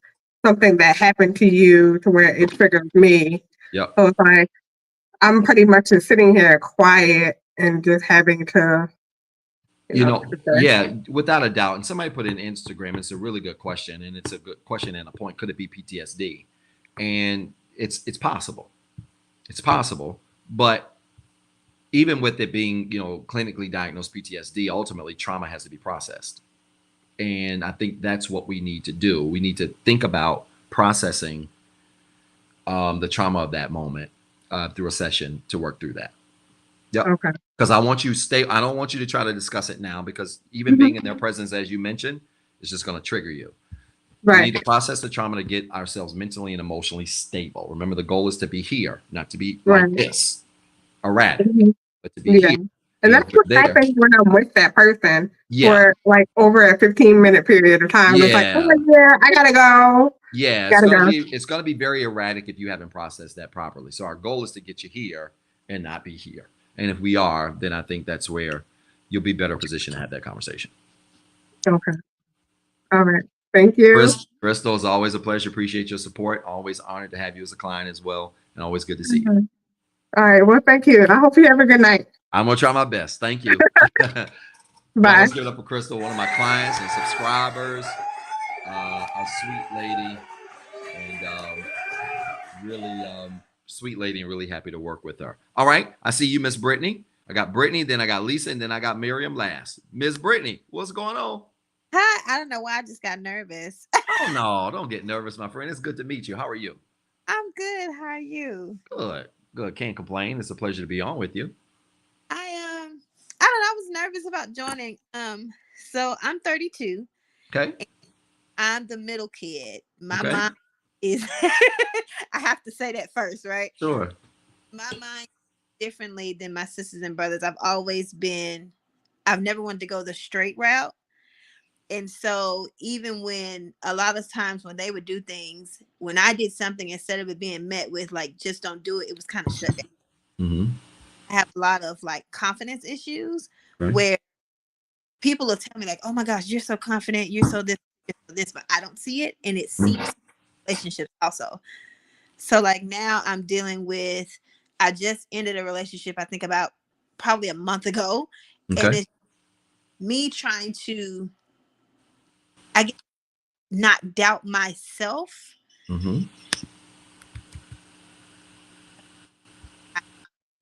something that happened to you to where it triggers me. Yep. So it's like, I'm pretty much just sitting here quiet and just having to, yeah, without a doubt. And somebody put in Instagram, it's a really good question, and it's a good question and a point. Could it be PTSD? And it's possible. It's possible, but even with it being, clinically diagnosed PTSD, ultimately trauma has to be processed. And I think that's what we need to do. We need to think about processing the trauma of that moment through a session to work through that. Yep. Okay. Because I don't want you to try to discuss it now, because even being in their presence, as you mentioned, is just going to trigger you. Right. We need to process the trauma to get ourselves mentally and emotionally stable. Remember, the goal is to be here, not to be like this, erratic, but to be here. And that's what happens when I'm with that person for like over a 15-minute period of time. Yeah. It's like, oh yeah, I gotta go. Yeah, it's gonna be very erratic if you haven't processed that properly. So our goal is to get you here and not be here. And if we are, then I think that's where you'll be better positioned to have that conversation. Okay. All right. Thank you. Crystal, it's always a pleasure. Appreciate your support. Always honored to have you as a client as well. And always good to see you. All right. Well, thank you. I hope you have a good night. I'm going to try my best. Thank you. Bye. Let's give it up for Crystal, one of my clients and subscribers. A sweet lady. And really sweet lady, and really happy to work with her. All right. I see you, Miss Britney. I got Britney, then I got Lisa, and then I got Miriam last. Miss Britney, what's going on? Hi, I don't know why I just got nervous. Oh no, don't get nervous, my friend. It's good to meet you. How are you? I'm good. How are you? Good. Can't complain. It's a pleasure to be on with you. I don't know. I was nervous about joining. So I'm 32. Okay. I'm the middle kid. My mom is. I have to say that first, right? Sure. My mind differently than my sisters and brothers. I've never wanted to go the straight route. And so even when a lot of times when they would do things, when I did something, instead of it being met with like, just don't do it, it was kind of shut down. Mm-hmm. I have a lot of like confidence issues where people will tell me like, oh my gosh, you're so confident. You're so this, but I don't see it. And it seeps in relationships also. So like now I'm dealing with, I just ended a relationship, I think about probably a month ago. Okay. And it's me trying to, I guess, not doubt myself. Mm-hmm.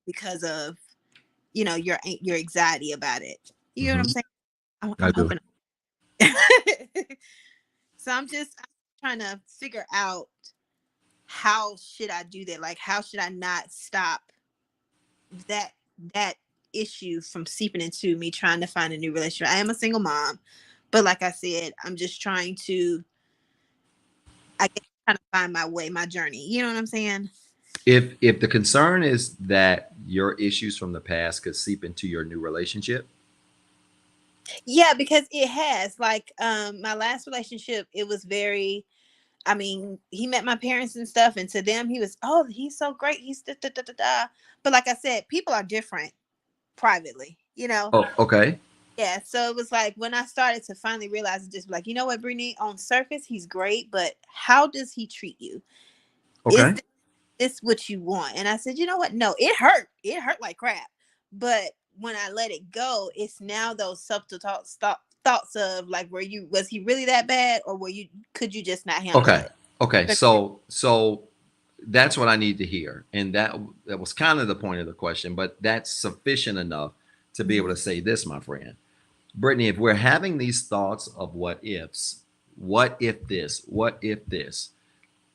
Because of, your anxiety about it. You know what I'm saying? I'm hoping. So I'm trying to figure out how should I do that? Like, how should I not stop that issue from seeping into me trying to find a new relationship? I am a single mom, but like I said, I'm just trying to, I guess, kind of find my way, my journey. You know what I'm saying? If the concern is that your issues from the past could seep into your new relationship. Yeah, because it has. Like my last relationship, it was very, I mean, he met my parents and stuff, and to them, he was, oh, he's so great. He's da, da, da, da, da. But like I said, people are different privately, Oh, okay. Yeah, so it was like when I started to finally realize it, just like, you know what, Britney, on surface, he's great, but how does he treat you? Okay. Is this what you want? And I said, you know what? No, it hurt. It hurt like crap. But when I let it go, it's now those subtle thoughts of like, was he really that bad, or could you just not handle it? Okay. So that's what I need to hear. And that was kind of the point of the question, but that's sufficient enough to be able to say this, my friend. Britney, if we're having these thoughts of what ifs, what if this, what if this,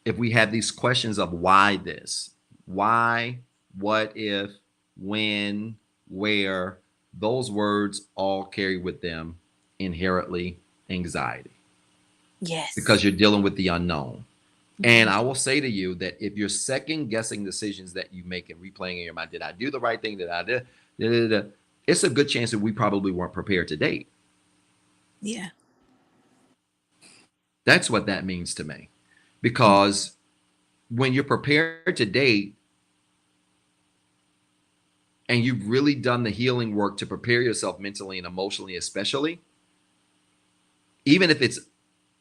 if we have these questions of why this, why, what if, when, where, those words all carry with them inherently anxiety. Yes. Because you're dealing with the unknown. And I will say to you that if you're second guessing decisions that you make and replaying in your mind, did I do the right thing? Did I do? It's a good chance that we probably weren't prepared to date. Yeah. That's what that means to me. Because when you're prepared to date, and you've really done the healing work to prepare yourself mentally and emotionally, especially, even if it's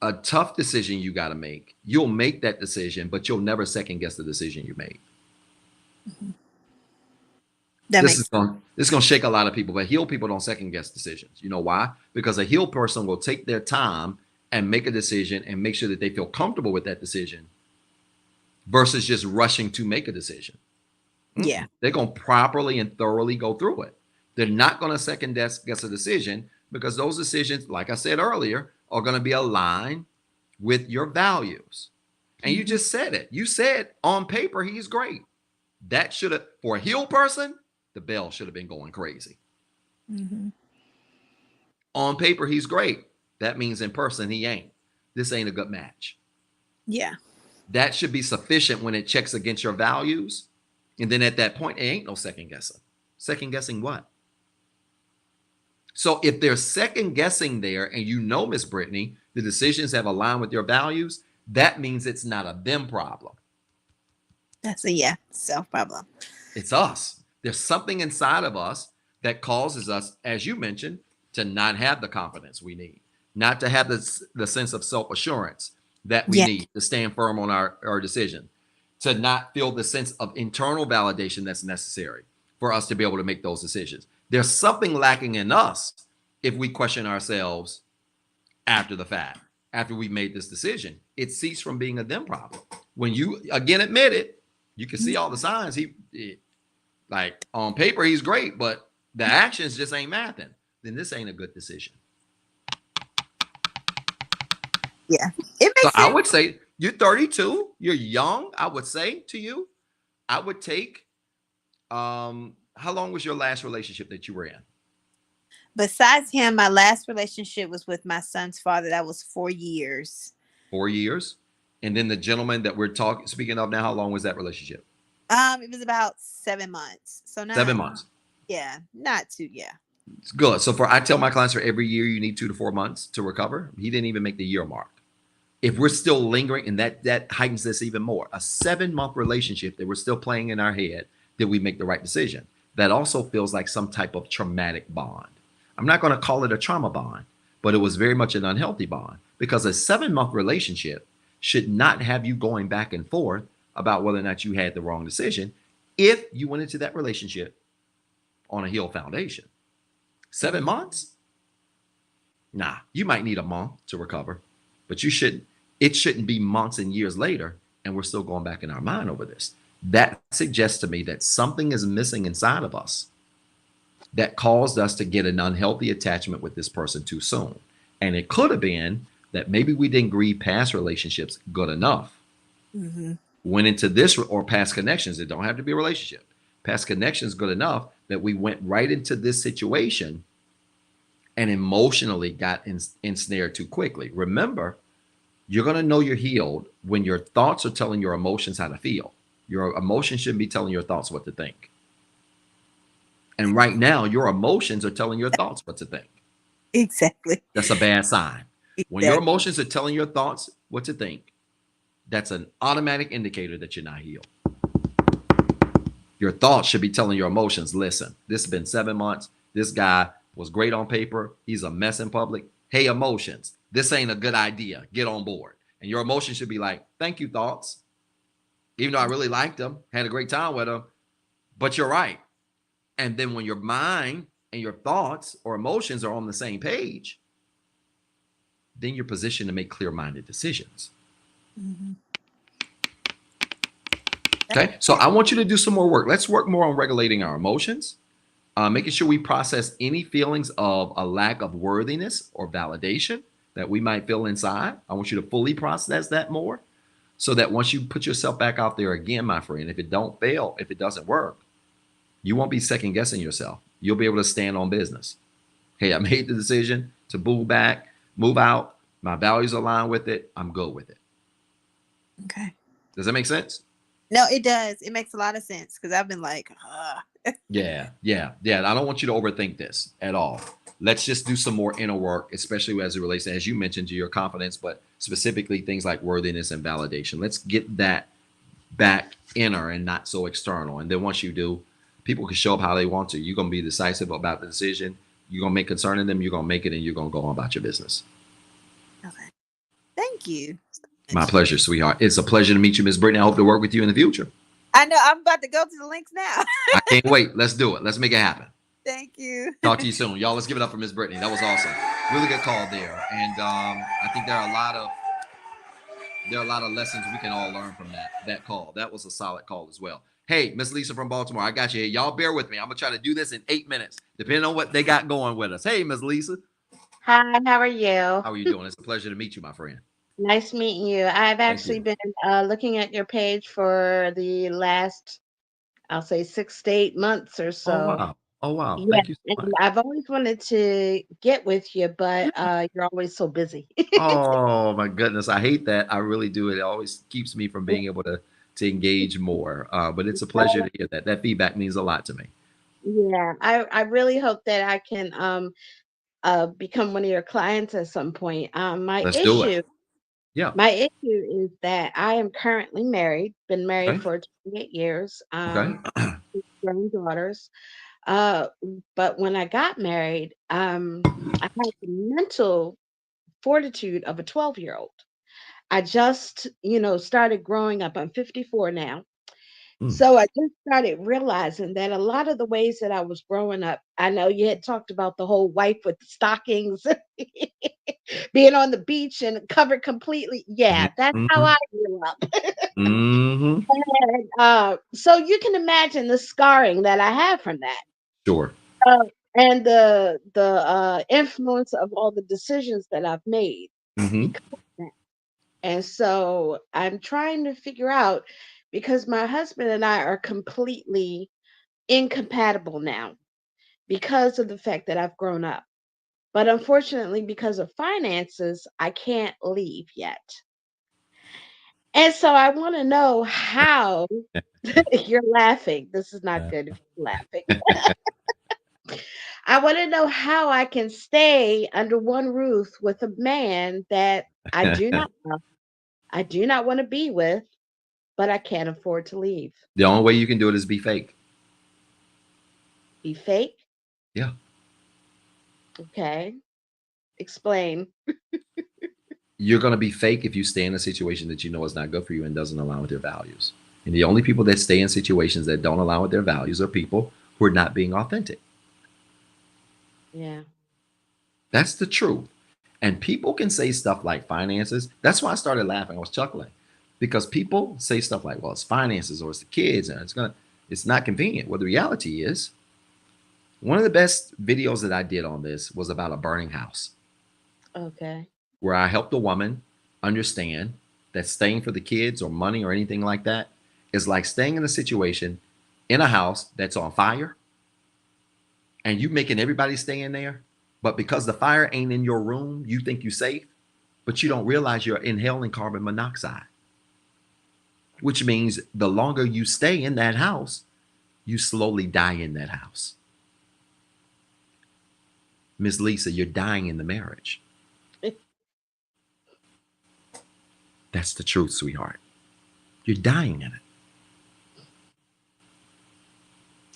a tough decision you got to make, you'll make that decision, but you'll never second guess the decision you made. This is going to shake a lot of people, but healed people don't second guess decisions. You know why? Because a healed person will take their time and make a decision and make sure that they feel comfortable with that decision versus just rushing to make a decision. Yeah. They're going to properly and thoroughly go through it. They're not going to second guess a decision because those decisions, like I said earlier, are going to be aligned with your values. And you just said it. You said on paper, he's great. That should have, for a healed person, the bell should have been going crazy. On paper, he's great. That means in person, he ain't. This ain't a good match. Yeah. That should be sufficient when it checks against your values. And then at that point, it ain't no second guessing. Second guessing what? So if there's second guessing there and you know, Miss Britney, the decisions have aligned with your values, that means it's not a them problem. That's a self problem. It's us. There's something inside of us that causes us, as you mentioned, to not have the confidence we need, not to have the sense of self-assurance that we need to stand firm on our decision, to not feel the sense of internal validation that's necessary for us to be able to make those decisions. There's something lacking in us if we question ourselves after the fact, after we made this decision. It ceased from being a them problem. When you, again, admit it, you can see all the signs. Like on paper, he's great, but the actions just ain't mathing. Then this ain't a good decision. Yeah. It makes so sense. I would say you're 32, you're young. I would say to you, I would take, how long was your last relationship that you were in? Besides him, my last relationship was with my son's father. That was 4 years. 4 years. And then the gentleman that we're speaking of now, how long was that relationship? It was about 7 months. So not 7 months. Yeah, not too. Yeah. It's good. So I tell my clients for every year, you need 2 to 4 months to recover. He didn't even make the year mark. If we're still lingering, and that heightens this even more, a 7-month relationship that we're still playing in our head, did we make the right decision? That also feels like some type of traumatic bond. I'm not going to call it a trauma bond, but it was very much an unhealthy bond because a 7-month relationship should not have you going back and forth about whether or not you had the wrong decision if you went into that relationship on a healed foundation. 7 months? Nah, you might need a month to recover, but it shouldn't be months and years later, and we're still going back in our mind over this. That suggests to me that something is missing inside of us that caused us to get an unhealthy attachment with this person too soon. And it could have been that maybe we didn't grieve past relationships good enough. Went into this, or past connections. It don't have to be a relationship. Past connections good enough that we went right into this situation and emotionally got ensnared too quickly. Remember, you're going to know you're healed when your thoughts are telling your emotions how to feel. Your emotions shouldn't be telling your thoughts what to think. And right now, your emotions are telling your thoughts what to think. Exactly. That's a bad sign. Exactly. When your emotions are telling your thoughts what to think, that's an automatic indicator that you're not healed. Your thoughts should be telling your emotions, listen, this has been 7 months. This guy was great on paper. He's a mess in public. Hey, emotions, this ain't a good idea. Get on board. And your emotions should be like, thank you, thoughts. Even though I really liked him, had a great time with him, but you're right. And then when your mind and your thoughts or emotions are on the same page, then you're positioned to make clear-minded decisions. Okay, so I want you to do some more work. Let's work more on regulating our emotions, making sure we process any feelings of a lack of worthiness or validation that we might feel inside. I want you to fully process that more so that once you put yourself back out there again, my friend, if it doesn't work, you won't be second guessing yourself. You'll be able to stand on business. Hey, I made the decision to move out. My values align with it. I'm good with it. Okay. Does that make sense? No, it does. It makes a lot of sense because I've been like, Yeah. I don't want you to overthink this at all. Let's just do some more inner work, especially as it relates to, as you mentioned, to your confidence, but specifically things like worthiness and validation. Let's get that back inner and not so external. And then once you do, People can show up how they want to. You're going to be decisive about the decision. You're going to make concerning them. You're going to make it, and you're going to go on about your business. Okay. Thank you. My pleasure, sweetheart. It's a pleasure to meet you, Miss Britney. I hope to work with you in the future. I know. I'm about to go to the links now. I can't wait. Let's do it. Let's make it happen. Thank you. Talk to you soon. Y'all, let's give it up for Miss Britney. That was awesome. Really good call there. And I think there are a lot of lessons we can all learn from that call. That was a solid call as well. Hey, Miss Lisa from Baltimore, I got you here. Y'all bear with me. I'm going to try to do this in 8 minutes, depending on what they got going with us. Hey, Miss Lisa. Hi, how are you? How are you doing? It's a pleasure to meet you, my friend. Nice meeting you. I've actually been looking at your page for the last, I'll say 6 to 8 months or so. Oh, wow. Oh, wow. Yeah, Thank you so much. I've always wanted to get with you, but you're always so busy. Oh, my goodness. I hate that. I really do. It always keeps me from being able to engage more. But it's a pleasure to hear that. That feedback means a lot to me. Yeah, I really hope that I can become one of your clients at some point. Let's do it. Yeah. My issue is that I am currently married, been married for 28 years, Okay. grown daughters. But when I got married, I had the mental fortitude of a 12-year-old. I just, started growing up. I'm 54 now. So I just started realizing that a lot of the ways that I was growing up, I know you had talked about the whole wife with the stockings, being on the beach and covered completely. Yeah, that's how I grew up. And, so you can imagine the scarring that I have from that. Sure. And the influence of all the decisions that I've made because of that. And so I'm trying to figure out, because my husband and I are completely incompatible now because of the fact that I've grown up. But unfortunately, because of finances, I can't leave yet. And so I want to know how you're laughing. This is not good if you're laughing. I want to know how I can stay under one roof with a man that I do not love, I do not want to be with, but I can't afford to leave. The only way you can do it is be fake. Be fake? Yeah. Okay. Explain. You're going to be fake if you stay in a situation that you know is not good for you and doesn't align with your values. And the only people that stay in situations that don't align with their values are people who are not being authentic. Yeah. That's the truth. And people can say stuff like finances. That's why I started laughing. I was chuckling because people say stuff like, well, it's finances or it's the kids and it's not convenient. Well, the reality is, one of the best videos that I did on this was about a burning house. Okay. Where I helped a woman understand that staying for the kids or money or anything like that is like staying in a situation in a house that's on fire and you making everybody stay in there. But because the fire ain't in your room, you think you're safe, but you don't realize you're inhaling carbon monoxide, which means the longer you stay in that house, you slowly die in that house. Miss Lisa, you're dying in the marriage. That's the truth, sweetheart. You're dying in it.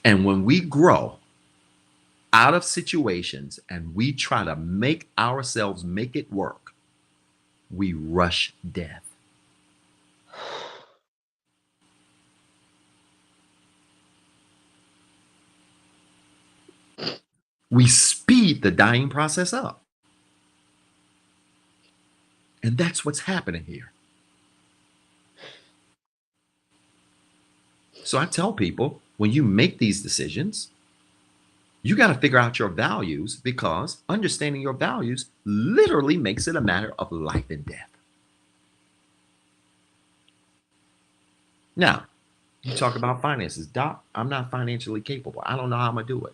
And when we grow out of situations and we try to make ourselves make it work, we rush death. We speed the dying process up. And that's what's happening here. So I tell people, when you make these decisions, you got to figure out your values, because understanding your values literally makes it a matter of life and death. Now, you talk about finances. Doc, I'm not financially capable. I don't know how I'm going to do it.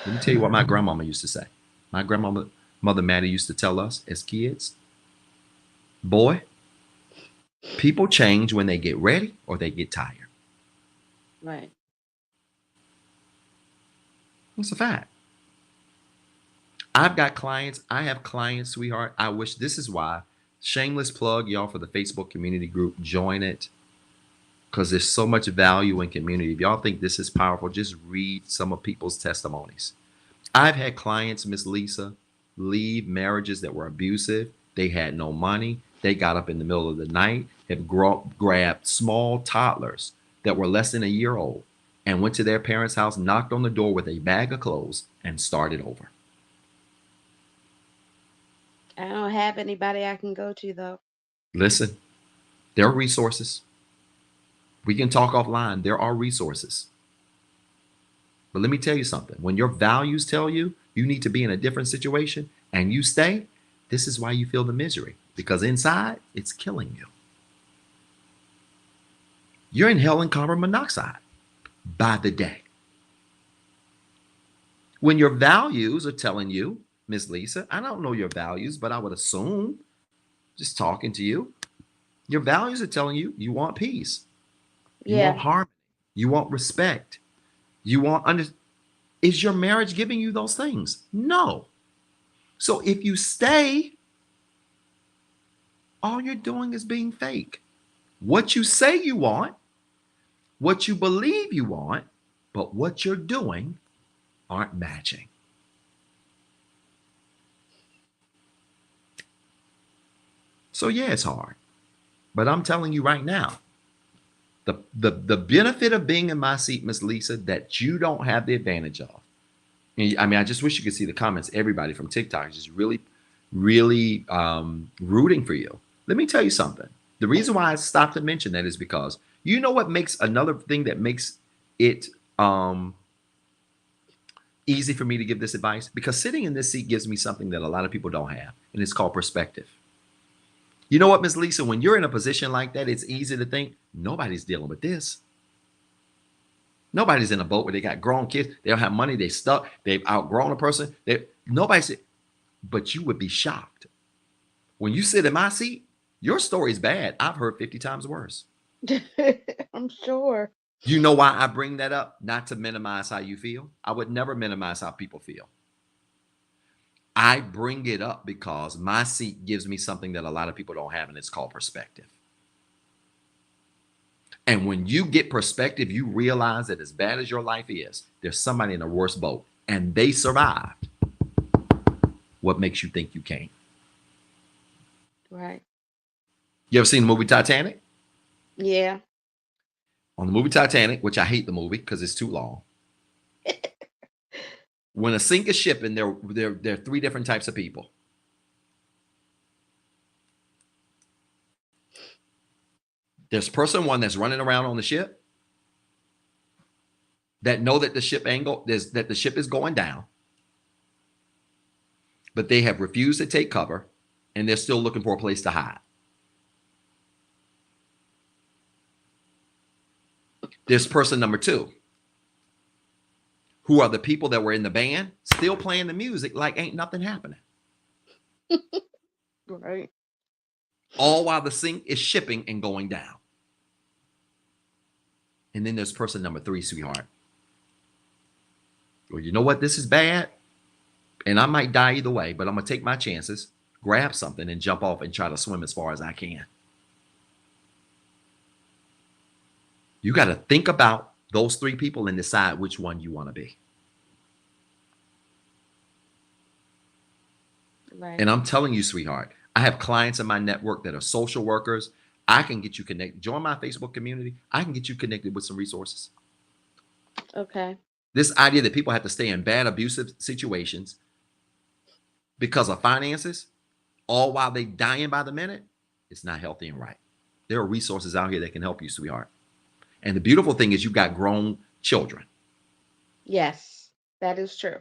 Let me tell you what my grandmama used to say. My grandmama, Mother Maddie, used to tell us as kids, boy, people change when they get ready or they get tired. Right. It's a fact. I've got clients. I have clients, sweetheart. I wish, this is why, shameless plug, y'all, for the Facebook community group. Join it. because there's so much value in community. If y'all think this is powerful, just read some of people's testimonies. I've had clients, Miss Lisa, leave marriages that were abusive. They had no money. They got up in the middle of the night, have grabbed small toddlers that were less than a year old and went to their parents' house, knocked on the door with a bag of clothes, and started over. I don't have anybody I can go to, though. Listen, there are resources. We can talk offline. There are resources. But let me tell you something. When your values tell you you need to be in a different situation and you stay, this is why you feel the misery. Because inside, it's killing you. You're inhaling carbon monoxide by the day. When your values are telling you, Miss Lisa, I don't know your values, but I would assume, just talking to you, your values are telling you you want peace. You want harmony. You want respect. You want Is your marriage giving you those things? No. So if you stay, all you're doing is being fake. What you say you want, what you believe you want, but what you're doing aren't matching. So yeah, it's hard. But I'm telling you right now, the benefit of being in my seat, Miss Lisa, that you don't have the advantage of. I mean, I just wish you could see the comments. Everybody from TikTok is just really, really rooting for you. Let me tell you something. The reason why I stopped to mention that is because you know what makes another thing that makes it easy for me to give this advice? Because sitting in this seat gives me something that a lot of people don't have, and it's called perspective. You know what, Ms. Lisa, when you're in a position like that, it's easy to think nobody's dealing with this. Nobody's in a boat where they got grown kids. They don't have money. They stuck. They've outgrown a person. Nobody's. But you would be shocked. When you sit in my seat, your story's bad. I've heard 50 times worse. I'm sure. You know why I bring that up? Not to minimize how you feel. I would never minimize how people feel. I bring it up because my seat gives me something that a lot of people don't have, and it's called perspective. And when you get perspective, you realize that as bad as your life is, there's somebody in a worse boat, and they survived. What makes you think you can't? Right. You ever seen the movie Titanic? Yeah. On the movie Titanic, which I hate the movie because it's too long. When a sink is shipping, there are three different types of people. There's person one that's running around on the ship that know that the ship is going down, but they have refused to take cover and they're still looking for a place to hide. There's person number two, who are the people that were in the band still playing the music like ain't nothing happening. Right. All while the sink is shipping and going down. And then there's person number three, sweetheart. Well, you know what? This is bad. And I might die either way, but I'm going to take my chances, grab something, and jump off and try to swim as far as I can. You got to think about those three people and decide which one you want to be. Right. And I'm telling you, sweetheart, I have clients in my network that are social workers. I can get you connected. Join my Facebook community. I can get you connected with some resources. Okay. This idea that people have to stay in bad, abusive situations because of finances, all while they dying by the minute, it's not healthy and right. There are resources out here that can help you, sweetheart. And the beautiful thing is you've got grown children. Yes, that is true.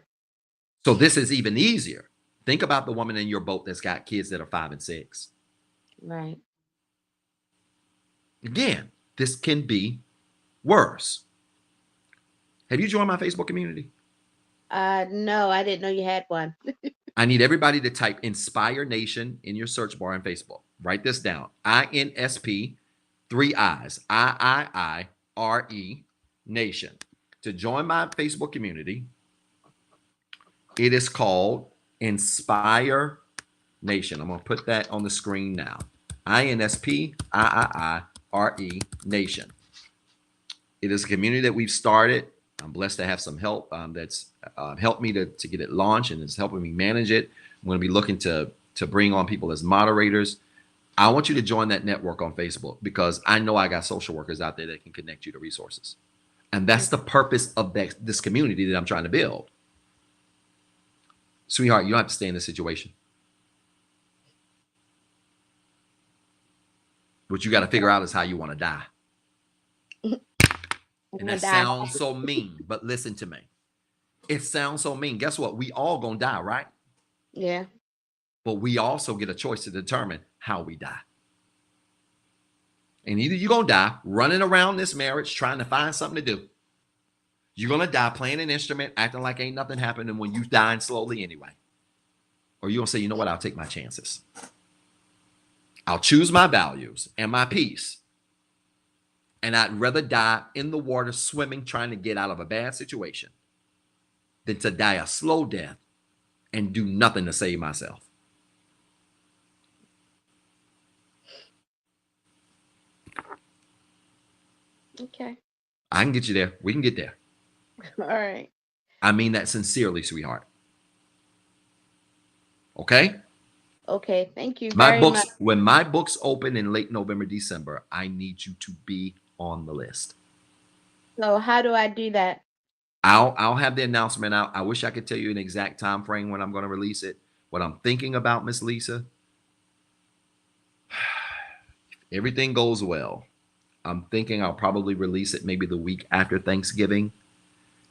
So this is even easier. Think about the woman in your boat that's got kids that are 5 and 6. Right. Again, this can be worse. Have you joined my Facebook community? No, I didn't know you had one. I need everybody to type Inspire Nation in your search bar on Facebook. Write this down. INSP, 3 I's, IIIRE Nation. To join my Facebook community, it is called Inspire Nation. I'm going to put that on the screen now. INSP, IIIRE Nation. It is a community that we've started. I'm blessed to have some help that's helped me to get it launched, and it's helping me manage it. I'm going to be looking to bring on people as moderators. I want you to join that network on Facebook, because I know I got social workers out there that can connect you to resources. And that's the purpose of this community that I'm trying to build. Sweetheart, you don't have to stay in this situation. What you got to figure out is how you want to die. And that sounds so mean, but listen to me. It sounds so mean. Guess what? We all gonna die, right? Yeah. But we also get a choice to determine how we die. And either you're gonna die running around this marriage trying to find something to do. You're gonna die playing an instrument, acting like ain't nothing happening when you dying slowly anyway. Or you're gonna say, you know what, I'll take my chances. I'll choose my values and my peace. And I'd rather die in the water swimming, trying to get out of a bad situation, than to die a slow death and do nothing to save myself. Okay. I can get you there. We can get there. All right. I mean that sincerely, sweetheart. Okay? Okay. Thank you very much. When my books open in late November, December, I need you to be on the list. So how do I do that? I'll have the announcement out. I wish I could tell you an exact time frame when I'm going to release it. What I'm thinking about, Miss Lisa, if everything goes well, I'm thinking I'll probably release it maybe the week after Thanksgiving.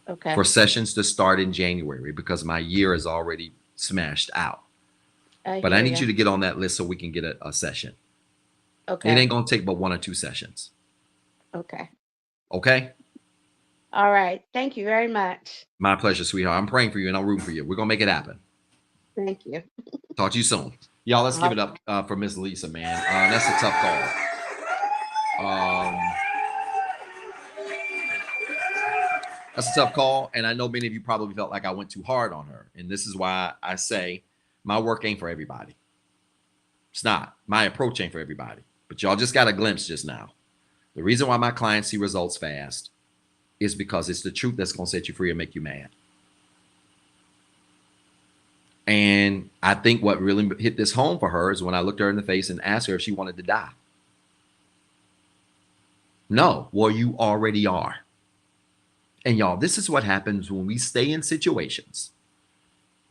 Okay. For sessions to start in January, because my year is already smashed out. But I need you to get on that list so we can get a session. Okay. It ain't going to take but 1 or 2 sessions. Okay. Okay? All right. Thank you very much. My pleasure, sweetheart. I'm praying for you and I'm rooting for you. We're going to make it happen. Thank you. Talk to you soon. Y'all, let's give it up for Miss Lisa, man. That's a tough call. That's a tough call. And I know many of you probably felt like I went too hard on her. And this is why I say my work ain't for everybody. It's not. My approach ain't for everybody. But y'all just got a glimpse just now. The reason why my clients see results fast is because it's the truth that's going to set you free and make you mad. And I think what really hit this home for her is when I looked her in the face and asked her if she wanted to die. No. Well, you already are. And y'all, this is what happens when we stay in situations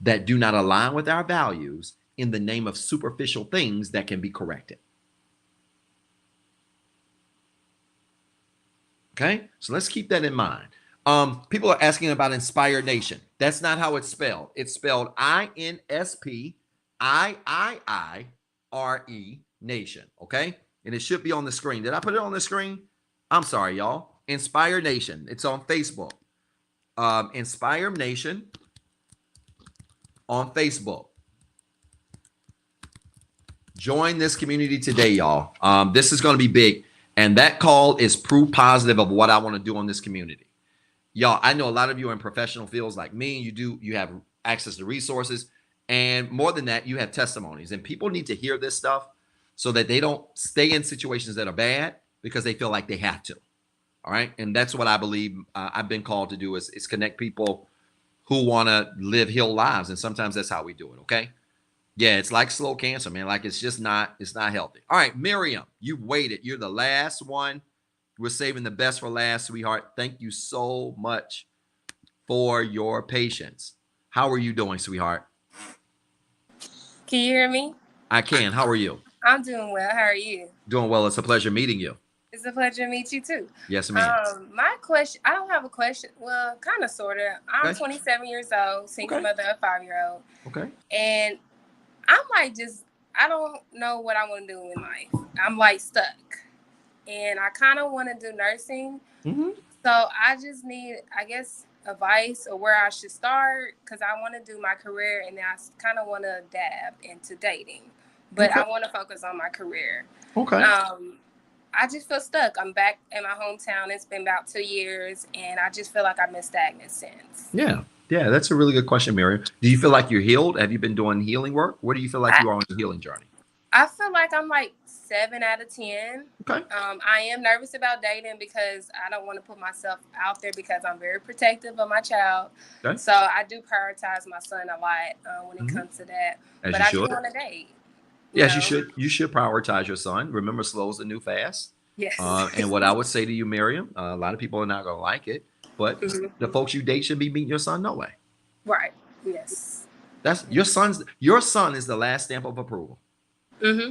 that do not align with our values in the name of superficial things that can be corrected. Okay, so let's keep that in mind. People are asking about Inspired Nation. That's not how it's spelled. It's spelled INSPIIIRE Nation. Okay, and it should be on the screen. Did I put it on the screen? I'm sorry, y'all. Inspired Nation. It's on Facebook. Inspired Nation on Facebook. Join this community today, y'all. This is going to be big. And that call is proof positive of what I want to do on this community. Y'all, I know a lot of you are in professional fields like me. You have access to resources. And more than that, you have testimonies. And people need to hear this stuff so that they don't stay in situations that are bad because they feel like they have to. All right. And that's what I believe I've been called to do is connect people who want to live healed lives. And sometimes that's how we do it. Okay. Yeah, it's like slow cancer, man. Like it's not healthy. All right, Miriam, you've waited. You're the last one. We're saving the best for last, sweetheart. Thank you so much for your patience. How are you doing, sweetheart? Can you hear me? I can. How are you? I'm doing well. How are you? Doing well. It's a pleasure meeting you. It's a pleasure to meet you too. Yes, ma'am. My question, I don't have a question. Well, kind of, sort of. I'm 27 years old, single mother of a 5-year-old. Okay. And I'm like, I don't know what I want to do in life. I'm like stuck. And I kind of want to do nursing. Mm-hmm. So I just need, I guess, advice or where I should start because I want to do my career and I kind of want to dab into dating. But I want to focus on my career. Okay. I just feel stuck. I'm back in my hometown. It's been about 2 years, and I just feel like I've been stagnant since. Yeah, that's a really good question, Miriam. Do you feel like you're healed? Have you been doing healing work? Where do you feel like you are on the healing journey? I feel like I'm like 7 out of 10. Okay. I am nervous about dating because I don't want to put myself out there because I'm very protective of my child. Okay. So I do prioritize my son a lot when it comes to that. But I do want to date. Yes, you should. You should prioritize your son. Remember, slow is the new fast. Yes. And what I would say to you, Miriam, a lot of people are not going to like it, but the folks you date should be meeting your son no way. Right. Yes. That's your son is the last stamp of approval. Mm-hmm.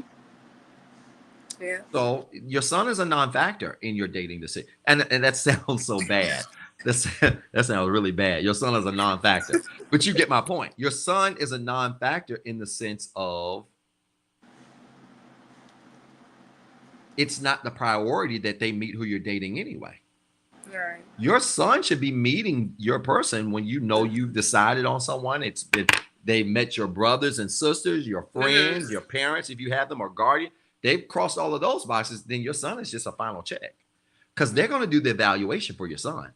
Yeah. So your son is a non-factor in your dating decision, and that sounds so bad. That sounds really bad. Your son is a non-factor, but you get my point. Your son is a non-factor in the sense of it's not the priority that they meet who you're dating anyway. Right. Your son should be meeting your person when you know you've decided on someone. They met your brothers and sisters, your friends, your parents, if you have them, or guardian. They've crossed all of those boxes. Then your son is just a final check because they're going to do the evaluation for your son.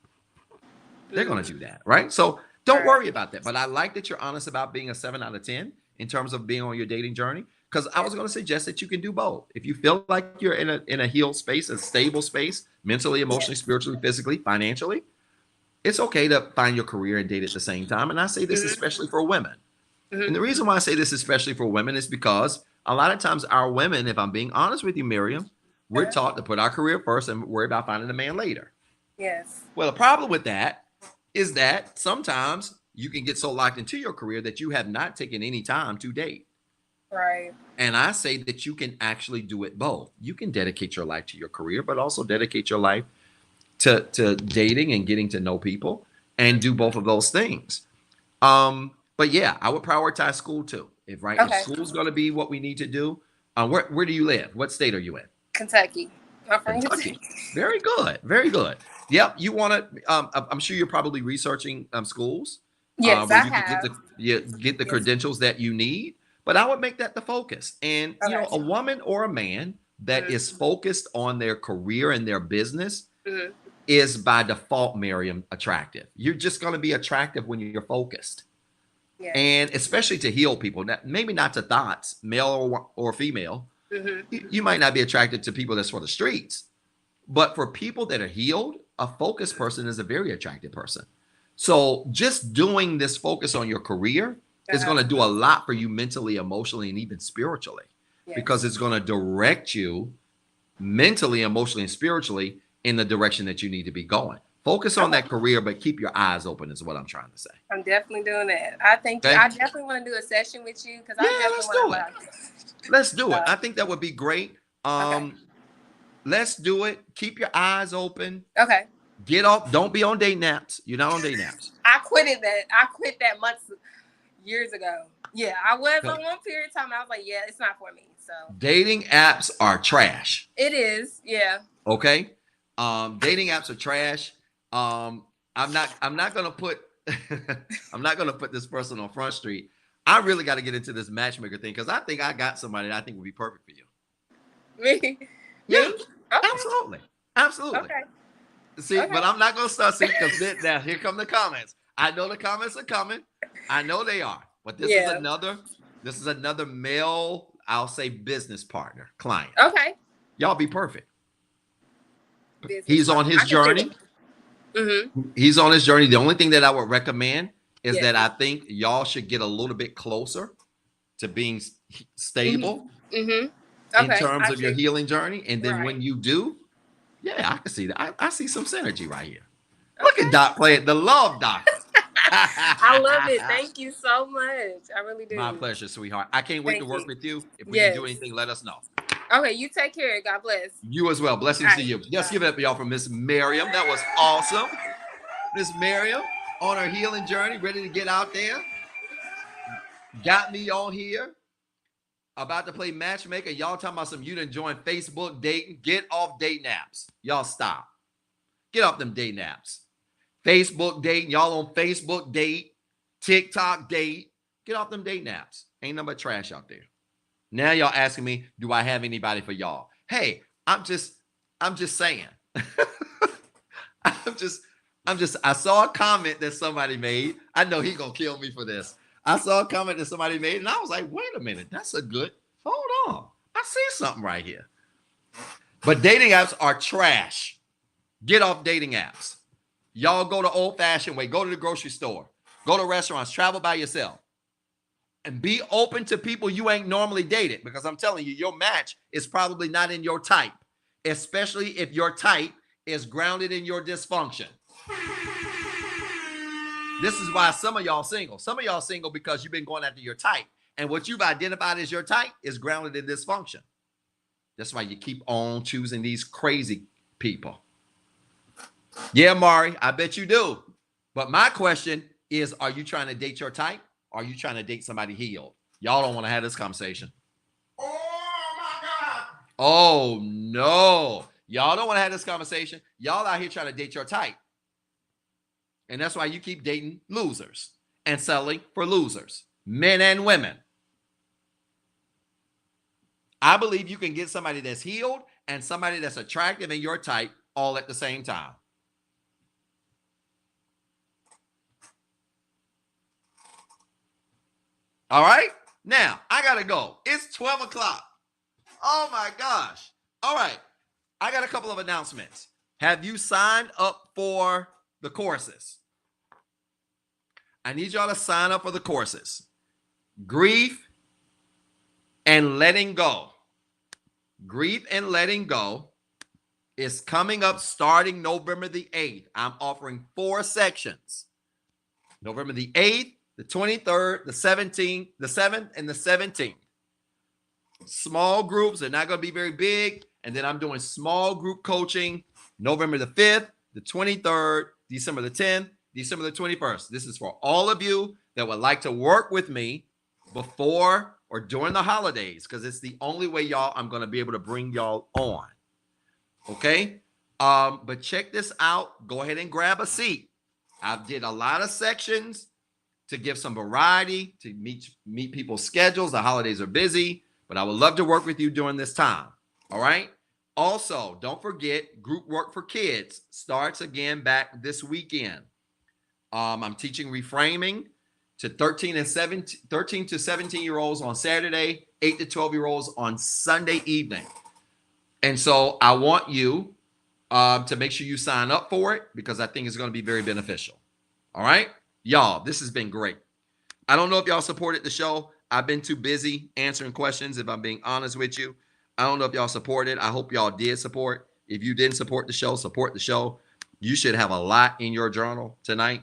They're going to do that, right? So don't worry about that. But I like that you're honest about being a 7 out of 10 in terms of being on your dating journey. Because I was going to suggest that you can do both. If you feel like you're in a healed space, a stable space, mentally, emotionally, spiritually, physically, financially, it's okay to find your career and date at the same time. And I say this especially for women. And the reason why I say this especially for women is because a lot of times our women, if I'm being honest with you, Miriam, we're taught to put our career first and worry about finding a man later. Yes. Well, the problem with that is that sometimes you can get so locked into your career that you have not taken any time to date. Right. And I say that you can actually do it both. You can dedicate your life to your career, but also dedicate your life to dating and getting to know people and do both of those things. But yeah, I would prioritize school too. If school's going to be what we need to do. Where do you live? What state are you in? Kentucky. I'm from Kentucky. Very good. Very good. Yep. You want to, I'm sure you're probably researching schools. Yes, where I you have. can get the credentials that you need. But I would make that the focus. And, you know, a woman or a man that is focused on their career and their business is by default, Miriam, attractive. You're just going to be attractive when you're focused. Yeah. And especially to heal people, maybe not to thoughts, male or female. You might not be attracted to people that's for the streets. But for people that are healed, a focused person is a very attractive person. So just doing this focus on your career is going to do a lot for you mentally, emotionally, and even spiritually, because it's going to direct you mentally, emotionally, and spiritually in the direction that you need to be going. Focus on that career, but keep your eyes open is what I'm trying to say. I'm definitely doing that. I think I definitely want to do a session with you because let's do it. Let's do it. I think that would be great. Let's do it. Keep your eyes open. Okay. Get off. Don't be on date naps. You're not on date naps. I quit that years ago. Yeah, I was on one period of time. I was like, yeah, it's not for me. So dating apps are trash. It is, yeah. Okay. Dating apps are trash. I'm not gonna put I'm not gonna put this person on Front Street. I really got to get into this matchmaker thing because I think I got somebody that I think would be perfect for you. Me? Yeah. Okay. Absolutely. Okay. See, but I'm not gonna start seeing because now here come the comments. I know the comments are coming. I know they are. But this is another male, I'll say business partner, client. Okay. Y'all be perfect. He's on his journey. He's on his journey. The only thing that I would recommend is that I think y'all should get a little bit closer to being stable in terms of your healing journey. And then when you do, I can see that. I see some synergy right here. Look at Doc playing the love doctor. I love it. Thank you so much. I really do. My pleasure, sweetheart. I can't wait to work with you. If we can do anything, let us know. Okay, you take care. God bless. You as well. Blessings to you. Just give it up, y'all, for Miss Miriam. That was awesome. Miss Miriam on her healing journey, ready to get out there. Got me on here. About to play matchmaker. Y'all talking about some you done join Facebook dating. Get off dating apps. Y'all stop. Get off them dating apps. Facebook dating. Y'all on Facebook date. TikTok date. Get off them dating apps. Ain't nothing but trash out there. Now y'all asking me, do I have anybody for y'all? Hey, I'm just saying. I saw a comment that somebody made. I know he's gonna kill me for this. I saw a comment that somebody made, and I was like, wait a minute, hold on. I see something right here. But dating apps are trash. Get off dating apps. Y'all go the old-fashioned way. Go to the grocery store. Go to restaurants. Travel by yourself. And be open to people you ain't normally dated. Because I'm telling you, your match is probably not in your type. Especially if your type is grounded in your dysfunction. This is why some of y'all single. Some of y'all single because you've been going after your type. And what you've identified as your type is grounded in dysfunction. That's why you keep on choosing these crazy people. Yeah, Mari, I bet you do. But my question is, are you trying to date your type? Or are you trying to date somebody healed? Y'all don't want to have this conversation. Oh, my God. Oh, no. Y'all don't want to have this conversation. Y'all out here trying to date your type. And that's why you keep dating losers and settling for losers, men and women. I believe you can get somebody that's healed and somebody that's attractive in your type all at the same time. All right? Now, I got to go. It's 12 o'clock. Oh, my gosh. All right. I got a couple of announcements. Have you signed up for the courses? I need y'all to sign up for the courses. Grief and Letting Go. Grief and Letting Go is coming up starting November the 8th. I'm offering 4 sections. November the 8th, the 23rd, the 17th, the 7th, and the 17th. Small groups. They're not going to be very big. And then I'm doing small group coaching November the 5th, the 23rd, December the 10th, December the 21st. This is for all of you that would like to work with me before or during the holidays, because it's the only way, y'all, I'm going to be able to bring y'all on. Okay? But check this out. Go ahead and grab a seat. I did a lot of sections to give some variety, to meet people's schedules. The holidays are busy, but I would love to work with you during this time. All right? Also, don't forget, group work for kids starts again back this weekend. I'm teaching reframing to 13 to 17-year-olds on Saturday, 8 to 12-year-olds on Sunday evening. And so I want you to make sure you sign up for it, because I think it's going to be very beneficial. All right? Y'all, this has been great. I don't know if y'all supported the show. I've been too busy answering questions, if I'm being honest with you. I don't know if y'all supported. I hope y'all did support. If you didn't support the show, support the show. You should have a lot in your journal tonight.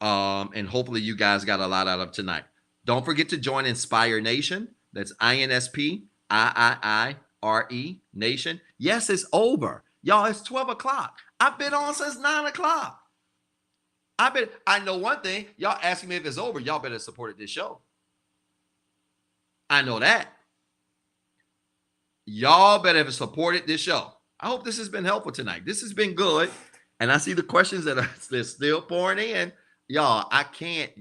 And hopefully you guys got a lot out of tonight. Don't forget to join Inspire Nation. That's INSPIIIRE Nation. Yes, it's over. Y'all, it's 12 o'clock. I've been on since 9 o'clock. I know one thing. Y'all asking me if it's over. Y'all better support this show. I know that. Y'all better have supported this show. I hope this has been helpful tonight. This has been good. And I see the questions that are still pouring in. Y'all, I can't.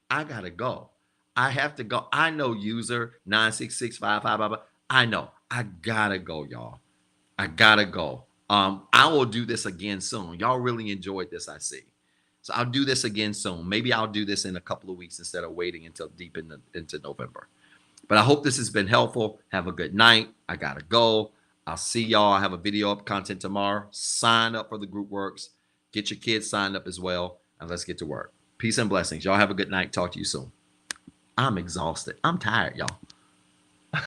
I got to go. I have to go. I know user 96655. I know. I got to go, y'all. I got to go. I will do this again soon. Y'all really enjoyed this, I see. So I'll do this again soon. Maybe I'll do this in a couple of weeks instead of waiting until deep into November. But I hope this has been helpful. Have a good night. I got to go. I'll see y'all. I have a video up content tomorrow. Sign up for the group works. Get your kids signed up as well. And let's get to work. Peace and blessings. Y'all have a good night. Talk to you soon. I'm exhausted. I'm tired, y'all.